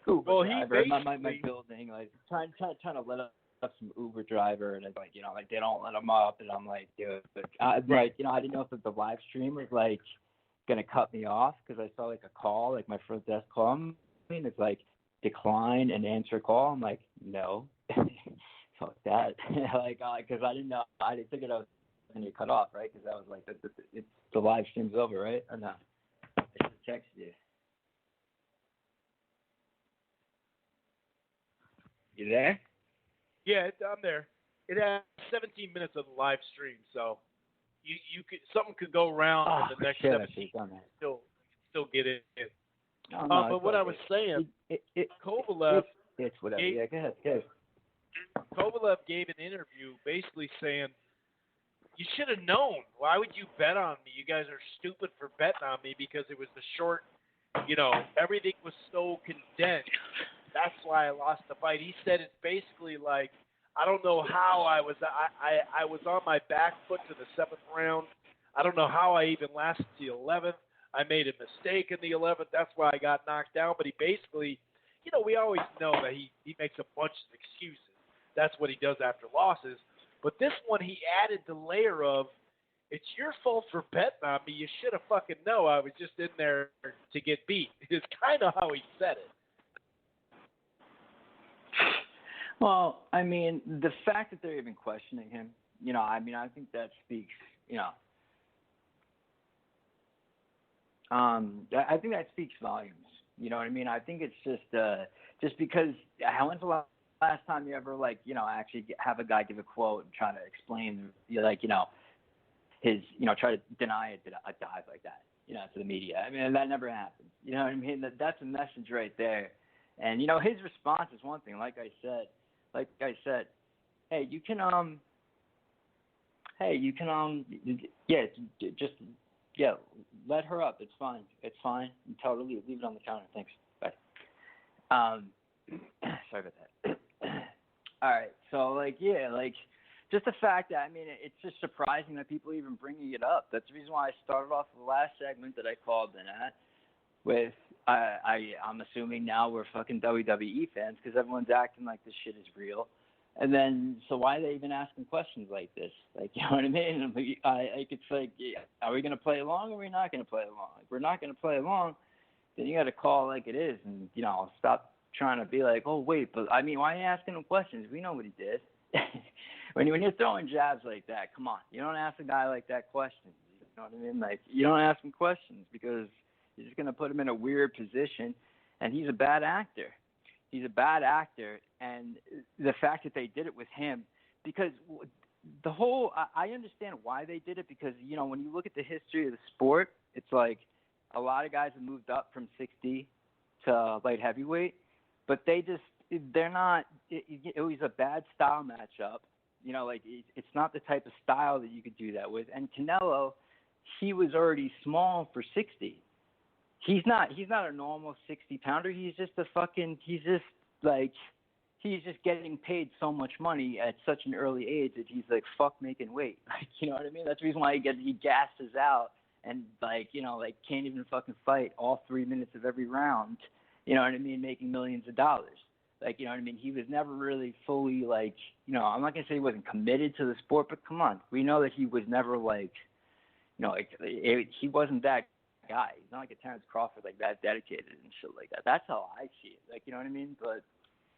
Uber well, driver, my building, trying to let up some Uber driver, and it's they don't let them up, and I'm like, dude, I didn't know if the live stream was gonna cut me off because I saw a call, my front desk call, and it's decline and answer call. I'm like, no, fuck that, because I didn't know, I didn't think it was gonna get cut off, right? Because that was it's the live stream's over, right? Or no? I should text you. You there? Yeah, I'm there. It has 17 minutes of the live stream, so you could something could go around in the next 17 still get it in. But what I was saying, Kovalev it's whatever. gave, Yeah, go ahead. Kovalev gave an interview basically saying, you should have known. Why would you bet on me? You guys are stupid for betting on me because it was the short, everything was so condensed. That's why I lost the fight. He said it's basically like, I don't know how I was on my back foot to the 7th round. I don't know how I even lasted to the 11th. I made a mistake in the 11th. That's why I got knocked down. But he basically, we always know that he makes a bunch of excuses. That's what he does after losses. But this one, he added the layer of, it's your fault for betting on me. You should have fucking know I was just in there to get beat. It's kind of how he said it. Well, I mean, the fact that they're even questioning him, I think that speaks, I think that speaks volumes. You know what I mean? I think it's just because when's the last time you ever actually have a guy give a quote and try to explain his try to deny a dive like that to the media. I mean, that never happens. You know what I mean? That's a message right there. And his response is one thing. Like I said, hey, you can let her up. It's fine. You tell her to leave it on the counter. Thanks. Bye. Sorry about that. All right. So just the fact that, it's just surprising that people are even bringing it up. That's the reason why I started off the last segment that I called in at with, I'm assuming now we're fucking WWE fans because everyone's acting like this shit is real. And then, so why are they even asking questions like this? You know what I mean? It's like, are we going to play along or are we not going to play along? If we're not going to play along, then you got to call it like it is and, stop trying to be like, oh, wait, but why are you asking him questions? We know what he did. when you're throwing jabs like that, come on. You don't ask a guy like that questions. You know what I mean? You don't ask him questions because you're just going to put him in a weird position, and he's a bad actor. And the fact that they did it with him, because I understand why they did it because, when you look at the history of the sport, it's like a lot of guys have moved up from 60 to light heavyweight, but they're not, it was a bad style matchup. It's not the type of style that you could do that with. And Canelo, he was already small for 60. He's not a normal 60-pounder. He's just getting paid so much money at such an early age that he's like, fuck making weight. You know what I mean? That's the reason why he gasses out and can't even fucking fight all 3 minutes of every round. You know what I mean? Making millions of dollars. You know what I mean? He was never really fully I'm not going to say he wasn't committed to the sport, but come on. We know that he was never he wasn't that guy. He's not like a Terrence Crawford, that dedicated and shit like that. That's how I see it. You know what I mean? But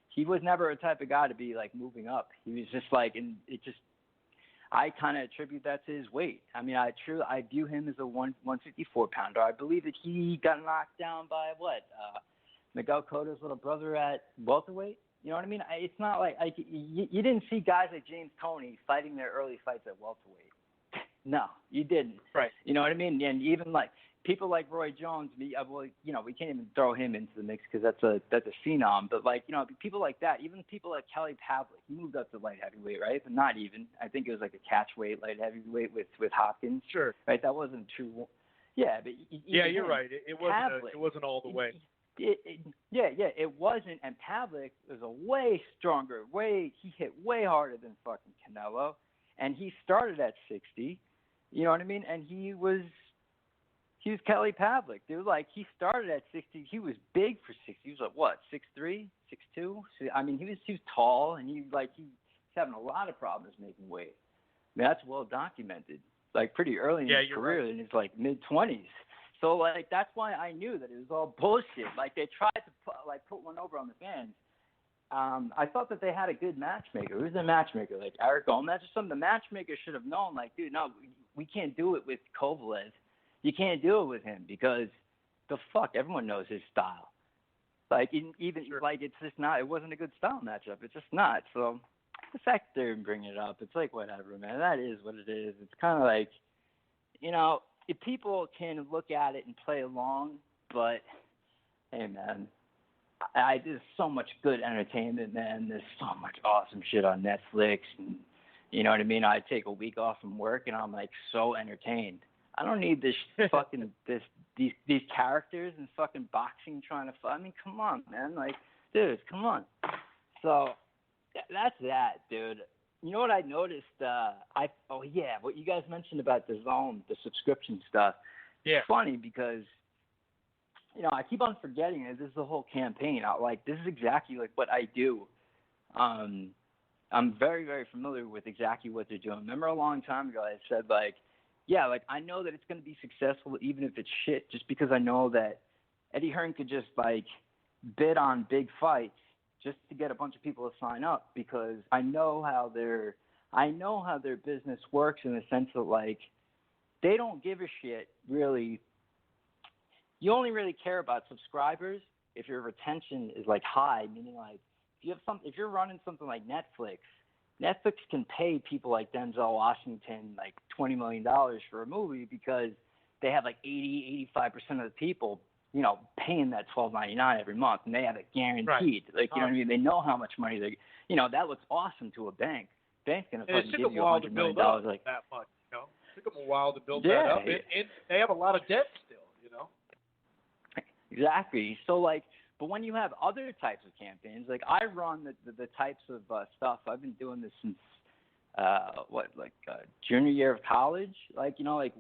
he was never a type of guy to be moving up. He was just I kind of attribute that to his weight. I view him as a 154 pounder. I believe that he got knocked down by Miguel Cotto's little brother at welterweight. You know what I mean? It's not you didn't see guys like James Toney fighting their early fights at welterweight. No, you didn't. Right. You know what I mean? And even people like Roy Jones, we can't even throw him into the mix because that's a phenom. But people like that, even people like Kelly Pavlik, he moved up to light heavyweight, right? But not even. I think it was a catchweight light heavyweight with Hopkins. Sure. Right. That wasn't true. Yeah, but you're right. It wasn't all the way. It wasn't. And Pavlik was a way stronger. He hit way harder than fucking Canelo, and he started at 60. You know what I mean? And he was Kelly Pavlik, dude. He started at 60. He was big for 60. He was 6'3", 6'2". He was tall, and he's having a lot of problems making weight. That's well documented. Pretty early in his career, right. In his mid-20s. So that's why I knew that it was all bullshit. They tried to put one over on the fans. I thought that they had a good matchmaker. Who's the matchmaker? Eric Gomez or something? The matchmaker should have known, dude, no, we can't do it with Kovalev. You can't do it with him because everyone knows his style. It's just not, it wasn't a good style matchup. It's just not. So the fact they're bringing it up, it's like whatever, man. That is what it is. It's kind of like, you know, if people can look at it and play along, but hey, man, there's so much good entertainment, man. There's so much awesome shit on Netflix, and you know what I mean. I take a week off from work, and I'm like so entertained. I don't need this fucking these characters and fucking boxing trying to fight. I mean, come on, man. Like, dude, come on. So that's that, dude. You know what I noticed? What you guys mentioned about the Zone, the subscription stuff. Yeah. It's funny because, you know, I keep on forgetting that this is the whole campaign. This is exactly like what I do. I'm very, very familiar with exactly what they're doing. Remember a long time ago I said, like, yeah, like, I know that it's going to be successful even if it's shit, just because I know that Eddie Hearn could just, like, bid on big fights just to get a bunch of people to sign up, because I know how their business works in the sense that, like, they don't give a shit, really. You only really care about subscribers if your retention is, like, high, meaning, like, if you're running something like Netflix can pay people like Denzel Washington like $20 million for a movie because they have like 85% of the people, you know, paying that $12.99 every month, and they have it guaranteed. Right. Like, you know what I mean? They know how much money they, you know, that looks awesome to a bank. Bank's gonna fucking give you $100 million. Like that much, you know. It took them a while to build yeah, that up, and they have a lot of debt still, you know. Exactly. So like. But when you have other types of campaigns, like I run the types of stuff, I've been doing this since, junior year of college. Like, you know, like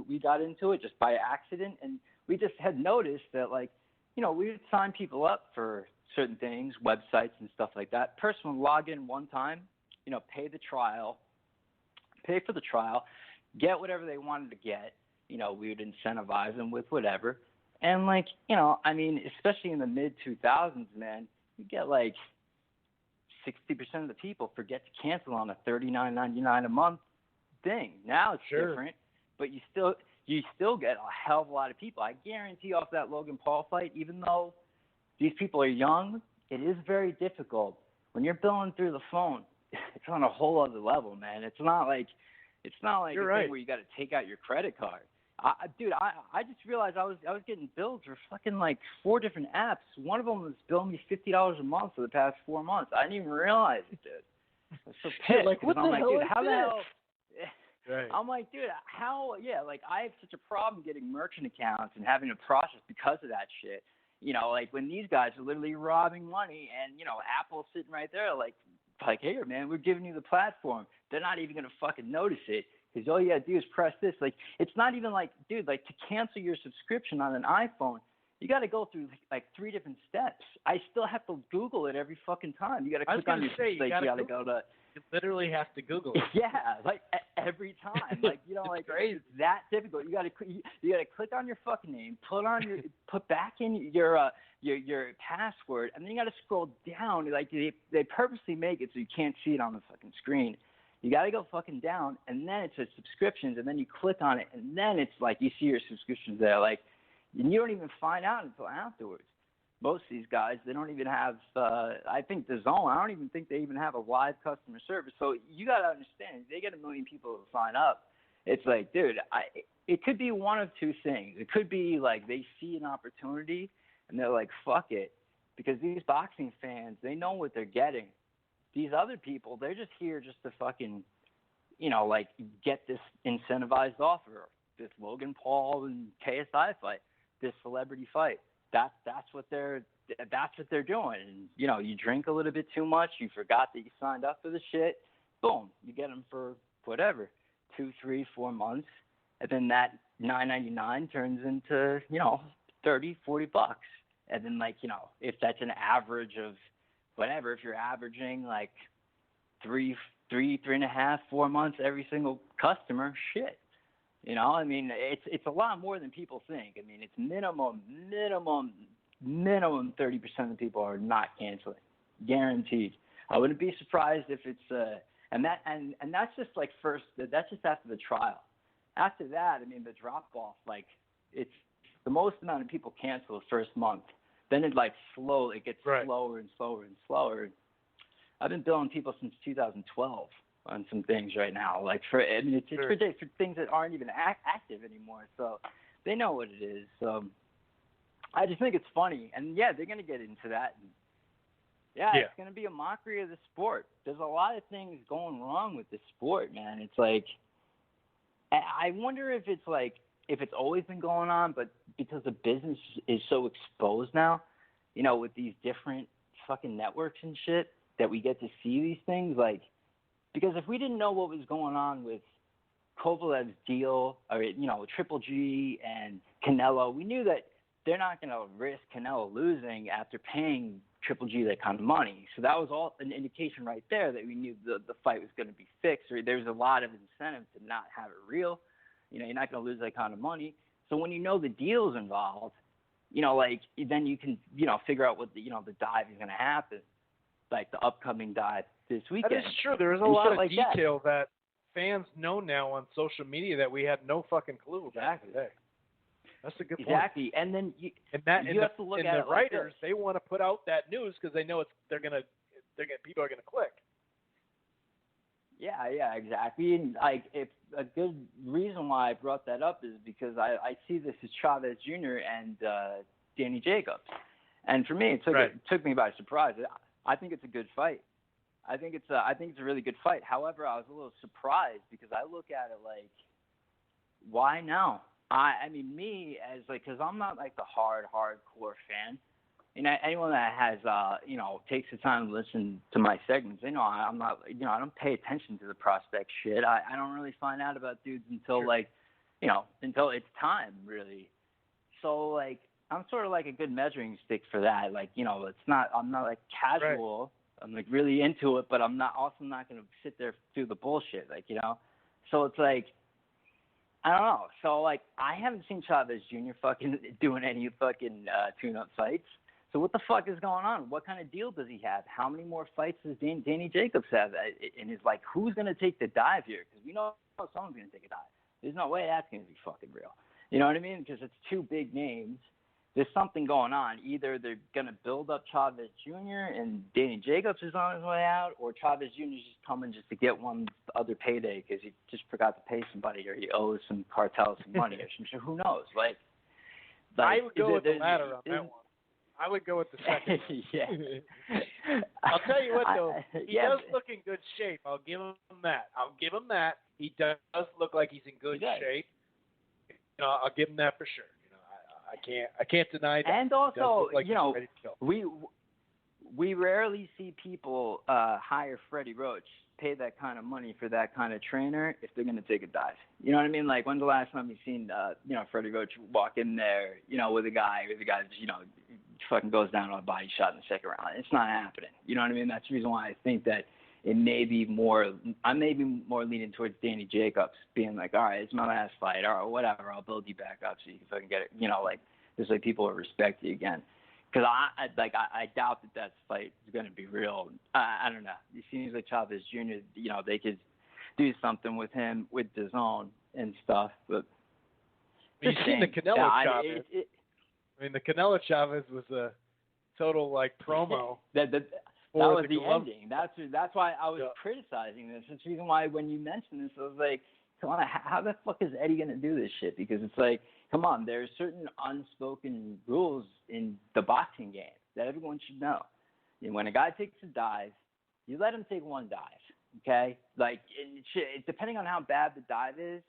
we got into it just by accident, and we just had noticed that, like, you know, we would sign people up for certain things, websites and stuff like that. Person would log in one time, you know, pay for the trial, get whatever they wanted to get. You know, we would incentivize them with whatever. And, like, you know, I mean, especially in the mid-2000s, man, you get, like, 60% of the people forget to cancel on a $39.99 a month thing. Now it's different, but you still get a hell of a lot of people. I guarantee off that Logan Paul fight, even though these people are young, it is very difficult. When you're billing through the phone, it's on a whole other level, man. It's not like You're a right. thing where you got to take out your credit card. I just realized I was getting billed for fucking like 4 different apps. One of them was billing me $50 a month for the past 4 months. I didn't even realize it, dude. I was so pissed. Like, what the hell dude, is how this? the hell? Right. I'm like, dude, how? Yeah, like I have such a problem getting merchant accounts and having to process because of that shit. You know, like when these guys are literally robbing money, and you know, Apple's sitting right there, like, here, man, we're giving you the platform. They're not even gonna fucking notice it. Because all you gotta do is press this. Like, it's not even like, dude, like to cancel your subscription on an iPhone, you gotta go through like 3 different steps. I still have to Google it every fucking time. You gotta click on your you gotta go to. You literally have to Google it. Yeah, like every time. Like, you know, like it's that difficult. You gotta click on your fucking name, put back in your password, and then you gotta scroll down. Like they purposely make it so you can't see it on the fucking screen. You got to go fucking down, and then it says subscriptions, and then you click on it, and then it's like you see your subscriptions there. Like, and you don't even find out until afterwards. Most of these guys, they don't even have, I think the Zone, I don't even think they even have a live customer service. So you got to understand, they get 1 million people to sign up. It's like, dude, it could be one of 2 things. It could be like they see an opportunity, and they're like, fuck it, because these boxing fans, they know what they're getting. These other people, they're just here just to fucking, you know, like get this incentivized offer, this Logan Paul and KSI fight, this celebrity fight. That's what they're doing. And you know, you drink a little bit too much, you forgot that you signed up for the shit. Boom, you get them for whatever, 2, 3, 4 months, and then that $9.99 turns into, you know, $30, $40, and then, like, you know, if that's an average of whatever, if you're averaging like 3.5, 4 months every single customer, shit. You know, I mean, it's a lot more than people think. I mean, it's minimum 30% of the people are not canceling, guaranteed. I wouldn't be surprised if it's and that's just like that's just after the trial. After that, I mean, the drop off, like, it's the most amount of people cancel the first month. Then it like it gets slower and slower and slower. I've been billing people since 2012 on some things right now. Like it's for things that aren't even active anymore. So they know what it is. So I just think it's funny. And yeah, they're gonna get into that. And it's gonna be a mockery of the sport. There's a lot of things going wrong with the sport, man. It's like I wonder if it's like if it's always been going on, but because the business is so exposed now, you know, with these different fucking networks and shit, that we get to see these things. Like, because if we didn't know what was going on with Kovalev's deal, or, you know, Triple G and Canelo, we knew that they're not going to risk Canelo losing after paying Triple G that kind of money. So that was all an indication right there that we knew the fight was going to be fixed, or there's a lot of incentive to not have it real. You know, you're not going to lose that kind of money. So when you know the deal's involved, you know, like, then you can, you know, figure out what the, you know, the dive is going to happen, like the upcoming dive this weekend. That is true. There's a lot of like detail that fans know now on social media that we had no fucking clue back in the day. That's a good point. Exactly. And then you have to look at it. The writers, they want to put out that news because they know people are gonna click. Yeah, exactly. And like, if a good reason why I brought that up is because I see this as Chavez Jr. and Danny Jacobs, and for me, it took me by surprise. I think it's a good fight. I think it's a really good fight. However, I was a little surprised because I look at it like, why now? I mean, me as like, because I'm not like the hardcore fan. You know, anyone that has, you know, takes the time to listen to my segments, they know I'm not, you know, I don't pay attention to the prospect shit. I don't really find out about dudes until like, you know, until it's time, really. So, like, I'm sort of like a good measuring stick for that. Like, you know, I'm not like casual. Right. I'm like really into it, but I'm also not going to sit there through the bullshit, like, you know. So it's like, I don't know. So, like, I haven't seen Chavez Jr. fucking doing any fucking tune-up fights. So what the fuck is going on? What kind of deal does he have? How many more fights does Danny Jacobs have? And it's like, who's going to take the dive here? Because we know someone's going to take a dive. There's no way that's going to be fucking real. You know what I mean? Because it's two big names. There's something going on. Either they're going to build up Chavez Jr. and Danny Jacobs is on his way out, or Chavez Jr. is just coming just to get one other payday because he just forgot to pay somebody, or he owes some cartel some money or some shit. Who knows? Like I would go with the latter on that one. I would go with the second. Yeah. I'll tell you what, though. He does look in good shape. I'll give him that. He does look like he's in good shape. You know, I'll give him that for sure. You know, I can't deny that. And also, like you know, ready to go. we rarely see people hire Freddie Roach, pay that kind of money for that kind of trainer if they're going to take a dive. You know what I mean? Like, when's the last time you've seen, you know, Freddie Roach walk in there, you know, with a guy, you know, fucking goes down on a body shot in the second round? It's not happening. You know what I mean? That's the reason why I think that it may be more, I may be more leaning towards Danny Jacobs being like, all right, it's my last fight, or whatever, I'll build you back up so you can fucking get it, you know, like, this way people will respect you again. Because I doubt that fight is going to be real. I don't know. It seems like Chavez Jr., you know, they could do something with him, with DAZN and stuff. But you've seen the Canelo Chavez. I mean, the Canelo Chavez was a total, like, promo. that was the ending. That's why I was criticizing this. That's the reason why when you mentioned this, I was like, come on, how the fuck is Eddie going to do this shit? Because it's like, come on, there's certain unspoken rules in the boxing game that everyone should know. And when a guy takes a dive, you let him take one dive, okay? Like, depending on how bad the dive is,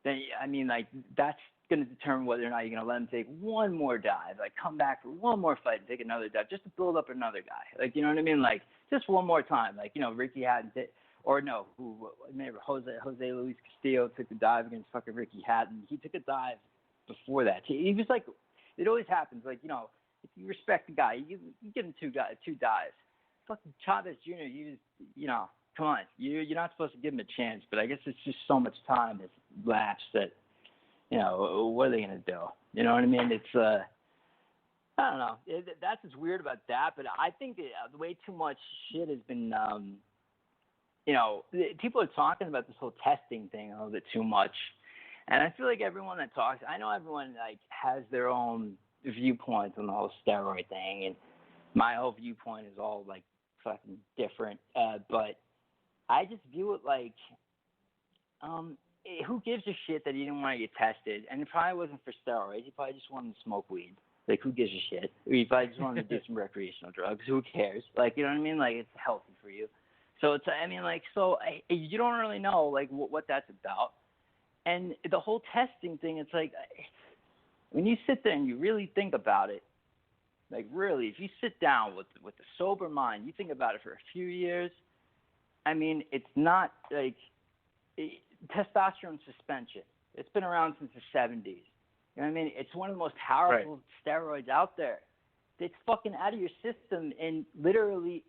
then, I mean, like, that's going to determine whether or not you're going to let him take one more dive, like, come back for one more fight and take another dive just to build up another guy. Like, you know what I mean? Like, just one more time. Like, you know, Ricky Hatton did. Or no, Jose Luis Castillo took a dive against fucking Ricky Hatton. He took a dive before that. He was like, it always happens. Like, you know, if you respect the guy, you give him two dives. Fucking Chavez Jr., you know, come on. You're not supposed to give him a chance, but I guess it's just so much time has lapsed that, you know, what are they going to do? You know what I mean? It's, I don't know. That's what's weird about that, but I think way too much shit has been, you know, people are talking about this whole testing thing a little bit too much. And I feel like everyone that talks, I know everyone, like, has their own viewpoints on the whole steroid thing. And my whole viewpoint is all, like, fucking different. But I just view it like, who gives a shit that he didn't want to get tested? And it probably wasn't for steroids. He probably just wanted to smoke weed. Like, who gives a shit? He probably just wanted to do some recreational drugs. Who cares? Like, you know what I mean? Like, it's healthy for you. So it's, I mean, like, so you don't really know, like, what that's about. And the whole testing thing, it's like, when you sit there and you really think about it, like, really, if you sit down with a sober mind, you think about it for a few years, I mean, it's not like testosterone suspension. It's been around since the 70s. You know what I mean? It's one of the most powerful steroids out there. It's fucking out of your system in literally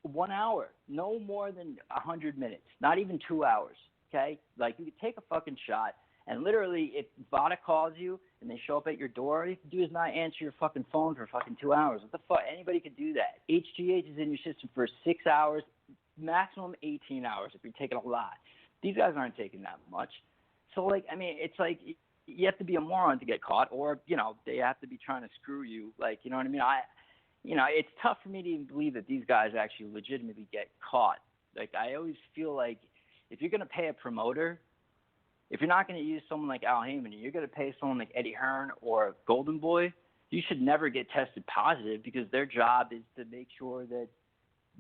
1 hour, no more than 100 minutes, not even 2 hours, okay? Like, you could take a fucking shot, and literally, if VADA calls you and they show up at your door, all you can do is not answer your fucking phone for fucking 2 hours. What the fuck? Anybody could do that. HGH is in your system for 6 hours, maximum 18 hours if you're taking a lot. These guys aren't taking that much. So, like, I mean, it's like you have to be a moron to get caught, or, you know, they have to be trying to screw you. Like, you know what I mean? You know, it's tough for me to even believe that these guys actually legitimately get caught. Like, I always feel like if you're going to pay a promoter, if you're not going to use someone like Al Heyman, you're going to pay someone like Eddie Hearn or Golden Boy, you should never get tested positive, because their job is to make sure that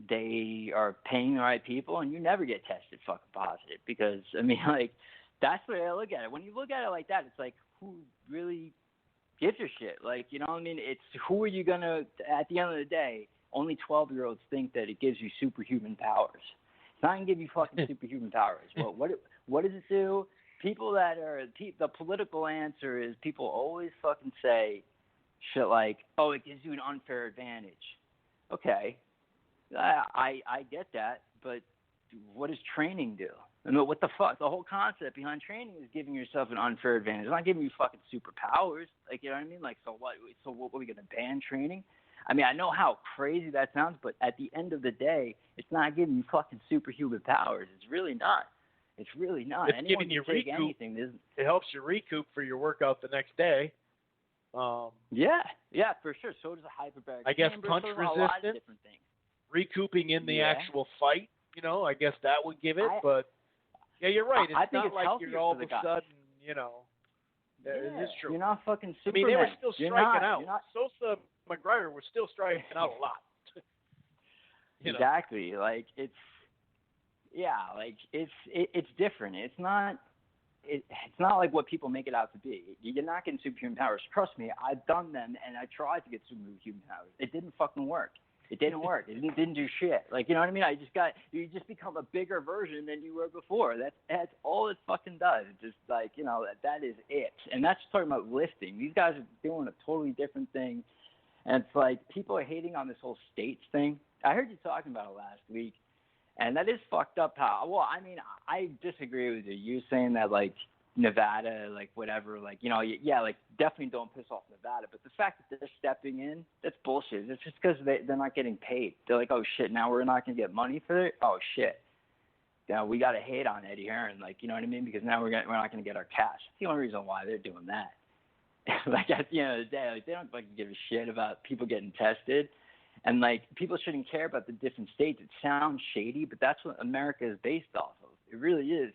they are paying the right people, and you never get tested fucking positive, because, I mean, like, that's the way I look at it. When you look at it like that, it's like, who really gives a shit? Like, you know what I mean? It's who are you going to, at the end of the day, only 12-year-olds think that it gives you superhuman powers. It's not going to give you fucking superhuman powers. Well, what does it do? People that are, the political answer is people always fucking say shit like, oh, it gives you an unfair advantage. Okay, I get that, but what does training do? I mean, what the fuck? The whole concept behind training is giving yourself an unfair advantage. It's not giving you fucking superpowers. Like, you know what I mean? Like, so what? So what are we going to ban training? I mean, I know how crazy that sounds, but at the end of the day, it's not giving you fucking superhuman powers. It's really not. It's really not. It's Anyone giving you can take recoup. anything. It helps you recoup for your workout the next day. Yeah, for sure. So does a hyperbaric I guess chamber, punch so does a lot of resistance, different things. recouping in the actual fight, you know, I guess that would give it. But, yeah, you're right. It's I think not it's like you're all of a guy. sudden, you know. It is true. You're not fucking Superman. I mean, they were still striking out. Not... Sosa, McGregor were still striking out a lot. Exactly. Like, it's different. It's not like what people make it out to be. You're not getting superhuman powers. Trust me, I've done them, and I tried to get superhuman powers. It didn't fucking work. It didn't work. It didn't do shit. Like, you know what I mean? You just become a bigger version than you were before. That's all it fucking does. It's just like, you know, that is it. And that's talking about lifting. These guys are doing a totally different thing. And it's like, people are hating on this whole states thing. I heard you talking about it last week. And that is fucked up how, well, I mean, I disagree with you. You're saying that, like, Nevada, like, whatever, like, you know, yeah, like, definitely don't piss off Nevada. But the fact that they're stepping in, that's bullshit. It's just because they're not getting paid. They're like, oh, shit, now we're not going to get money for it? Oh, shit. You know, we got to hate on Eddie Hearn, like, you know what I mean? Because now we're not going to get our cash. That's the only reason why they're doing that. Like, at the end of the day, like, they don't fucking give a shit about people getting tested. And, like, people shouldn't care about the different states. It sounds shady, but that's what America is based off of. It really is.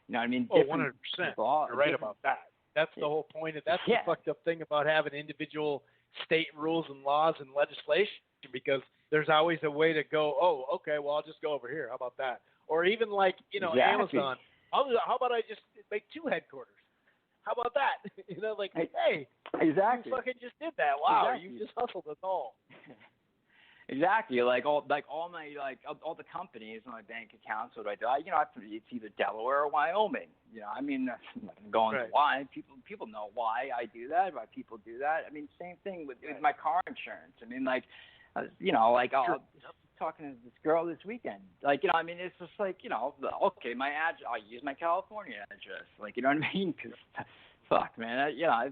You know what I mean? Oh, 100%. You're right about that. That's the whole point. That's the fucked up thing about having individual state rules and laws and legislation, because there's always a way to go, oh, okay, well, I'll just go over here. How about that? Or even, like, you know, Amazon. How about I just make 2 headquarters? How about that? You know, like, hey, exactly. You fucking just did that. Wow, you just hustled us all. Exactly. Like all the companies in my bank accounts. What do I do? You know, it's either Delaware or Wyoming. You know, I mean, I'm going to why. People know why I do that. Why people do that. I mean, same thing with my car insurance. I mean, like, you know, like I was talking to this girl this weekend. Like, you know, I mean, it's just like, you know, okay, my address. I use my California address. Like, you know what I mean? Because, fuck, man. You know,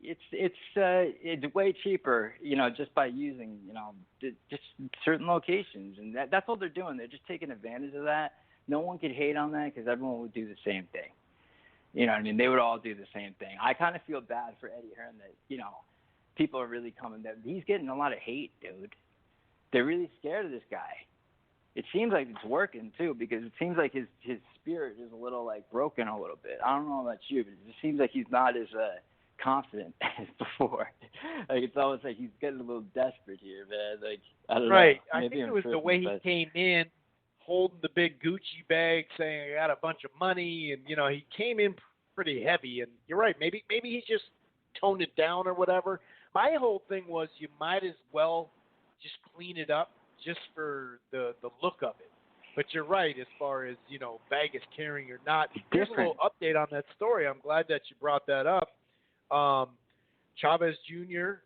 it's way cheaper, you know, just by using, you know, just certain locations, and that's all they're doing. They're just taking advantage of that. No one could hate on that because everyone would do the same thing. You know what I mean? They would all do the same thing. I kind of feel bad for Eddie Hearn that, you know, people are really coming there. He's getting a lot of hate, dude. they're really scared of this guy. It seems like it's working too, because it seems like his spirit is a little like broken a little bit. I don't know about you, but it just seems like he's not as confident as before. Like it's almost like he's getting a little desperate here, man. Like I don't know. Right. I Maybe think I'm it was the tripping, way he but came in, holding the big Gucci bag, saying I got a bunch of money, and he came in pretty heavy. And you're right. Maybe he just toned it down or whatever. My whole thing was you might as well just clean it up just for the look of it. But you're right as far as, Vegas carrying or not. Here's a little update on that story. I'm glad that you brought that up. Chavez Jr.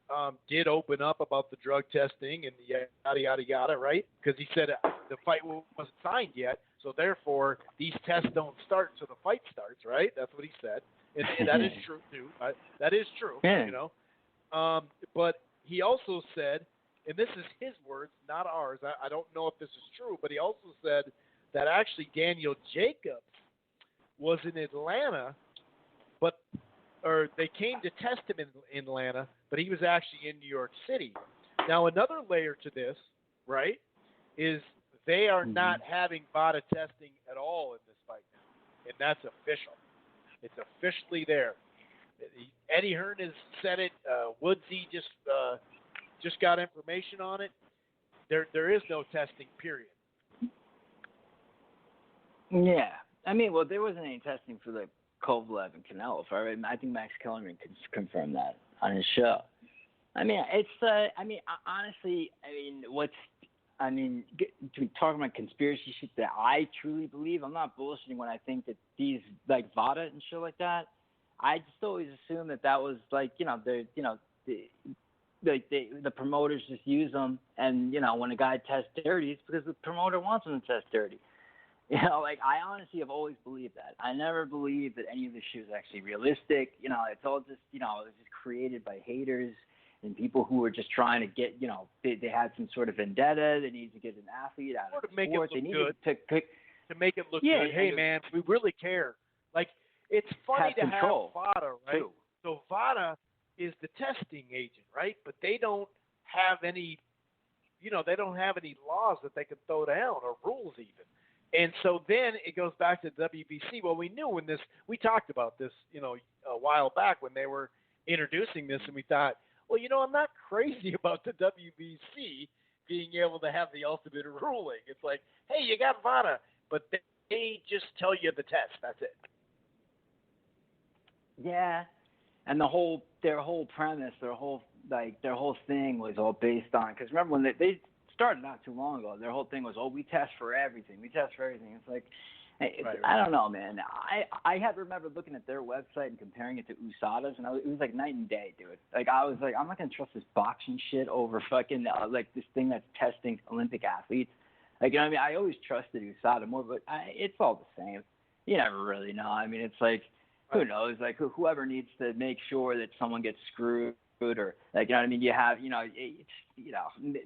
Did open up about the drug testing and yada, yada, yada, right? Because he said the fight wasn't signed yet, so therefore these tests don't start until the fight starts, right? That's what he said. And that is true, too. That is true, But he also said, and this is his words, not ours. I don't know if this is true, but he also said that actually Daniel Jacobs was in Atlanta, or they came to test him in Atlanta, but he was actually in New York City. Now, another layer to this, right, is they are not having VADA testing at all in this fight now, and that's official. It's officially there. Eddie Hearn has said it. Woodsy just got information on it. There is no testing, period. Yeah. I mean, well, there wasn't any testing for the Kovalev and Canelo fight. I think Max Kellerman confirmed that on his show. I mean, it's honestly, talking about conspiracy shit that I truly believe, I'm not bullshitting when I think that these, like, VADA and shit like that, I just always assume that was, like, the promoters just use them, and, when a guy tests dirty, it's because the promoter wants him to test dirty. Like, I honestly have always believed that. I never believed that any of this shit was actually realistic. It's all just, it was just created by haters and people who were just trying to get, they had some sort of vendetta. They needed to get an athlete out of the sport. They needed to make it look good. Hey, man, we really care. Like, it's funny to have VADA, right? Too. So VADA is the testing agent, right? But they don't have any, they don't have any laws that they can throw down or rules even. And so then it goes back to WBC. Well, we knew when we talked about this, a while back when they were introducing this, and we thought, well, I'm not crazy about the WBC being able to have the ultimate ruling. It's like, hey, you got VADA, but they just tell you the test. That's it. Yeah, and their whole premise, their whole thing was all based on, because remember when they started not too long ago, their whole thing was, we test for everything. It's like, right. I don't know, man. I had to remember looking at their website and comparing it to USADA's, and it was like night and day, dude. Like, I was like, I'm not going to trust this boxing shit over fucking, like, this thing that's testing Olympic athletes. Like, I mean, I always trusted USADA more, but it's all the same. You never really know. I mean, it's like, who knows? Like, whoever needs to make sure that someone gets screwed, or, like, you know what I mean? You have,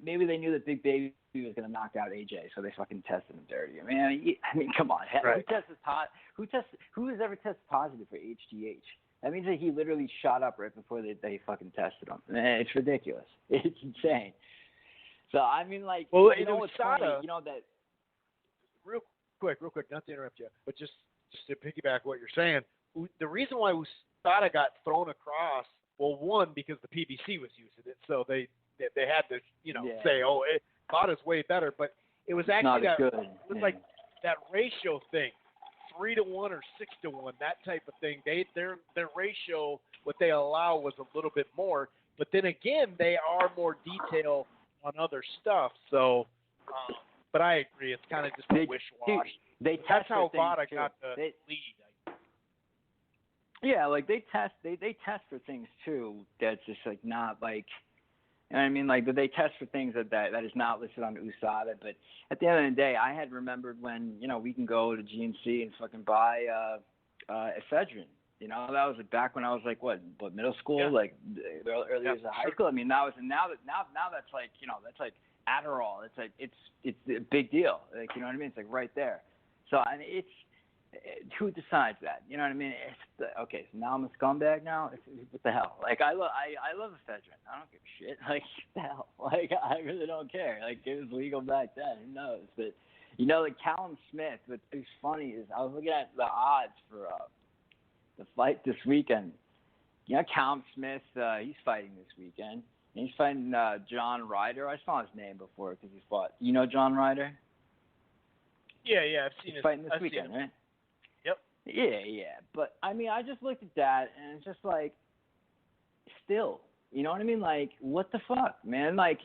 maybe they knew that Big Baby was going to knock out AJ, so they fucking tested him dirty. I mean, come on. Right. Who has ever tested positive for HGH? That means that he literally shot up right before they fucking tested him. It's ridiculous. It's insane. So, I mean, like, what's funny, that. Real quick, not to interrupt you, but just to piggyback what you're saying, the reason why USADA got thrown across, well, one, because the PBC was using it, so they had to, say, VADA's way better, but it was actually like that ratio thing, 3-1 or 6-1, that type of thing. Their ratio, what they allow was a little bit more, but then again, they are more detailed on other stuff. So, but I agree, it's kind of just a wish-wash. That's how VADA got the lead. Yeah, like they test for things too that's just like not like, you know what I mean, like they test for things that is not listed on USADA. But at the end of the day, I had remembered when we can go to GNC and fucking buy ephedrine. That was like back when I was like what middle school, like early years of high school. I mean, now that's like that's like Adderall. It's like it's a big deal. Like, you know what I mean? It's like right there. So I mean, who decides that? You know what I mean? Okay, so now I'm a scumbag now? What the hell? Like, I love ephedrine. I don't give a shit. Like, what the hell? Like, I really don't care. Like, it was legal back then. Who knows? But, like Callum Smith, what's funny is I was looking at the odds for the fight this weekend. Callum Smith, he's fighting this weekend. And he's fighting John Ryder. I saw his name before because he fought. You know John Ryder? Yeah, I've seen He's fighting this weekend, right? Yep. Yeah. But, I mean, I just looked at that, and it's just like, still, you know what I mean? Like, what the fuck, man? Like,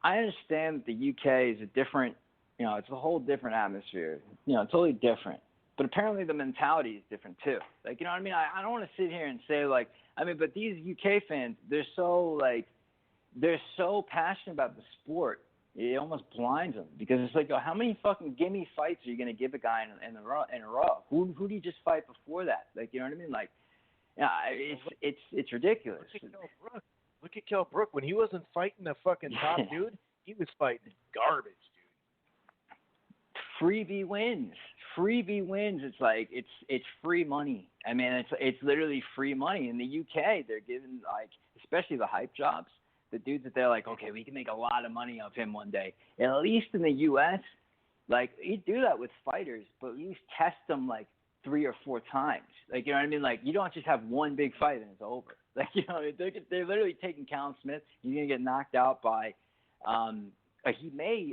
I understand that the UK is a different, it's a whole different atmosphere. Totally different. But apparently the mentality is different, too. Like, you know what I mean? I don't want to sit here and say, like, but these UK fans, they're so passionate about the sport. It almost blinds them because it's like, how many fucking gimme fights are you going to give a guy in a row? Who do you just fight before that? Like, you know what I mean? Like, it's ridiculous. Look at Kell Brook. When he wasn't fighting the fucking top dude, he was fighting garbage, dude. Freebie wins. It's like it's free money. I mean, it's literally free money. In the UK, they're giving, like, especially the hype jobs. The dudes that they're like, okay, we can make a lot of money off him one day. And at least in the U.S., like, you do that with fighters, but at least test them like 3 or 4 times. Like, you know what I mean? Like, you don't just have one big fight and it's over. Like, they're literally taking Callum Smith. He's going to get knocked out by he may,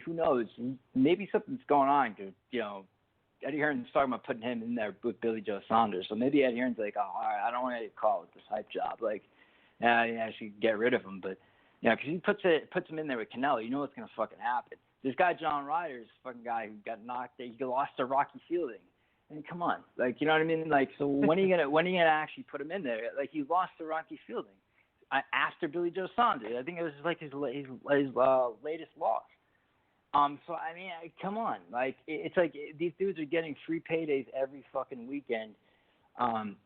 who knows? Maybe something's going on because, Eddie Hearn's talking about putting him in there with Billy Joe Saunders. So maybe Eddie Hearn's like, all right, I don't want to get caught with this hype job. Like, I should get rid of him, but because he puts him in there with Canelo, you know what's gonna fucking happen. This guy John Ryder is a fucking guy who got knocked. He lost to Rocky Fielding. I mean, come on, like, you know what I mean? Like, so when are you gonna actually put him in there? Like, he lost to Rocky Fielding after Billy Joe Saunders. I think it was like his latest loss. So I mean, come on, like, it's like these dudes are getting free paydays every fucking weekend.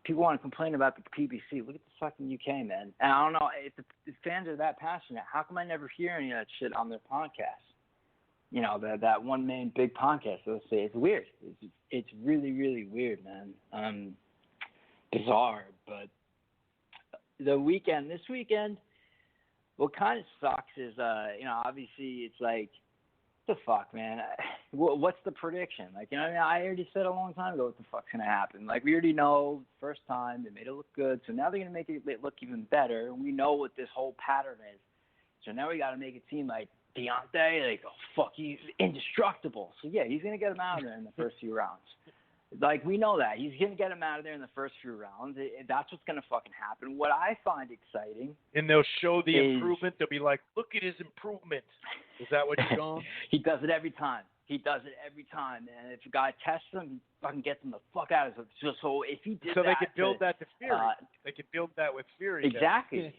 People want to complain about the PBC. Look at the fucking UK, man. And I don't know, if the fans are that passionate, how come I never hear any of that shit on their podcast? That one main big podcast. Let's say it's weird. It's really, really weird, man. Bizarre. But this weekend, what kind of sucks is, obviously it's like, what the fuck, man? What's the prediction? Like, I already said a long time ago what the fuck's going to happen. Like, we already know the first time they made it look good, so now they're going to make it look even better. And we know what this whole pattern is. So now we got to make it seem like Deontay, like, oh, fuck, he's indestructible. So, yeah, he's going to get him out of there in the first few rounds. Like, we know that. He's going to get him out of there in the first few rounds. That's what's going to fucking happen. What I find exciting. And they'll show the improvement. They'll be like, look at his improvement. Is that what you're going? He does it every time. And if a guy tests him, he fucking gets him the fuck out of it. So if he did they could build that to Fury. They could build that with Fury. Exactly.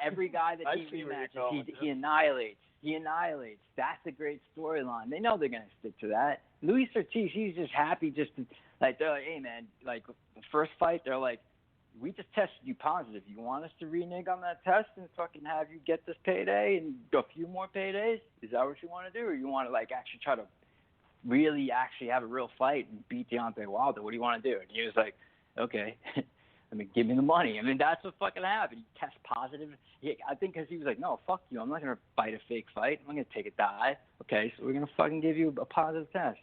Every guy that he rematches, he annihilates. That's a great storyline. They know they're going to stick to that. Luis Ortiz, he's just happy just to, like, they're like, hey, man, like, the first fight, they're like, we just tested you positive. You want us to renege on that test and fucking have you get this payday and a few more paydays? Is that what you want to do? Or you want to, like, actually try to really actually have a real fight and beat Deontay Wilder? What do you want to do? And he was like, okay. Give me the money. That's what fucking happened. He test positive. I think because he was like, no, fuck you. I'm not going to fight a fake fight. I'm going to take a dive. Okay, so we're going to fucking give you a positive test.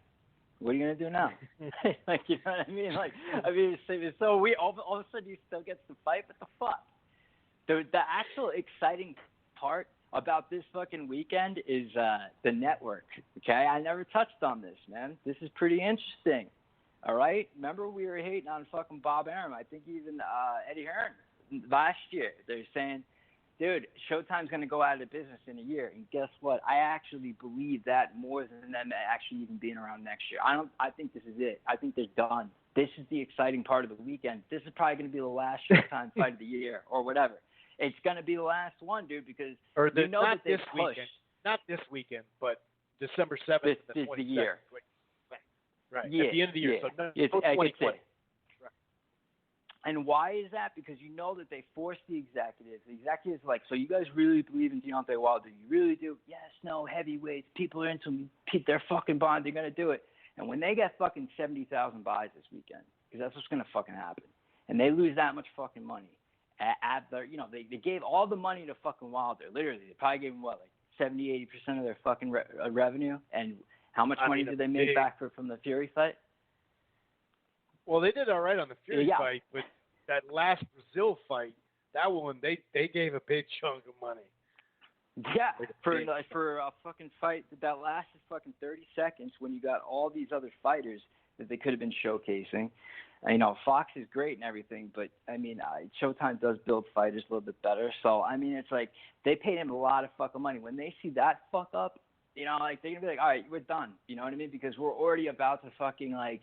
What are you going to do now? Like, you know what I mean? Like, it's so weird. All of a sudden, he still gets to fight. What the fuck? The actual exciting part about this fucking weekend is the network. Okay, I never touched on this, man. This is pretty interesting. All right? Remember we were hating on fucking Bob Arum. I think even Eddie Hearn last year. They're saying, dude, Showtime's going to go out of business in a year. And guess what? I actually believe that more than them actually even being around next year. I think this is it. I think they're done. This is the exciting part of the weekend. This is probably going to be the last Showtime fight of the year or whatever. It's going to be the last one, dude, because you know that they push. Not this weekend, but December 7th this and the 22nd. The year. Right, yeah, at the end of the year. Yeah. So no, it's 2020. Right. And why is that? Because you know that they force the executives. The executives are like, so you guys really believe in Deontay Wilder? You really do? Yes, no, heavyweights. People are into him. They're fucking bond. They're going to do it. And when they get fucking 70,000 buys this weekend, because that's what's gonna fucking happen, and they lose that much fucking money, at their, they gave all the money to fucking Wilder. Literally, they probably gave him what, like 70-80% of their fucking revenue. And how much money did they make back from the Fury fight? Well, they did all right on the Fury fight, but that last Brazil fight, that one they gave a big chunk of money. Yeah, for a fucking fight that lasted fucking 30 seconds when you got all these other fighters that they could have been showcasing. Fox is great and everything, but, Showtime does build fighters a little bit better. So, it's like they paid him a lot of fucking money. When they see that fuck up, they're going to be like, all right, we're done. You know what I mean? Because we're already about to fucking, I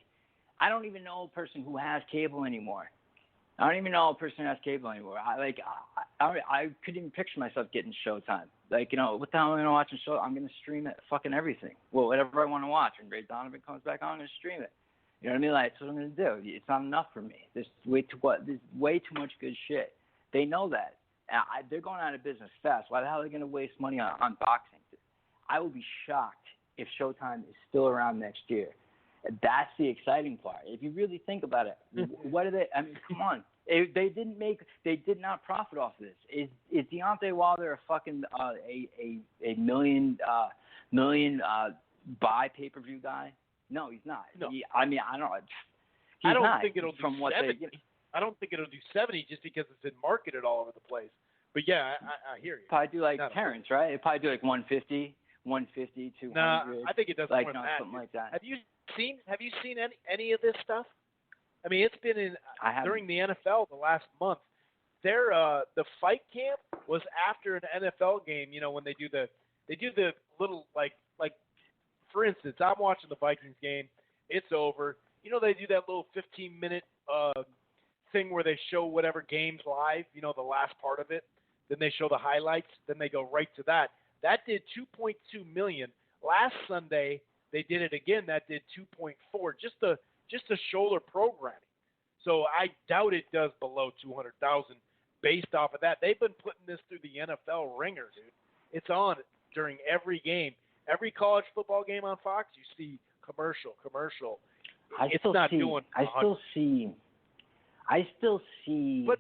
don't even know a person who has cable anymore. I don't even know a person who has cable anymore. I couldn't even picture myself getting Showtime. What the hell am I going to watch on Showtime? I'm going to stream it, fucking everything. Well, whatever I want to watch. When Ray Donovan comes back on, I'm going to stream it. You know what I mean? That's what I'm going to do. It's not enough for me. There's way too much good shit. They know that. They're going out of business fast. Why the hell are they going to waste money on boxing? I will be shocked if Showtime is still around next year. That's the exciting part. If you really think about it, what are they? Come on. They did not profit off of this. Is Deontay Wilder a fucking a million buy pay-per-view guy? No, he's not. No. I don't know. I don't think it'll do 70. I don't think it'll do 70 just because it's been marketed all over the place. But yeah, I hear you. Probably do like Terrence, right? It'd probably do like 150, 200. Nah, I think it does more than that. Something like that. Have you seen any of this stuff? It's been during the NFL the last month. The fight camp was after an NFL game. When they do the little like for instance, I'm watching the Vikings game. It's over. They do that little 15-minute thing where they show whatever games live. The last part of it. Then they show the highlights. Then they go right to that. That did 2.2 million. Last Sunday they did it again. That did 2.4. Just the shoulder programming. So I doubt it does below 200,000 based off of that. They've been putting this through the NFL ringer, dude. It's on during every game. Every college football game on Fox, you see commercial. I still see. But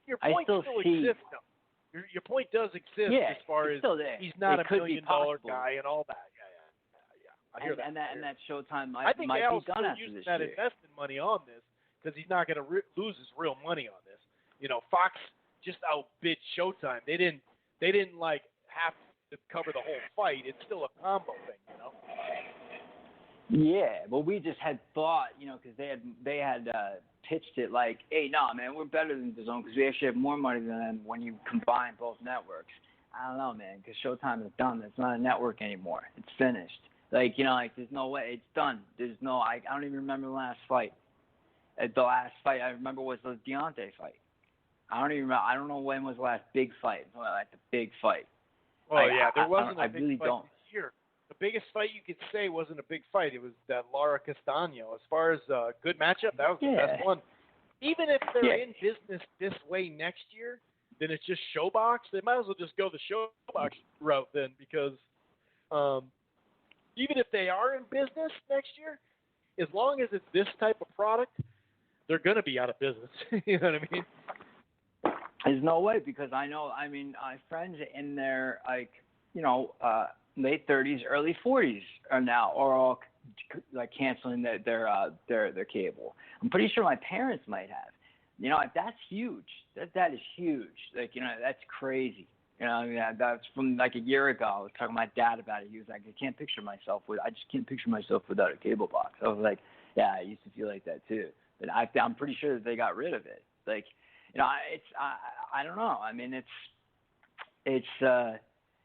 your point still exists, though. Your point does exist as far as he's not $1 million guy and all that. Yeah. I hear that. And that Showtime I think might Al's be done still after using this that year. investing money on this because he's not going to lose his real money on this. Fox just outbid Showtime. They didn't have to cover the whole fight. It's still a combo thing, Yeah, but we just had thought, because they had pitched it like, hey, no, man, we're better than DAZN because we actually have more money than them when you combine both networks. I don't know, man, because Showtime is done. It's not a network anymore. It's finished. There's no way. It's done. There's no. I don't even remember the last fight. The last fight I remember was the Deontay fight. I don't even remember. I don't know when was the last big fight. Like the big fight. Oh yeah, there wasn't a big really fight this year. The biggest fight you could say wasn't a big fight. It was that Lara Castano. As far as good matchup, that was the best one. Even if they're in business this way next year, then it's just Showbox. They might as well just go the Showbox route then, because even if they are in business next year, as long as it's this type of product, they're going to be out of business. You know what I mean? There's no way, because I know, my friends in their, late 30s, early 40s are all canceling their cable. I'm pretty sure my parents might have. That's huge. That is huge. That's crazy. That's from like a year ago. I was talking to my dad about it. He was like, I just can't picture myself without a cable box. I was like, yeah, I used to feel like that too. But I'm pretty sure that they got rid of it. I don't know.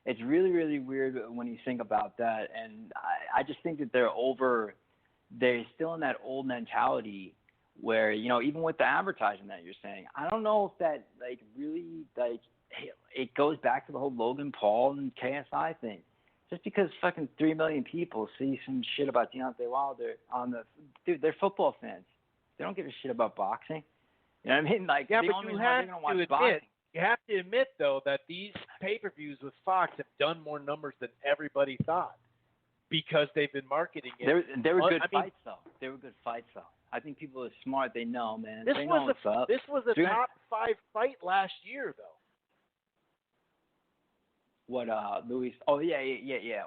It's really, really weird when you think about that. And I just think that they're still in that old mentality where, even with the advertising that you're saying, I don't know if that really it goes back to the whole Logan Paul and KSI thing. Just because fucking 3 million people see some shit about Deontay Wilder dude, they're football fans. They don't give a shit about boxing. You know what I mean? Yeah, but you have to admit though that these pay-per-views with Fox have done more numbers than everybody thought. because they've been marketing it. They were good fights, though. They were good fights, though. I think people are smart. They know, man. They know what's up. This was a top 5 fight last year, though. What, Luis? Oh, yeah.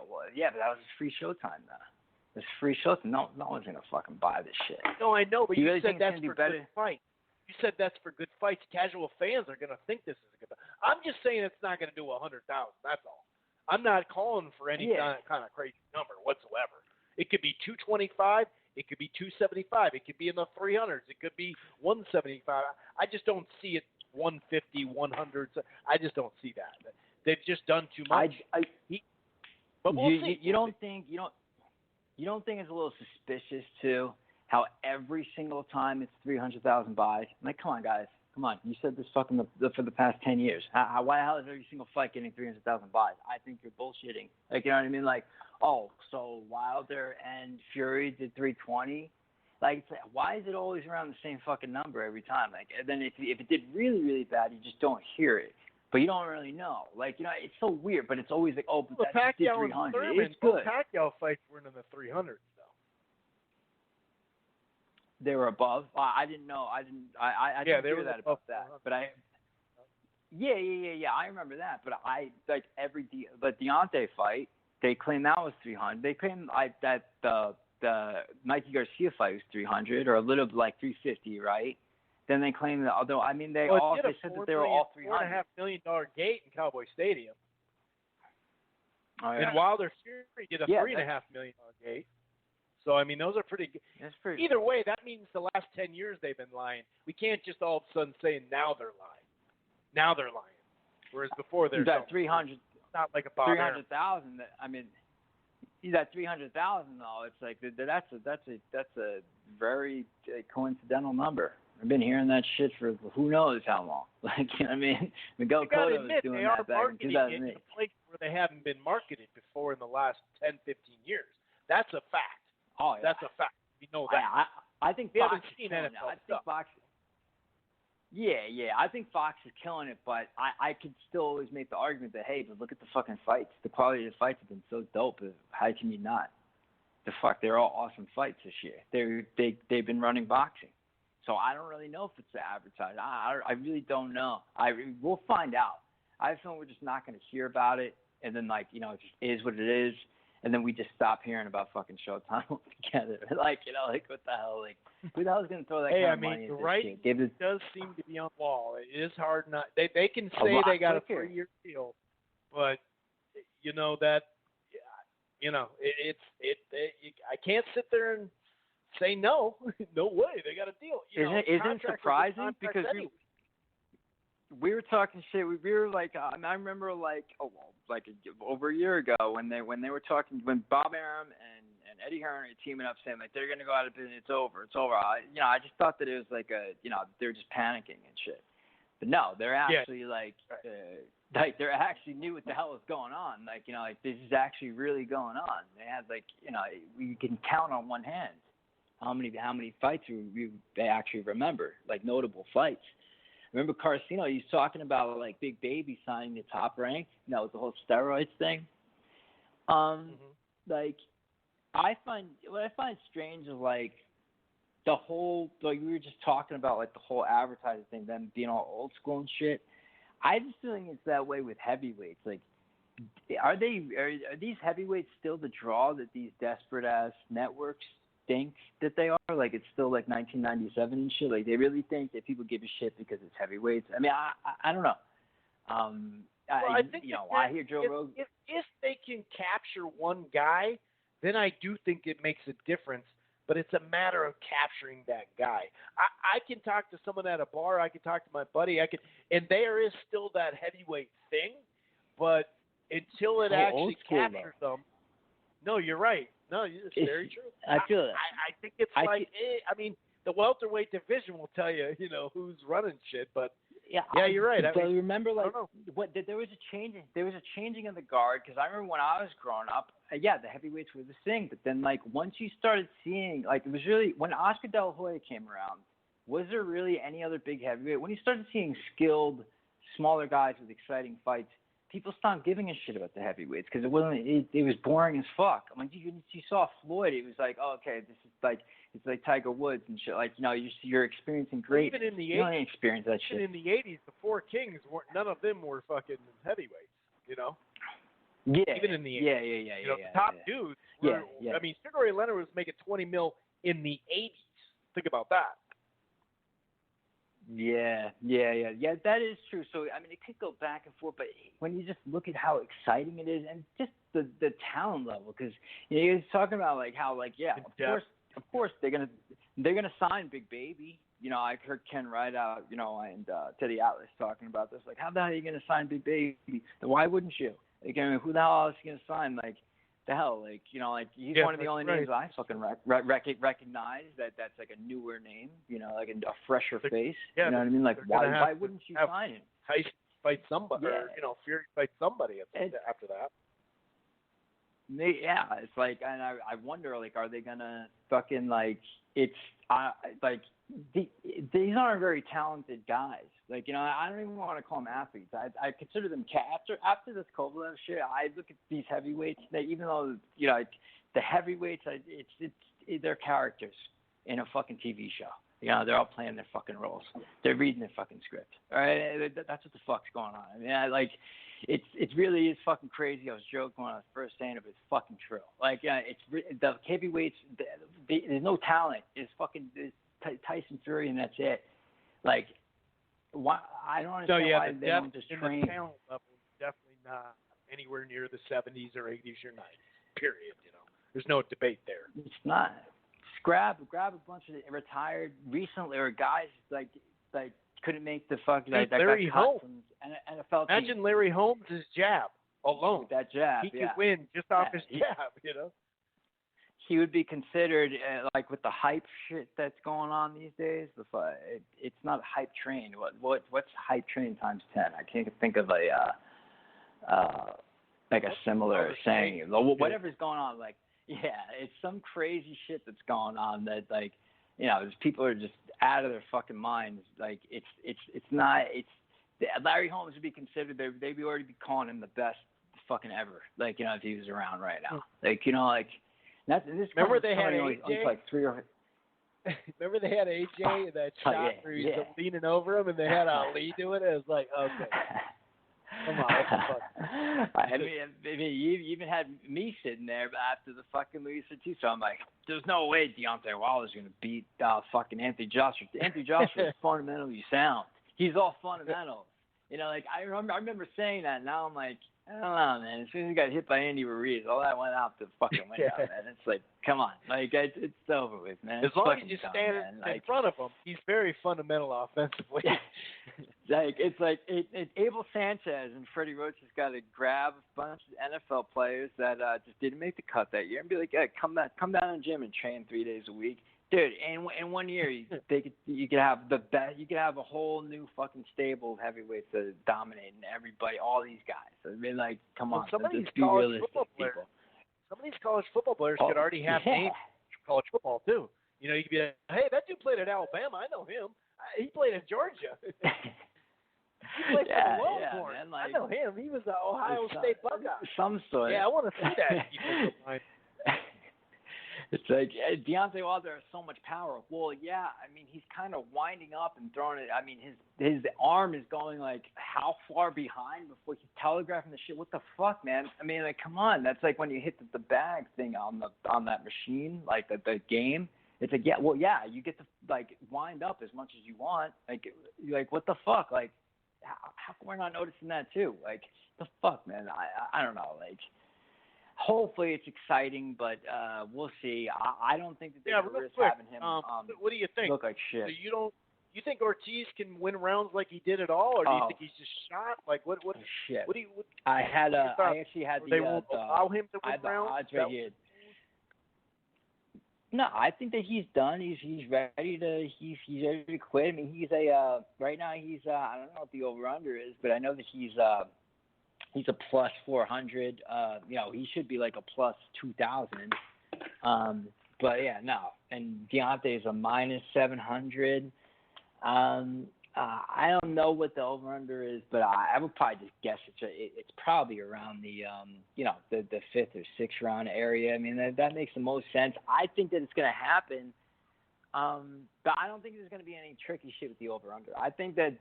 Well, yeah, but that was free showtime, though. It's free showtime. No one's going to fucking buy this shit. No, I know, but you really said that's for better? good fights. You said that's for good fights. Casual fans are going to think this is a good fight. I'm just saying it's not going to do 100,000. That's all. I'm not calling for any kind of crazy number whatsoever. It could be 225. It could be 275. It could be in the 300s. It could be 175. I just don't see it 150, 100. I just don't see that. They've just done too much. But we'll see. You don't think it's a little suspicious too? How every single time it's 300,000 buys? Like, come on, guys. Come on. You said this fucking for the past 10 years. Why the hell is every single fight getting 300,000 buys? I think you're bullshitting. Like, you know what I mean? Like, oh, so Wilder and Fury did 320? Like, it's like, why is it always around the same fucking number every time? Like, and then if it did really, really bad, you just don't hear it. But you don't really know. Like, you know, it's so weird, but it's always like, oh, but that did 300. It's good. Pacquiao fights weren't in the 300s, though. They were above. I didn't know. I didn't hear that about that. But yeah. I remember that. But like every Deontay fight, they claimed that was 300. They claimed that the Mikey Garcia fight was 300 or a little like 350, right? Then they claimed that. Although I mean, they said that they were all 300. $4.5 million gate in Cowboy Stadium. Oh, yeah. And Wilder Fury did a $3.5 million gate. So, I mean, those are pretty good. Either way, that means the last 10 years they've been lying. We can't just all of a sudden say now they're lying. Now they're lying. Whereas before they're that 300. It's not like a Bob 300,000. I mean, that 300,000 though. It's like that's a very coincidental number. I've been hearing that shit for who knows how long. Like, you know what I mean? Miguel Cotto was doing that back in 2008. In a place where they haven't been marketed before in the last 10, 15 years. That's a fact. Oh, yeah. That's a fact. We know that. I think we Fox haven't seen NFL I think Fox. Yeah. I think Fox is killing it, but I could still always make the argument that, hey, but look at the fucking fights. The quality of the fights have been so dope. How can you not? They're all awesome fights this year. They've been running boxing. So I don't really know if it's the advertising. I really don't know. We'll find out. I have feeling we're just not going to hear about it, and then, like, you know, it just is what it is. And then we just stop hearing about fucking Showtime altogether. Like, you know, like, what the hell? Like, who the hell is going to throw that kind of money at this right shit? Does seem to be on the wall. It is hard not. They can say they got a 3-year deal, but you know that, you know, I can't sit there and say no. No way, they got a deal. Isn't it surprising because we were talking shit. We were like, I remember like over a year ago when they were talking, when Bob Arum and Eddie Hearn are teaming up saying like they're gonna go out of business, it's over. I just thought that it was like they were just panicking and shit. But no, they're actually like they actually knew what the hell was going on. Like, you know, like this is actually really going on. They had like, you know, we can count on one hand how many fights they actually remember, like notable fights. Remember Carcino, he was talking about like Big Baby signing the Top Rank, you know, with the whole steroids thing. Like what I find strange is like the whole, like we were just talking about like the whole advertising thing, them being all old school and shit. I just feeling it's that way with heavyweights. Like, are these heavyweights still the draw that these desperate ass networks think that they are? Like, it's still like 1997 and shit. Like, they really think that people give a shit because it's heavyweights. I mean, I don't know. I think, you know, I hear Joe Rogan. If they can capture one guy, then I do think it makes a difference. But it's a matter of capturing that guy. I can talk to someone at a bar. I can talk to my buddy. And there is still that heavyweight thing. But until it actually captures them, no, you're right. No, it's very true. I feel it. I think it's I mean, the welterweight division will tell you, you know, who's running shit. But yeah, you're right. I mean, remember, like, there was a changing. There was a changing of the guard because I remember when I was growing up. The heavyweights were the thing. But then, like, once you started seeing, like, it was really when Oscar De La Hoya came around. Was there really any other big heavyweight? When you started seeing skilled, smaller guys with exciting fights, people stopped giving a shit about the heavyweights because it was boring as fuck. I'm like, you saw Floyd, it was like, oh, okay, this is like, it's like Tiger Woods and shit. Like, you're experiencing great. Even in the you 80s, don't experience that shit. even in the 80s, the four kings weren't. None of them were fucking heavyweights. Yeah. Even in the 80s. Yeah. The top dudes were. Yeah. I mean, Sugar Ray Leonard was making $20 million in the 80s. Think about that. Yeah, that is true. So, I mean, it could go back and forth, but when you just look at how exciting it is and just the talent level, because you're talking about like how of course they're gonna sign Big Baby. I heard Ken Rideout, and Teddy Atlas talking about this. Like, how the hell are you gonna sign Big Baby? Why wouldn't you? Like, I mean, who the hell else are you gonna sign? Like, the hell, like he's one of the only names I fucking recognize that's like a newer name, like a fresher face. Yeah, you know what I mean? Like, why wouldn't you sign him? Tyson fight somebody, or Fury fight somebody after that. Yeah, it's like, and I wonder, like, are they gonna fucking like? It's these aren't very talented guys. Like, I don't even want to call them athletes. I consider them after this Kovalev shit. I look at these heavyweights. That even though the heavyweights, they're characters in a fucking TV show. They're all playing their fucking roles. They're reading their fucking script. All right, that's what the fuck's going on. I mean, it really is fucking crazy. I was joking when I was first saying it, but it's fucking true. Like, it's the heavyweights. There's no talent. It's fucking Tyson Fury, and that's it. Like, why? I don't understand why they don't just train. The talent level is definitely not anywhere near the 70s or 80s or 90s. Period. There's no debate there. It's not. Just grab a bunch of retired recently or guys like couldn't make the fuck that Larry got cut Holmes. from NFL team. Imagine Larry Holmes' jab alone. With that jab, he could win just off his jab. He would be considered like with the hype shit that's going on these days. It's not a hype train. What's hype train times 10? I can't think of like a similar saying. Whatever's going on, like it's some crazy shit that's going on that people are just out of their fucking minds. Like it's not. Larry Holmes would be considered. They'd be already be calling him the best fucking ever. Like if he was around right now. That's, and this remember they had AJ? Like 3 or. Remember they had AJ in that shot where he was leaning over him, and they had Ali do it. It was like, okay, come on, what the fuck? I mean, you even had me sitting there after the fucking Luis Ortiz. So I'm like, there's no way Deontay Wilder's gonna beat fucking Anthony Joshua. Anthony Joshua is fundamentally sound. He's all fundamentals. I remember saying that. Now I'm like, I don't know, man. As soon as he got hit by Andy Ruiz, all that went out the fucking window, man. It's like, come on. Like, it's over with, man. As long as you stand in front of him, he's very fundamental offensively. Abel Sanchez and Freddie Roach has got to grab a bunch of NFL players that just didn't make the cut that year and be like, hey, come down to the gym and train 3 days a week. Dude, in 1 year, you could have the best. You could have a whole new fucking stable of heavyweights that are dominating everybody, all these guys. I mean, like, come on, some of these let's be realistic, people. Some of these college football players could already have names for college football too. You could be like, hey, that dude played at Alabama. I know him. He played at Georgia. He played for the Longhorns. I know him. He was an Ohio State Buckeye. Some sort. Yeah, I want to see that. It's like Deontay Wilder has so much power. Well, yeah, I mean, he's kind of winding up and throwing it. I mean, his arm is going like how far behind before he's telegraphing the shit. What the fuck, man? I mean, like, come on. That's like when you hit the bag thing on that machine, like the game. It's like, you get to like wind up as much as you want. Like what the fuck? Like, how come we're not noticing that too? Like, the fuck, man? I don't know. Like. Hopefully it's exciting, but we'll see. I don't think that they're risk having him what do you think? Look like shit. So you think Ortiz can win rounds like he did at all, or do you think he's just shot? Like what? Shit. What do you? I actually had they won't allow him to win rounds. Right here. No, I think that he's done. He's ready to ready to quit. I mean, he's right now he's I don't know what the over under is, but I know that he's a plus 400. He should be like a plus 2,000. But yeah, no. And Deontay's a minus 700. I don't know what the over/under is, but I would probably just guess it's probably around the the 5th or 6th round area. I mean, that makes the most sense. I think that it's going to happen, but I don't think there's going to be any tricky shit with the over/under. I think that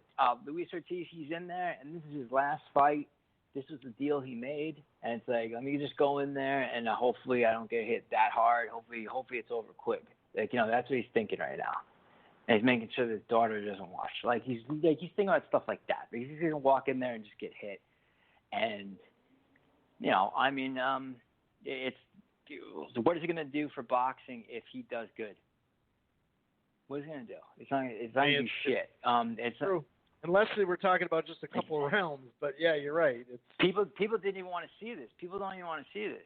Luis Ortiz, he's in there, and this is his last fight. This was the deal he made, and it's like, let me just go in there, and hopefully I don't get hit that hard. Hopefully it's over quick. Like, that's what he's thinking right now. And he's making sure that his daughter doesn't watch. He's thinking about stuff like that. He's going to walk in there and just get hit. And, it's what is he going to do for boxing if he does good? What is he going to do? It's not going to do shit. It's true. Unless they were talking about just a couple of rounds. But, yeah, you're right. People didn't even want to see this. People don't even want to see this.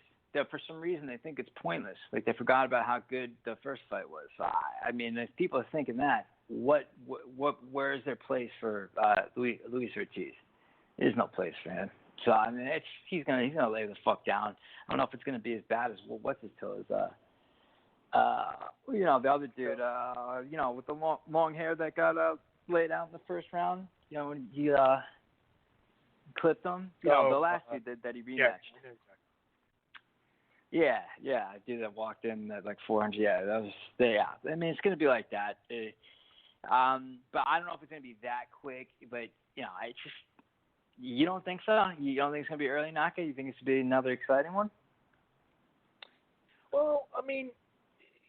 For some reason, they think it's pointless. Like, they forgot about how good the first fight was. So, I mean, if people are thinking that, where is their place for Luis Ortiz? There's no place for him. So, I mean, he's gonna lay the fuck down. I don't know if it's gonna be as bad as what's his toes. The other dude, with the long hair that got laid out in the first round. When he clipped him. The last dude that he rematched. Yeah. Yeah, I dude that walked in at like 400. Yeah, that was. Yeah, I mean, it's gonna be like that. But I don't know if it's gonna be that quick. But it's just. You don't think so? You don't think it's gonna be early knockout? You think it's gonna be another exciting one? Well, I mean,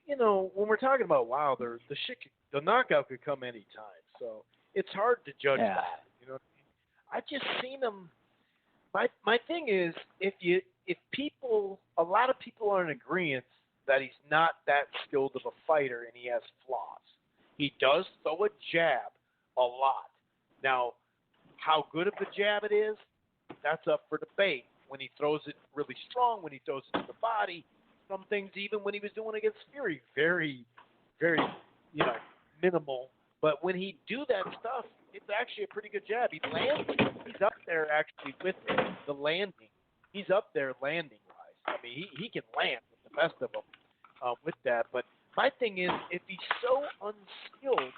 when we're talking about Wilder, the knockout could come any time. So it's hard to judge that. You know what I mean? I just seen him. My thing is, if a lot of people are in agreement that he's not that skilled of a fighter and he has flaws. He does throw a jab a lot. Now, how good of a jab it is, that's up for debate. When he throws it really strong, when he throws it to the body, some things even when he was doing against Fury, very, very, minimal. But when he do that stuff, it's actually a pretty good jab. He lands. He's up there actually with the landing. He's up there landing-wise. I mean, he can land with the best of them with that. But my thing is, if he's so unskilled,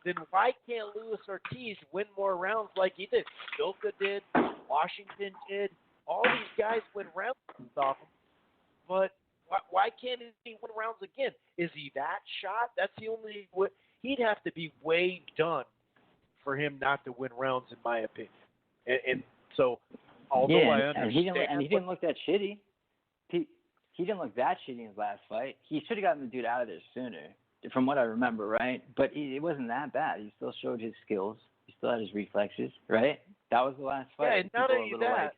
then why can't Luis Ortiz win more rounds like he did? Silka did. Washington did. All these guys win rounds off him. But why can't he win rounds again? Is he that shot? That's the only way. He'd have to be way done for him not to win rounds, in my opinion. And so, although I understand. He didn't look that shitty. He didn't look that shitty in his last fight. He should have gotten the dude out of there sooner, from what I remember, right? But it wasn't that bad. He still showed his skills. He still had his reflexes, right? That was the last fight. Yeah, and not only that,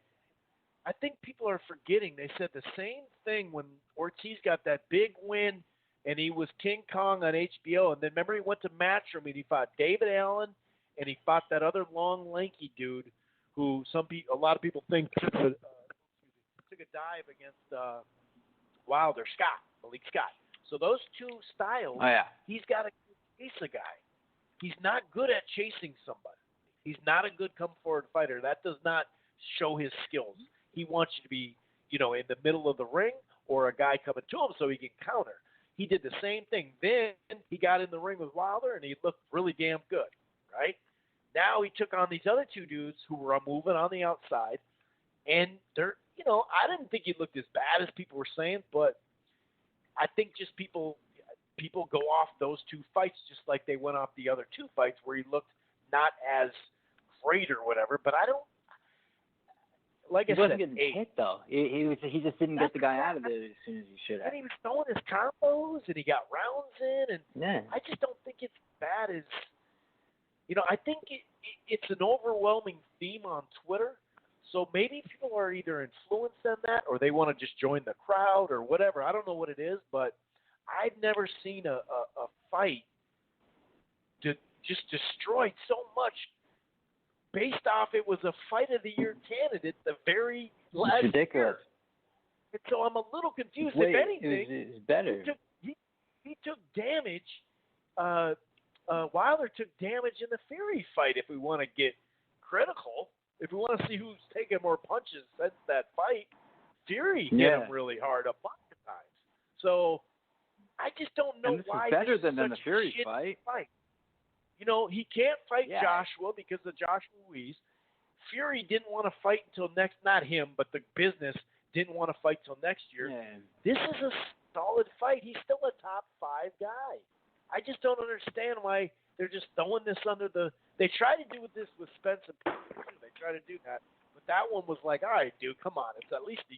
I think people are forgetting. They said the same thing when Ortiz got that big win and he was King Kong on HBO. And then remember he went to Matchroom and he fought David Allen and he fought that other long, lanky dude who a lot of people think took a dive against Wilder, Malik Scott. So those two styles, he's got to chase a guy. He's not good at chasing somebody. He's not a good come-forward fighter. That does not show his skills. He wants you to be, in the middle of the ring or a guy coming to him so he can counter. He did the same thing. Then he got in the ring with Wilder, and he looked really damn good, right? Now he took on these other two dudes who were moving on the outside, and they're, I didn't think he looked as bad as people were saying, but I think just people go off those two fights just like they went off the other two fights where he looked not as great or whatever. But I don't. Like I said, wasn't getting hit though. He just didn't get the guy out of there as soon as he should have. And he was throwing his combos and he got rounds in, and I just don't think it's bad as. I think it's an overwhelming theme on Twitter. So maybe people are either influenced on that or they want to just join the crowd or whatever. I don't know what it is, but I've never seen a fight just destroyed so much based off it was a Fight of the Year candidate the very last ridiculous. Year. And so I'm a little confused. If anything, it's better. He took damage. Wilder took damage in the Fury fight, if we want to get critical. If we want to see who's taking more punches since that fight, Fury hit him really hard a bunch of times. So I just don't know and this why is better this than is the such Fury a shitty fight. You know, he can't fight Yeah. Joshua because of Joshua Ruiz. Fury didn't want to fight until not him, but the business didn't want to fight till next year. Yeah. This is a solid fight. He's still a top 5 guy. I just don't understand why they're just throwing this under the. They try to do this with Spence and Peter too. They try to do that, but that one was like, all right, dude, come on. It's at least a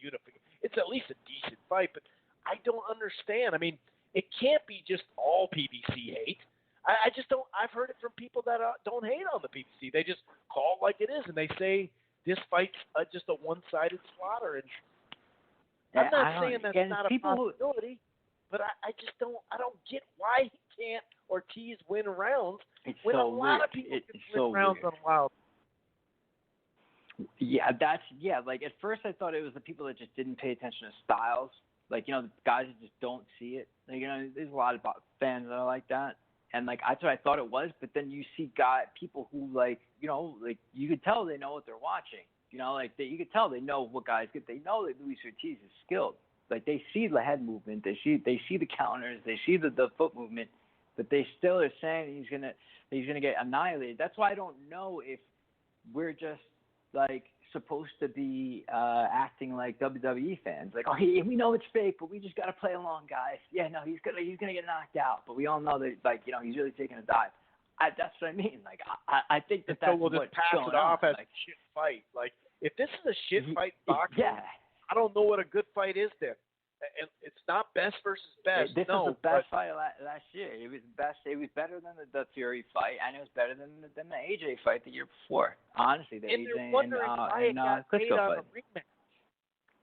It's at least a decent fight, but I don't understand. I mean, it can't be just all PBC hate. I just don't. I've heard it from people that don't hate on the PBC. They just call it like it is, and they say this fight's just a one-sided slaughter. And I'm not saying that's not a possibility, but I just don't. I don't get why he can't Ortiz win rounds when a lot of people can win rounds on Wild. Yeah, like at first I thought it was the people that just didn't pay attention to styles. Like, you know, the guys that just don't see it. Like, you know, there's a lot of fans that are like that. And, like, that's what I thought it was. But then you see people who, like, you know, like, you could tell they know what they're watching. You know, like, you could tell they know what guys get. They know that Luis Ortiz is skilled. Like, they see the head movement. They see the counters. They see the foot movement. But they still are saying he's gonna get annihilated. That's why I don't know if we're just, like, supposed to be acting like WWE fans. Like, oh, we know it's fake, but we just got to play along, guys. Yeah, no, he's gonna get knocked out, but we all know that, like, you know, he's really taking a dive. That's what I mean. Like, I think that's so we'll what's just pass going it off on. as like, a shit fight. Like, if this is a shit fight boxing, yeah. I don't know what a good fight is then. And it's not best versus best. This was the best fight last year. It was best. It was better than the Fury fight, and it was better than the AJ fight the year before. Honestly, the and AJ they're wondering why it got made Klitschko on fight. a rematch.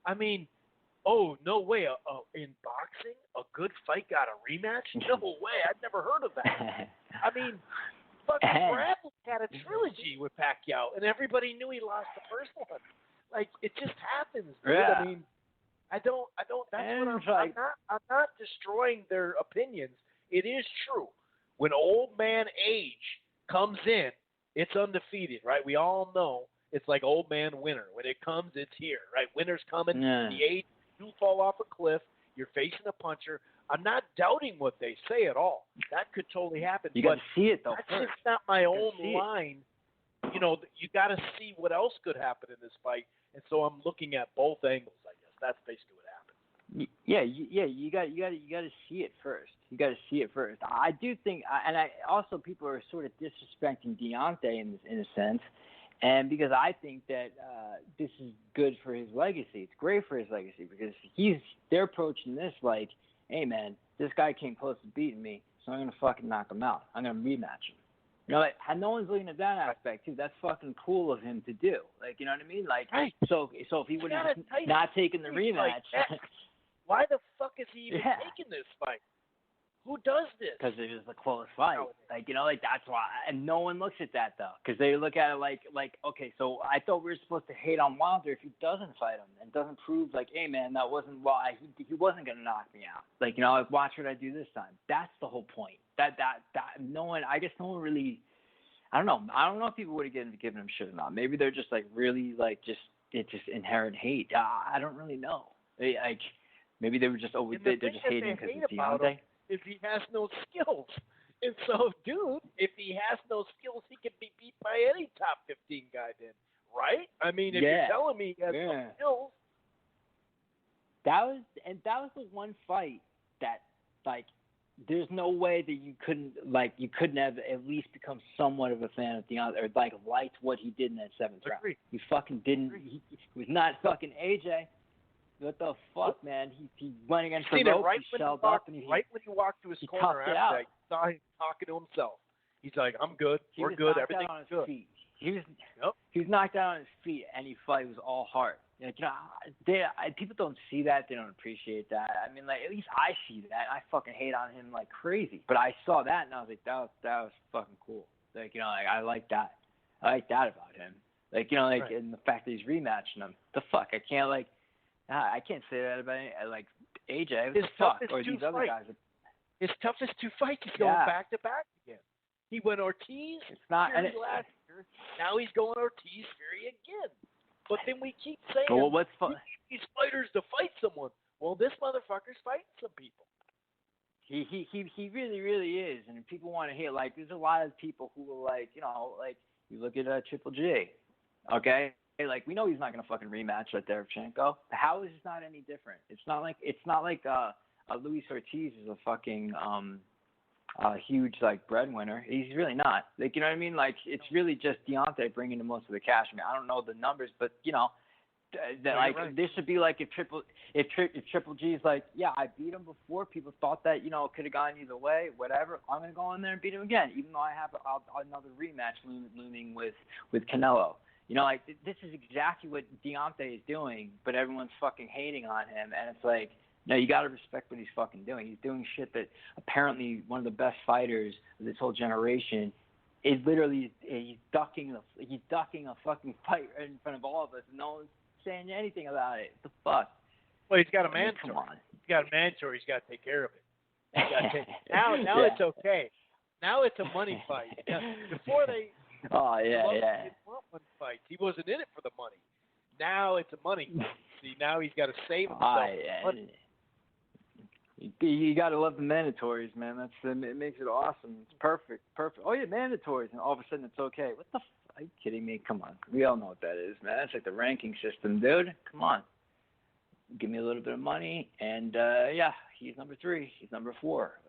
I mean, oh no way! In boxing, a good fight got a rematch? No way! I've never heard of that. I mean, fucking Bradley had a trilogy with Pacquiao, and everybody knew he lost the first one. Like, it just happens, dude. Yeah. I mean. I don't. That's and what I'm not destroying their opinions. It is true. When old man age comes in, it's undefeated, right? We all know it's like old man winter. When it comes, it's here, right? Winter's coming. Yeah. The age, you fall off a cliff. You're facing a puncher. I'm not doubting what they say at all. That could totally happen. You got to see it though. That's first. just not my own line. You know, you got to see what else could happen in this fight, and so I'm looking at both angles. I guess that's basically what happened. Yeah. You got to see it first. You got to see it first. I do think, and I also people are sort of disrespecting Deontay in a sense, and because I think that this is good for his legacy. It's great for his legacy because they're approaching this like, hey man, this guy came close to beating me, so I'm gonna fucking knock him out. I'm gonna rematch him. You know, like, no one's looking at that aspect too. That's fucking cool of him to do. Like, you know what I mean? Like, right. so if he would have not taken the rematch, like why the fuck is he even taking this fight? Who does this? Because it was a close fight. Like, you know, like that's why. And no one looks at that though, because they look at it like, okay, so I thought we were supposed to hate on Wilder if he doesn't fight him and doesn't prove like, hey man, that wasn't why he wasn't gonna knock me out. Like, you know, like watch what I do this time. That's the whole point. That no one. I guess no one really. I don't know. I don't know if people would have given him shit or not. Maybe they're just like really like it's just inherent hate. I don't really know. Like maybe they were just they're just hating because it's Deontay. If he has no skills. And so, dude, if he has no skills, he can be beat by any top 15 guy then, right? I mean, if you're telling me he has no skills. That was the one fight that, like, there's no way that you couldn't have at least become somewhat of a fan of Deontay or, like, liked what he did in that 7th round. You fucking didn't. He was not fucking AJ. What the fuck, man? He went against Farouk, right he shelled up, and right when he walked to his corner after that, you saw him talking to himself. He's like, I'm good. We're good. Everything's good. Feet. He was knocked out on his feet, and he fought. It was all heart. Like, you know, people don't see that. They don't appreciate that. I mean, like, at least I see that. I fucking hate on him like crazy. But I saw that, and I was like, that was fucking cool. Like, you know, like, I like that. I like that about him. Like, you know, like, and the fact that he's rematching him. The fuck? I can't say that about like AJ. His toughest or these other guys. His toughest 2 fights, he's going back to back again. He went Ortiz, Fury last year. Now he's going Ortiz, Fury again. But then we keep saying, well, what's fun? We need these fighters to fight someone. Well, this motherfucker's fighting some people. He really, really is. And if people want to hear, like, there's a lot of people who are like, you know, like, you look at Triple G, okay? Like, we know he's not going to fucking rematch with Derevchenko. How is it not any different? It's not like Luis Ortiz is a fucking huge, like, breadwinner. He's really not. Like, you know what I mean? Like, it's really just Deontay bringing in most of the cash. I mean, I don't know the numbers, but, you know, that, like, right. This should be like if Triple G's like, yeah, I beat him before. People thought that, you know, it could have gone either way. Whatever. I'm gonna go in there and beat him again, even though I have another rematch looming with Canelo. You know, like, this is exactly what Deontay is doing, but everyone's fucking hating on him, and it's like, no, you got to respect what he's fucking doing. He's doing shit that apparently one of the best fighters of this whole generation is literally he's ducking a fucking fight right in front of all of us, and no one's saying anything about it. What the fuck? Well, he's got a mandatory. Come on. He's got a mandatory. He's got to take care of it. Now yeah. It's okay. Now it's a money fight. Before they. Oh yeah. Money fights. He wasn't in it for the money. Now it's a money fight. See, now he's got to save himself. Money. You got to love the mandatories, man. It makes it awesome. It's perfect. Oh yeah, mandatories, and all of a sudden it's okay. What the? Are you kidding me? Come on. We all know what that is, man. That's like the ranking system, dude. Come on. Give me a little bit of money, and yeah, he's number 3. He's number 4.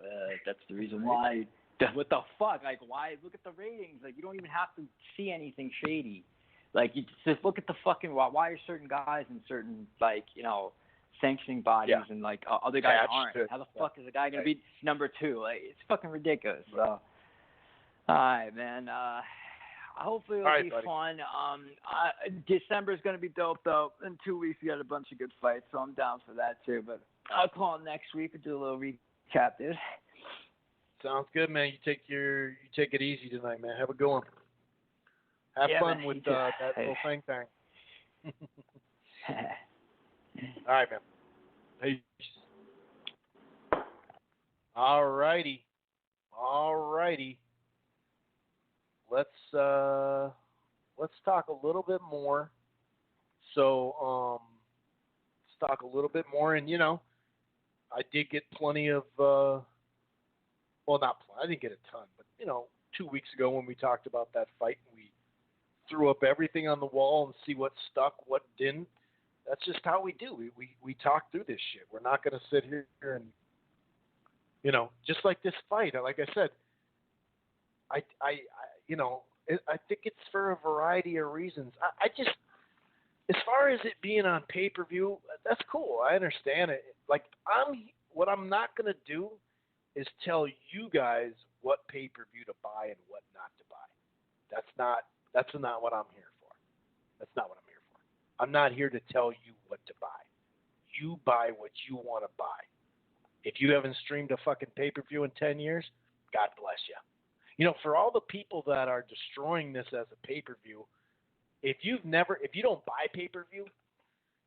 That's the reason why. What the fuck? Like, why? Look at the ratings. Like, you don't even have to see anything shady. Like, you just look at the fucking. Why are certain guys in certain, like, you know, sanctioning bodies and like other guys aren't? How the fuck is a guy gonna be number 2? Like, it's fucking ridiculous. So, all right, man. Hopefully it'll be fun. December's going to be dope, though. In 2 weeks, we got a bunch of good fights, so I'm down for that, too. But I'll call him next week and do a little recap, dude. Sounds good, man. You take it easy tonight, man. Have a good one. Have fun man, with that little thing. All right, man. Peace. All righty. Let's talk a little bit more. So, let's talk a little bit more. And, you know, I did get plenty of, well, not plenty. I didn't get a ton, but, you know, 2 weeks ago when we talked about that fight, we threw up everything on the wall and see what stuck, what didn't. That's just how we do. We talk through this shit. We're not going to sit here and, you know, just like this fight. Like I said, I you know, I think it's for a variety of reasons. I just, as far as it being on pay-per-view, that's cool. I understand it. Like, what I'm not going to do is tell you guys what pay-per-view to buy and what not to buy. That's not what I'm here for. That's not what I'm here for. I'm not here to tell you what to buy. You buy what you want to buy. If you haven't streamed a fucking pay-per-view in 10 years, God bless you. You know, for all the people that are destroying this as a pay-per-view, if you don't buy pay-per-view,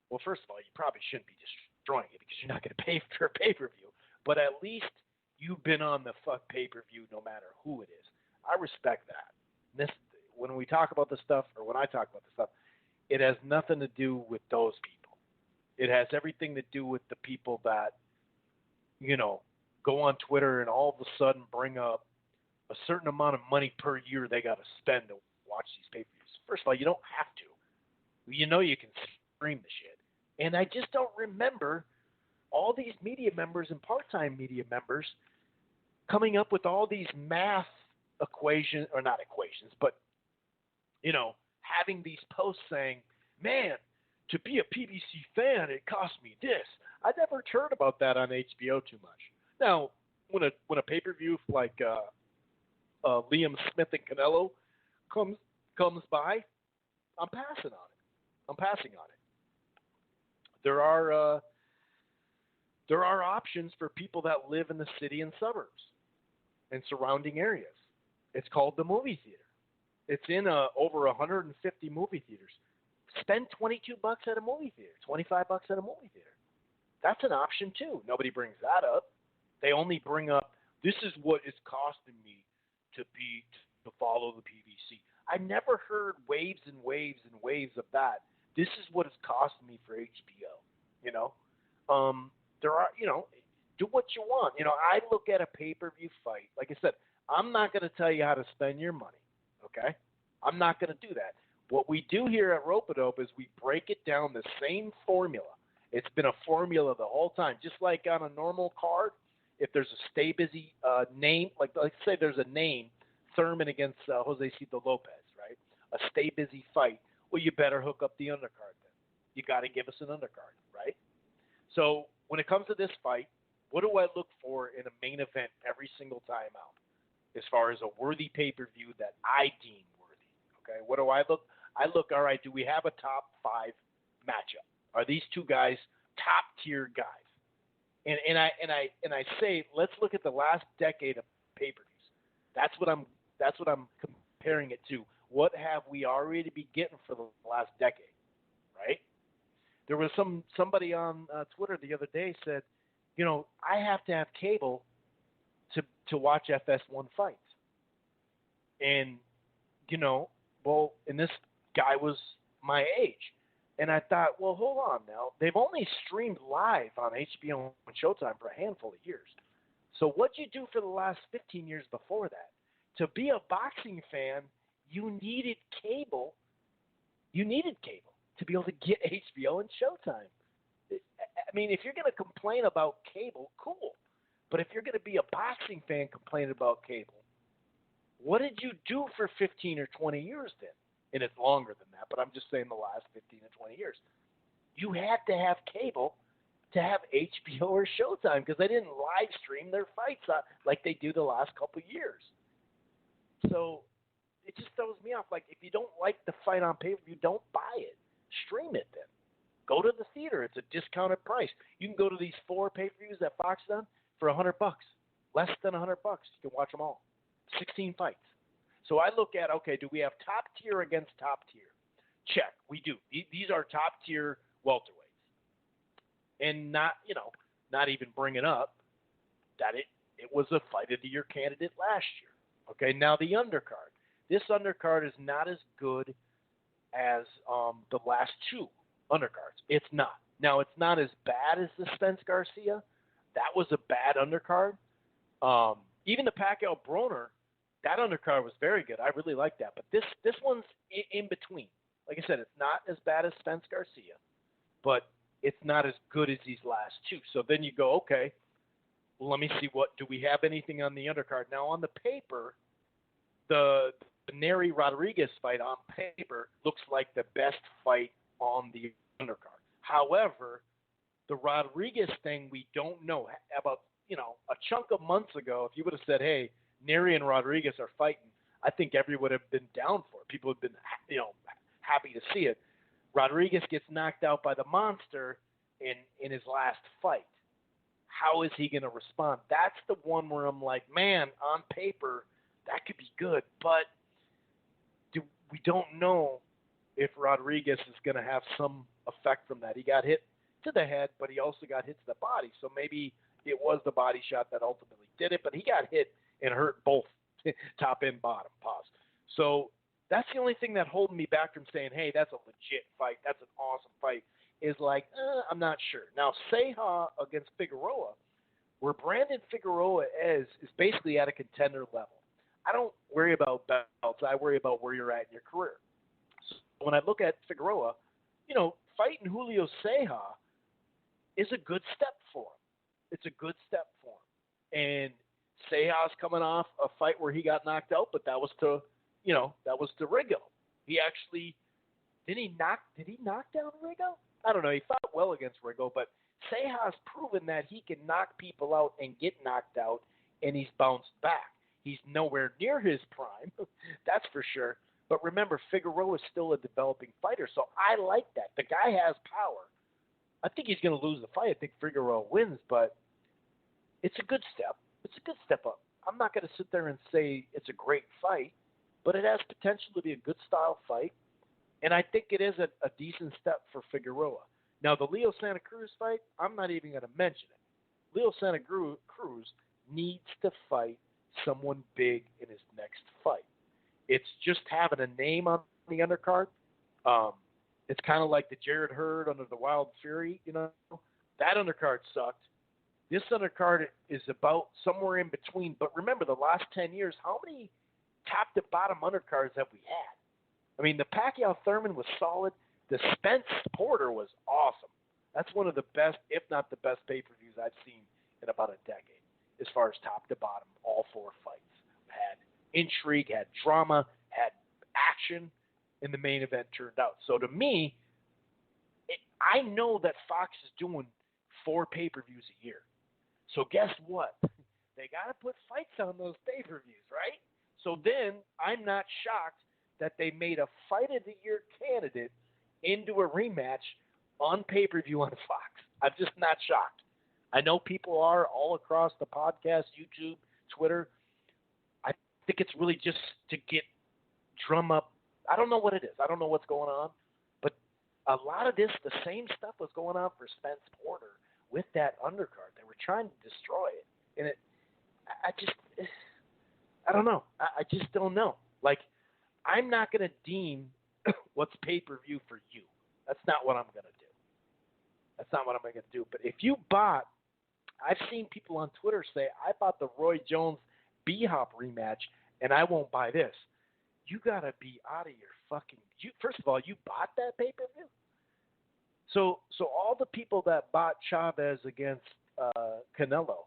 well, first of all, you probably shouldn't be destroying it because you're not going to pay for a pay-per-view. But at least you've been on the fuck pay-per-view no matter who it is. I respect that. When we talk about this stuff, or when I talk about this stuff, it has nothing to do with those people. It has everything to do with the people that, you know, go on Twitter and all of a sudden bring up a certain amount of money per year they got to spend to watch these pay-per-views. First of all, you don't have to. You know you can stream the shit. And I just don't remember all these media members and part-time media members coming up with all these math equations, or not equations, but, you know, having these posts saying, man, to be a PBC fan, it cost me this. I never heard about that on HBO too much. Now, when a pay-per-view like Liam Smith and Canelo comes by, I'm passing on it. There are options for people that live in the city and suburbs and surrounding areas. It's called the movie theater. It's in over 150 movie theaters. Spend $22 at a movie theater, $25 at a movie theater. That's an option too. Nobody brings that up. They only bring up, this is what it's costing me to follow the PBC. I never heard waves and waves and waves of that. This is what it's costing me for HBO. You know, there are, you know, Do what you want. I look at a pay-per-view fight. Like I said, I'm not going to tell you how to spend your money, okay? I'm not going to do that. What we do here at Rope-A-Dope is we break it down the same formula. It's been a formula the whole time. Just like on a normal card, if there's a stay busy name, like let's say there's a name, Thurman against Jose Cito Lopez, right? A stay busy fight. Well, you better hook up the undercard then. You got to give us an undercard, right? So when it comes to this fight, what do I look for in a main event every single time out as far as a worthy pay-per-view that I deem worthy? Okay, what do I look? I look, all right, do we have a top 5 matchup? Are these two guys top-tier guys? And I say, let's look at the last decade of pay-per-views. That's what I'm comparing it to. What have we already been getting for the last decade, right? There was somebody on Twitter the other day said, I have to have cable to watch FS1 fights. And, and this guy was my age. And I thought, well, hold on now. They've only streamed live on HBO and Showtime for a handful of years. So what'd you do for the last 15 years before that? To be a boxing fan, you needed cable. You needed cable to be able to get HBO and Showtime. I mean, if you're going to complain about cable, cool. But if you're going to be a boxing fan complaining about cable, what did you do for 15 or 20 years then? And it's longer than that, but I'm just saying the last 15 to 20 years. You had to have cable to have HBO or Showtime because they didn't live stream their fights like they do the last couple of years. So it just throws me off. Like, if you don't like the fight on pay-per-view, don't buy it. Stream it then. Go to the theater. It's a discounted price. You can go to these 4 pay-per-views that Fox done for $100, less than $100. You can watch them all. 16 fights. So I look at, okay, do we have top tier against top tier? Check. We do. These are top tier welterweights. And not even bringing up that it was a fight of the year candidate last year. Okay, now the undercard. This undercard is not as good as the last 2 undercards. It's not. Now, it's not as bad as the Spence Garcia. That was a bad undercard. Even the Pacquiao-Broner, that undercard was very good. I really like that. But this one's in between. Like I said, it's not as bad as Spence Garcia, but it's not as good as these last 2. So then you go, okay, well, let me see, do we have anything on the undercard? Now, on the paper, the Nery Rodriguez fight on paper looks like the best fight on the undercard. However, the Rodriguez thing, we don't know about. A chunk of months ago, if you would have said, hey, Nery and Rodriguez are fighting, I think everyone would have been down for it. People have been, happy to see it. Rodriguez gets knocked out by the monster in his last fight. How is he going to respond? That's the one where I'm like, man, on paper, that could be good, but we don't know if Rodriguez is going to have some effect from that. He got hit to the head, but he also got hit to the body. So maybe it was the body shot that ultimately did it, but he got hit and hurt both top and bottom. Pause. So that's the only thing that holding me back from saying, hey, that's a legit fight, that's an awesome fight, is like, I'm not sure. Now, Ceja against Figueroa, where Brandon Figueroa is basically at a contender level. I don't worry about belts. I worry about where you're at in your career. So when I look at Figueroa, fighting Julio Ceja is a good step for him. It's a good step for him. And Ceja's coming off a fight where he got knocked out, but that was to Rigo. He actually did he knock down Rigo? I don't know. He fought well against Rigo, but Ceja's proven that he can knock people out and get knocked out, and he's bounced back. He's nowhere near his prime, that's for sure. But remember, Figueroa is still a developing fighter, so I like that. The guy has power. I think he's going to lose the fight. I think Figueroa wins, but it's a good step. It's a good step up. I'm not going to sit there and say it's a great fight, but it has potential to be a good style fight, and I think it is a decent step for Figueroa. Now, the Leo Santa Cruz fight, I'm not even going to mention it. Leo Santa Cruz needs to fight someone big in his next fight. It's just having a name on the undercard. It's kind of like the Jared Hurd under the Wild Fury, That undercard sucked. This undercard is about somewhere in between. But remember, the last 10 years, how many top to bottom undercards have we had? I mean, the Pacquiao-Thurman was solid. The Spence Porter was awesome. That's one of the best, if not the best, pay-per-views I've seen in about a decade, as far as top to bottom, all 4 fights. Had intrigue, had drama, had action, and the main event turned out. So to me, I know that Fox is doing 4 pay-per-views a year. So guess what? They got to put fights on those pay-per-views, right? So then I'm not shocked that they made a Fight of the Year candidate into a rematch on pay-per-view on Fox. I'm just not shocked. I know people are all across the podcast, YouTube, Twitter. I think it's really just to drum up. I don't know what it is. I don't know what's going on. But a lot of this, the same stuff was going on for Spence Porter with that undercard. They were trying to destroy it. And I don't know. I just don't know. Like, I'm not going to deem what's pay-per-view for you. That's not what I'm going to do. That's not what I'm going to do. But if you bought, I've seen people on Twitter say, I bought the Roy Jones B-Hop rematch, and I won't buy this. You got to be out of your fucking – first of all, you bought that pay-per-view? So all the people that bought Chavez against Canelo,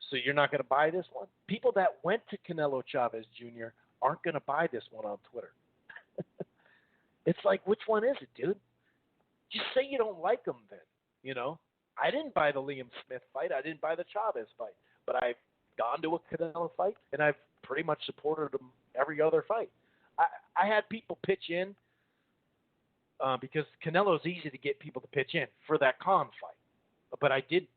so you're not going to buy this one? People that went to Canelo Chavez Jr. aren't going to buy this one on Twitter. It's like, which one is it, dude? Just say you don't like them then, you know? I didn't buy the Liam Smith fight. I didn't buy the Chavez fight. But I've gone to a Canelo fight, and I've pretty much supported him every other fight. I had people pitch in because Canelo's easy to get people to pitch in for that Khan fight. But I did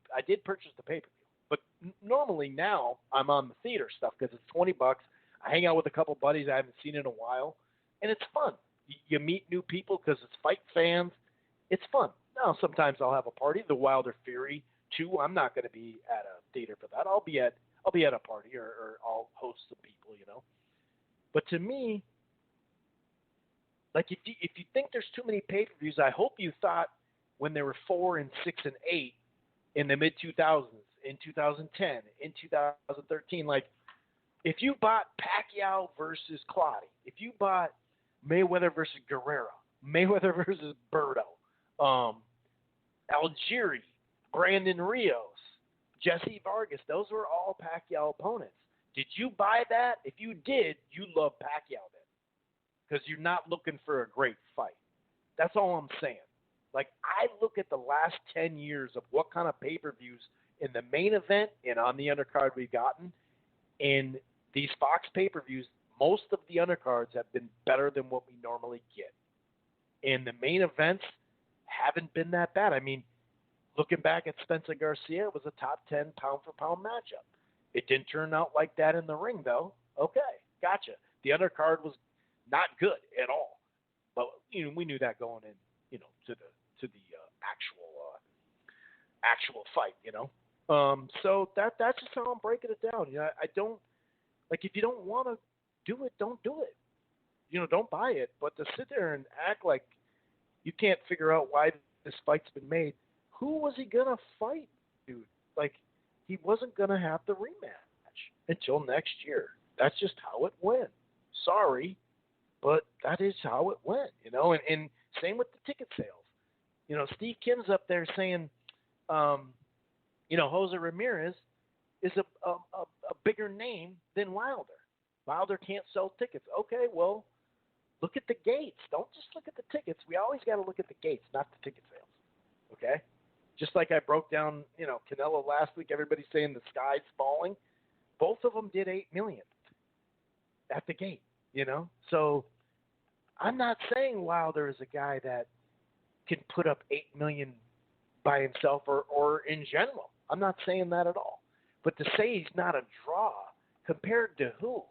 purchase the pay-per-view. But normally now I'm on the theater stuff because it's $20. I hang out with a couple buddies I haven't seen in a while, and it's fun. You meet new people because it's fight fans. It's fun. Now, sometimes I'll have a party. The Wilder Fury 2, I'm not going to be at a theater for that. I'll be at a party or I'll host some people, you know. But to me, like if you think there's too many pay-per-views, I hope you thought when there were 4 and 6 and 8 in the mid-2000s, in 2010, in 2013, like if you bought Pacquiao versus Clottey, if you bought Mayweather versus Guerrero, Mayweather versus Berto, Algieri, Brandon Rios, Jesse Vargas, those were all Pacquiao opponents. Did you buy that? If you did, you love Pacquiao then because you're not looking for a great fight. That's all I'm saying. Like, I look at the last 10 years of what kind of pay-per-views in the main event and on the undercard we've gotten, and these Fox pay-per-views, most of the undercards have been better than what we normally get. And the main events haven't been that bad. I mean, looking back at Spencer Garcia, it was a top 10 pound-for-pound matchup. It didn't turn out like that in the ring, though. Okay, gotcha. The undercard was not good at all. But we knew that going in, to the actual fight, So that's just how I'm breaking it down. I don't like if you don't want to do it, don't do it. Don't buy it. But to sit there and act like you can't figure out why this fight's been made, who was he gonna fight, dude? Like, he wasn't gonna have the rematch until next year. That's just how it went. Sorry, but that is how it went. And same with the ticket sales. Steve Kim's up there saying, Jose Ramirez is a bigger name than Wilder. Wilder can't sell tickets. Okay, well, look at the gates. Don't just look at the tickets. We always got to look at the gates, not the ticket sales. Okay? Just like I broke down, Canelo last week, everybody's saying the sky's falling. Both of them did $8 million at the gate, So I'm not saying Wilder is a guy that can put up $8 million by himself or in general. I'm not saying that at all. But to say he's not a draw compared to who?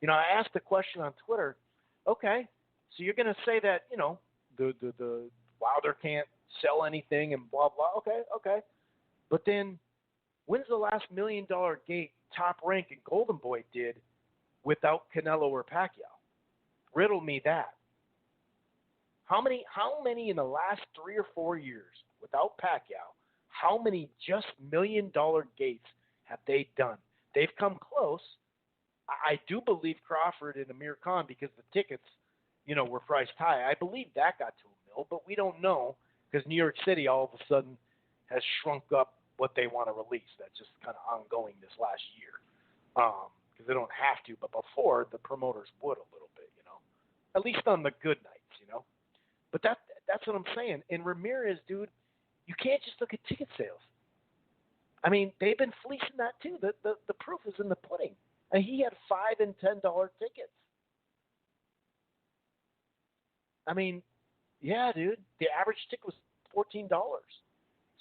I asked the question on Twitter, okay, so you're going to say that, the Wilder can't sell anything and blah, blah. Okay. But then when's the last $1 million gate Top Rank and Golden Boy did without Canelo or Pacquiao? Riddle me that. How many in the last 3 or 4 years without Pacquiao, How many just $1 million gates have they done? They've come close. I do believe Crawford and Amir Khan, because the tickets, were priced high. I believe that got to $1 million, but we don't know because New York City all of a sudden has shrunk up what they want to release. That's just kind of ongoing this last year because they don't have to. But before, the promoters would a little bit, at least on the good nights, But that's what I'm saying. And Ramirez, dude, you can't just look at ticket sales. I mean, they've been fleecing that too. The proof is in the pudding. And he had $5 and $10 tickets. I mean, yeah, dude. The average ticket was $14.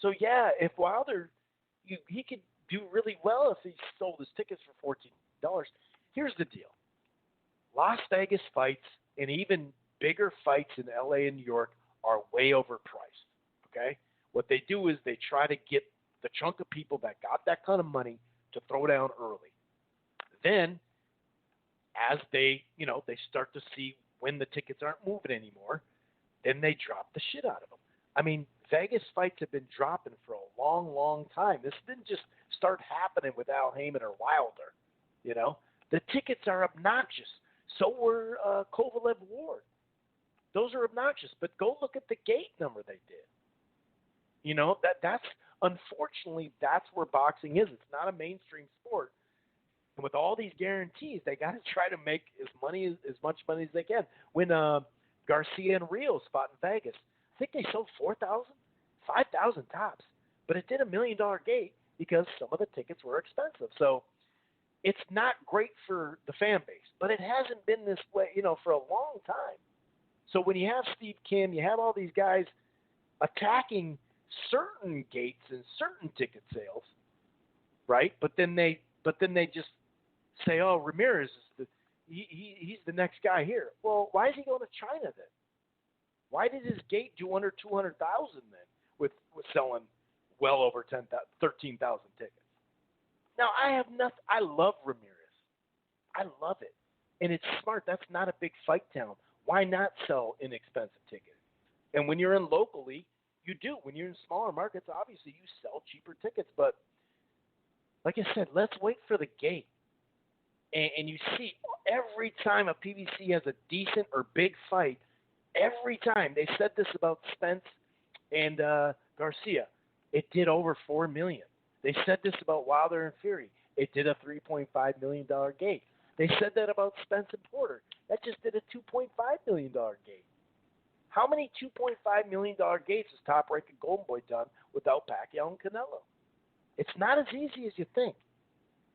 So yeah, if Wilder, he could do really well if he sold his tickets for $14. Here's the deal: Las Vegas fights and even bigger fights in LA and New York are way overpriced. Okay, what they do is they try to get the chunk of people that got that kind of money to throw down early. Then, as they start to see when the tickets aren't moving anymore, then they drop the shit out of them. I mean, Vegas fights have been dropping for a long, long time. This didn't just start happening with Al Heyman or Wilder. The tickets are obnoxious. So were Kovalev Ward. Those are obnoxious. But go look at the gate number they did. That's unfortunately that's where boxing is. It's not a mainstream sport. And with all these guarantees, they got to try to make as much money as they can. When Garcia and Rios fought in Vegas, I think they sold 4,000, 5,000 tops, but it did $1 million gate because some of the tickets were expensive. So it's not great for the fan base, but it hasn't been this way, for a long time. So when you have Steve Kim, you have all these guys attacking certain gates and certain ticket sales, right? But then they just say, "Oh, Ramirez is he's the next guy here." Well, why is he going to China then? Why did his gate do under 200,000 then with selling well over 13,000 tickets? Now I love Ramirez. I love it, and it's smart. That's not a big fight town. Why not sell inexpensive tickets? And when you're in locally, you do. When you're in smaller markets, obviously you sell cheaper tickets. But like I said, let's wait for the gate. And you see every time a PBC has a decent or big fight, every time they said this about Spence and Garcia, it did over $4 million. They said this about Wilder and Fury. It did a $3.5 million gate. They said that about Spence and Porter. That just did a $2.5 million gate. How many $2.5 million gates has Top Rank and Golden Boy done without Pacquiao and Canelo? It's not as easy as you think.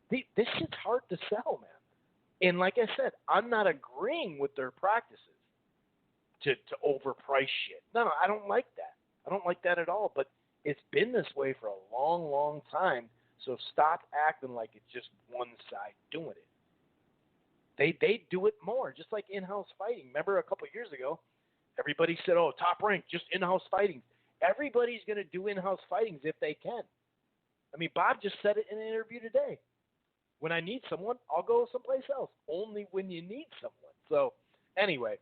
This shit's hard to sell, man. And like I said, I'm not agreeing with their practices to overprice shit. No, I don't like that. I don't like that at all. But it's been this way for a long, long time. So stop acting like it's just one side doing it. They do it more, just like in-house fighting. Remember a couple of years ago, everybody said, "Oh, Top Rank, just in-house fighting." Everybody's going to do in-house fightings if they can. I mean, Bob just said it in an interview today. When I need someone, I'll go someplace else. Only when you need someone. So, anyway,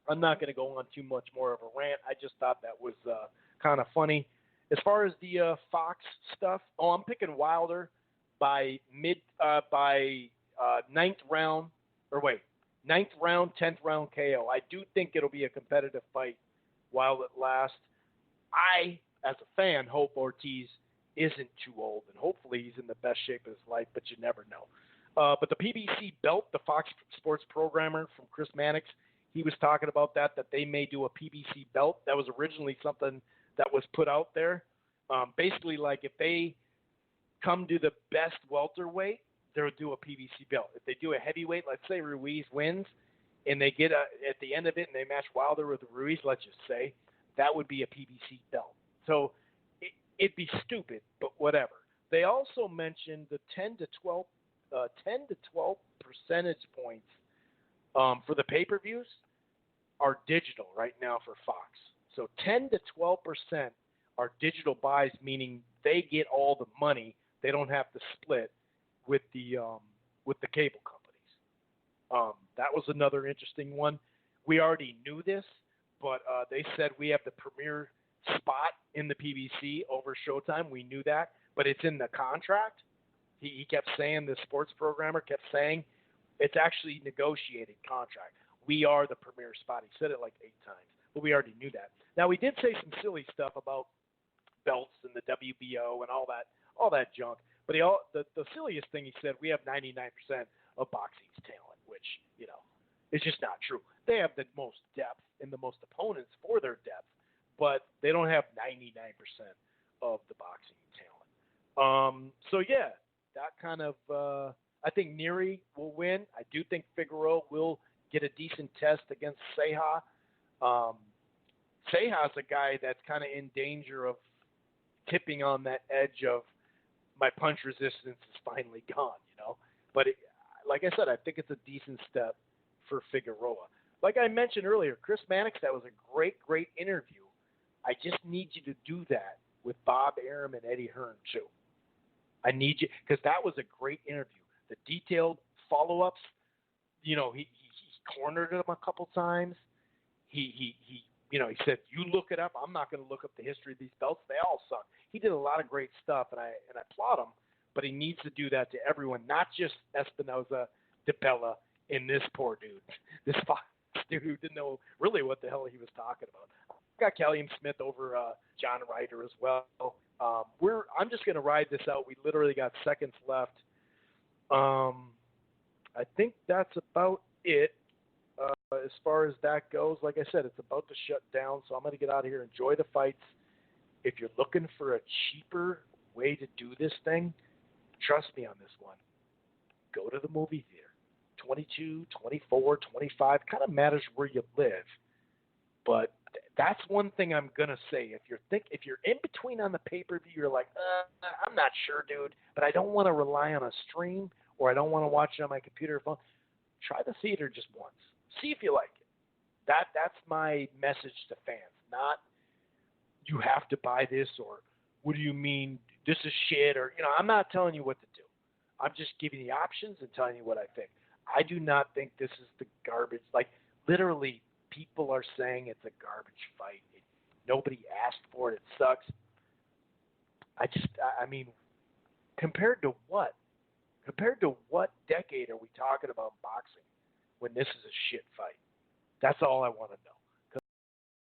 I'm not going to go on too much more of a rant. I just thought that was kind of funny. As far as the Fox stuff, I'm picking Wilder by ninth round, 10th round KO. I do think it'll be a competitive fight while it lasts. I, as a fan, hope Ortiz isn't too old, and hopefully he's in the best shape of his life, but you never know. But the PBC belt, the Fox Sports programmer from Chris Mannix, he was talking about that they may do a PBC belt. That was originally something that was put out there. Basically, like if they come to the best welterweight, they'll do a PBC belt. If they do a heavyweight, let's say Ruiz wins, and they get at the end of it and they match Wilder with Ruiz, let's just say, that would be a PBC belt. So it'd be stupid, but whatever. They also mentioned the 10 to 12 percentage points for the pay-per-views are digital right now for Fox. So 10 to 12% are digital buys, meaning they get all the money. They don't have to split with the cable companies. That was another interesting one. We already knew this, but they said we have the premier spot in the PBC over Showtime. We knew that, but it's in the contract. He kept saying, the sports programmer kept saying, it's actually negotiated contract. We are the premier spot. He said it like 8 times, but we already knew that. Now, we did say some silly stuff about belts and the WBO and all that junk, but the silliest thing he said, we have 99% of boxing's talent, which, you know, is just not true. They have the most depth and the most opponents for their depth, but they don't have 99% of the boxing talent. So, yeah, that kind of I think Neary will win. I do think Figueroa will get a decent test against Ceja. Ceja's a guy that's kind of in danger of tipping on that edge of my punch resistance is finally gone, you know. But like I said, I think it's a decent step for Figueroa. Like I mentioned earlier, Chris Mannix, that was a great, great interview. I just need you to do that with Bob Arum and Eddie Hearn too. I need you, because that was a great interview. The detailed follow-ups, you know, he cornered him a couple times. He you know, he said, you look it up. I'm not going to look up the history of these belts. They all suck. He did a lot of great stuff, and I applaud him, but he needs to do that to everyone, not just Espinoza, DeBella, and this poor dude. This dude who didn't know really what the hell he was talking about. I got Callium Smith over John Ryder as well. I'm just going to ride this out. We literally got seconds left. I think that's about it as far as that goes. Like I said, it's about to shut down, so I'm going to get out of here. Enjoy the fights. If you're looking for a cheaper way to do this thing, trust me on this one. Go to the movie theater. 22, 24, 25, kind of matters where you live. But that's one thing I'm going to say. If you're in between on the pay-per-view, you're like, I'm not sure, dude, but I don't want to rely on a stream or I don't want to watch it on my computer or phone, try the theater just once. See if you like it. That's my message to fans. Not you have to buy this or what do you mean this is shit or, you know, I'm not telling you what to do. I'm just giving you options and telling you what I think. I do not think this is the garbage. Like, literally, people are saying it's a garbage fight. Nobody asked for it. It sucks. I mean, compared to what? Compared to what decade are we talking about boxing when this is a shit fight? That's all I want to know.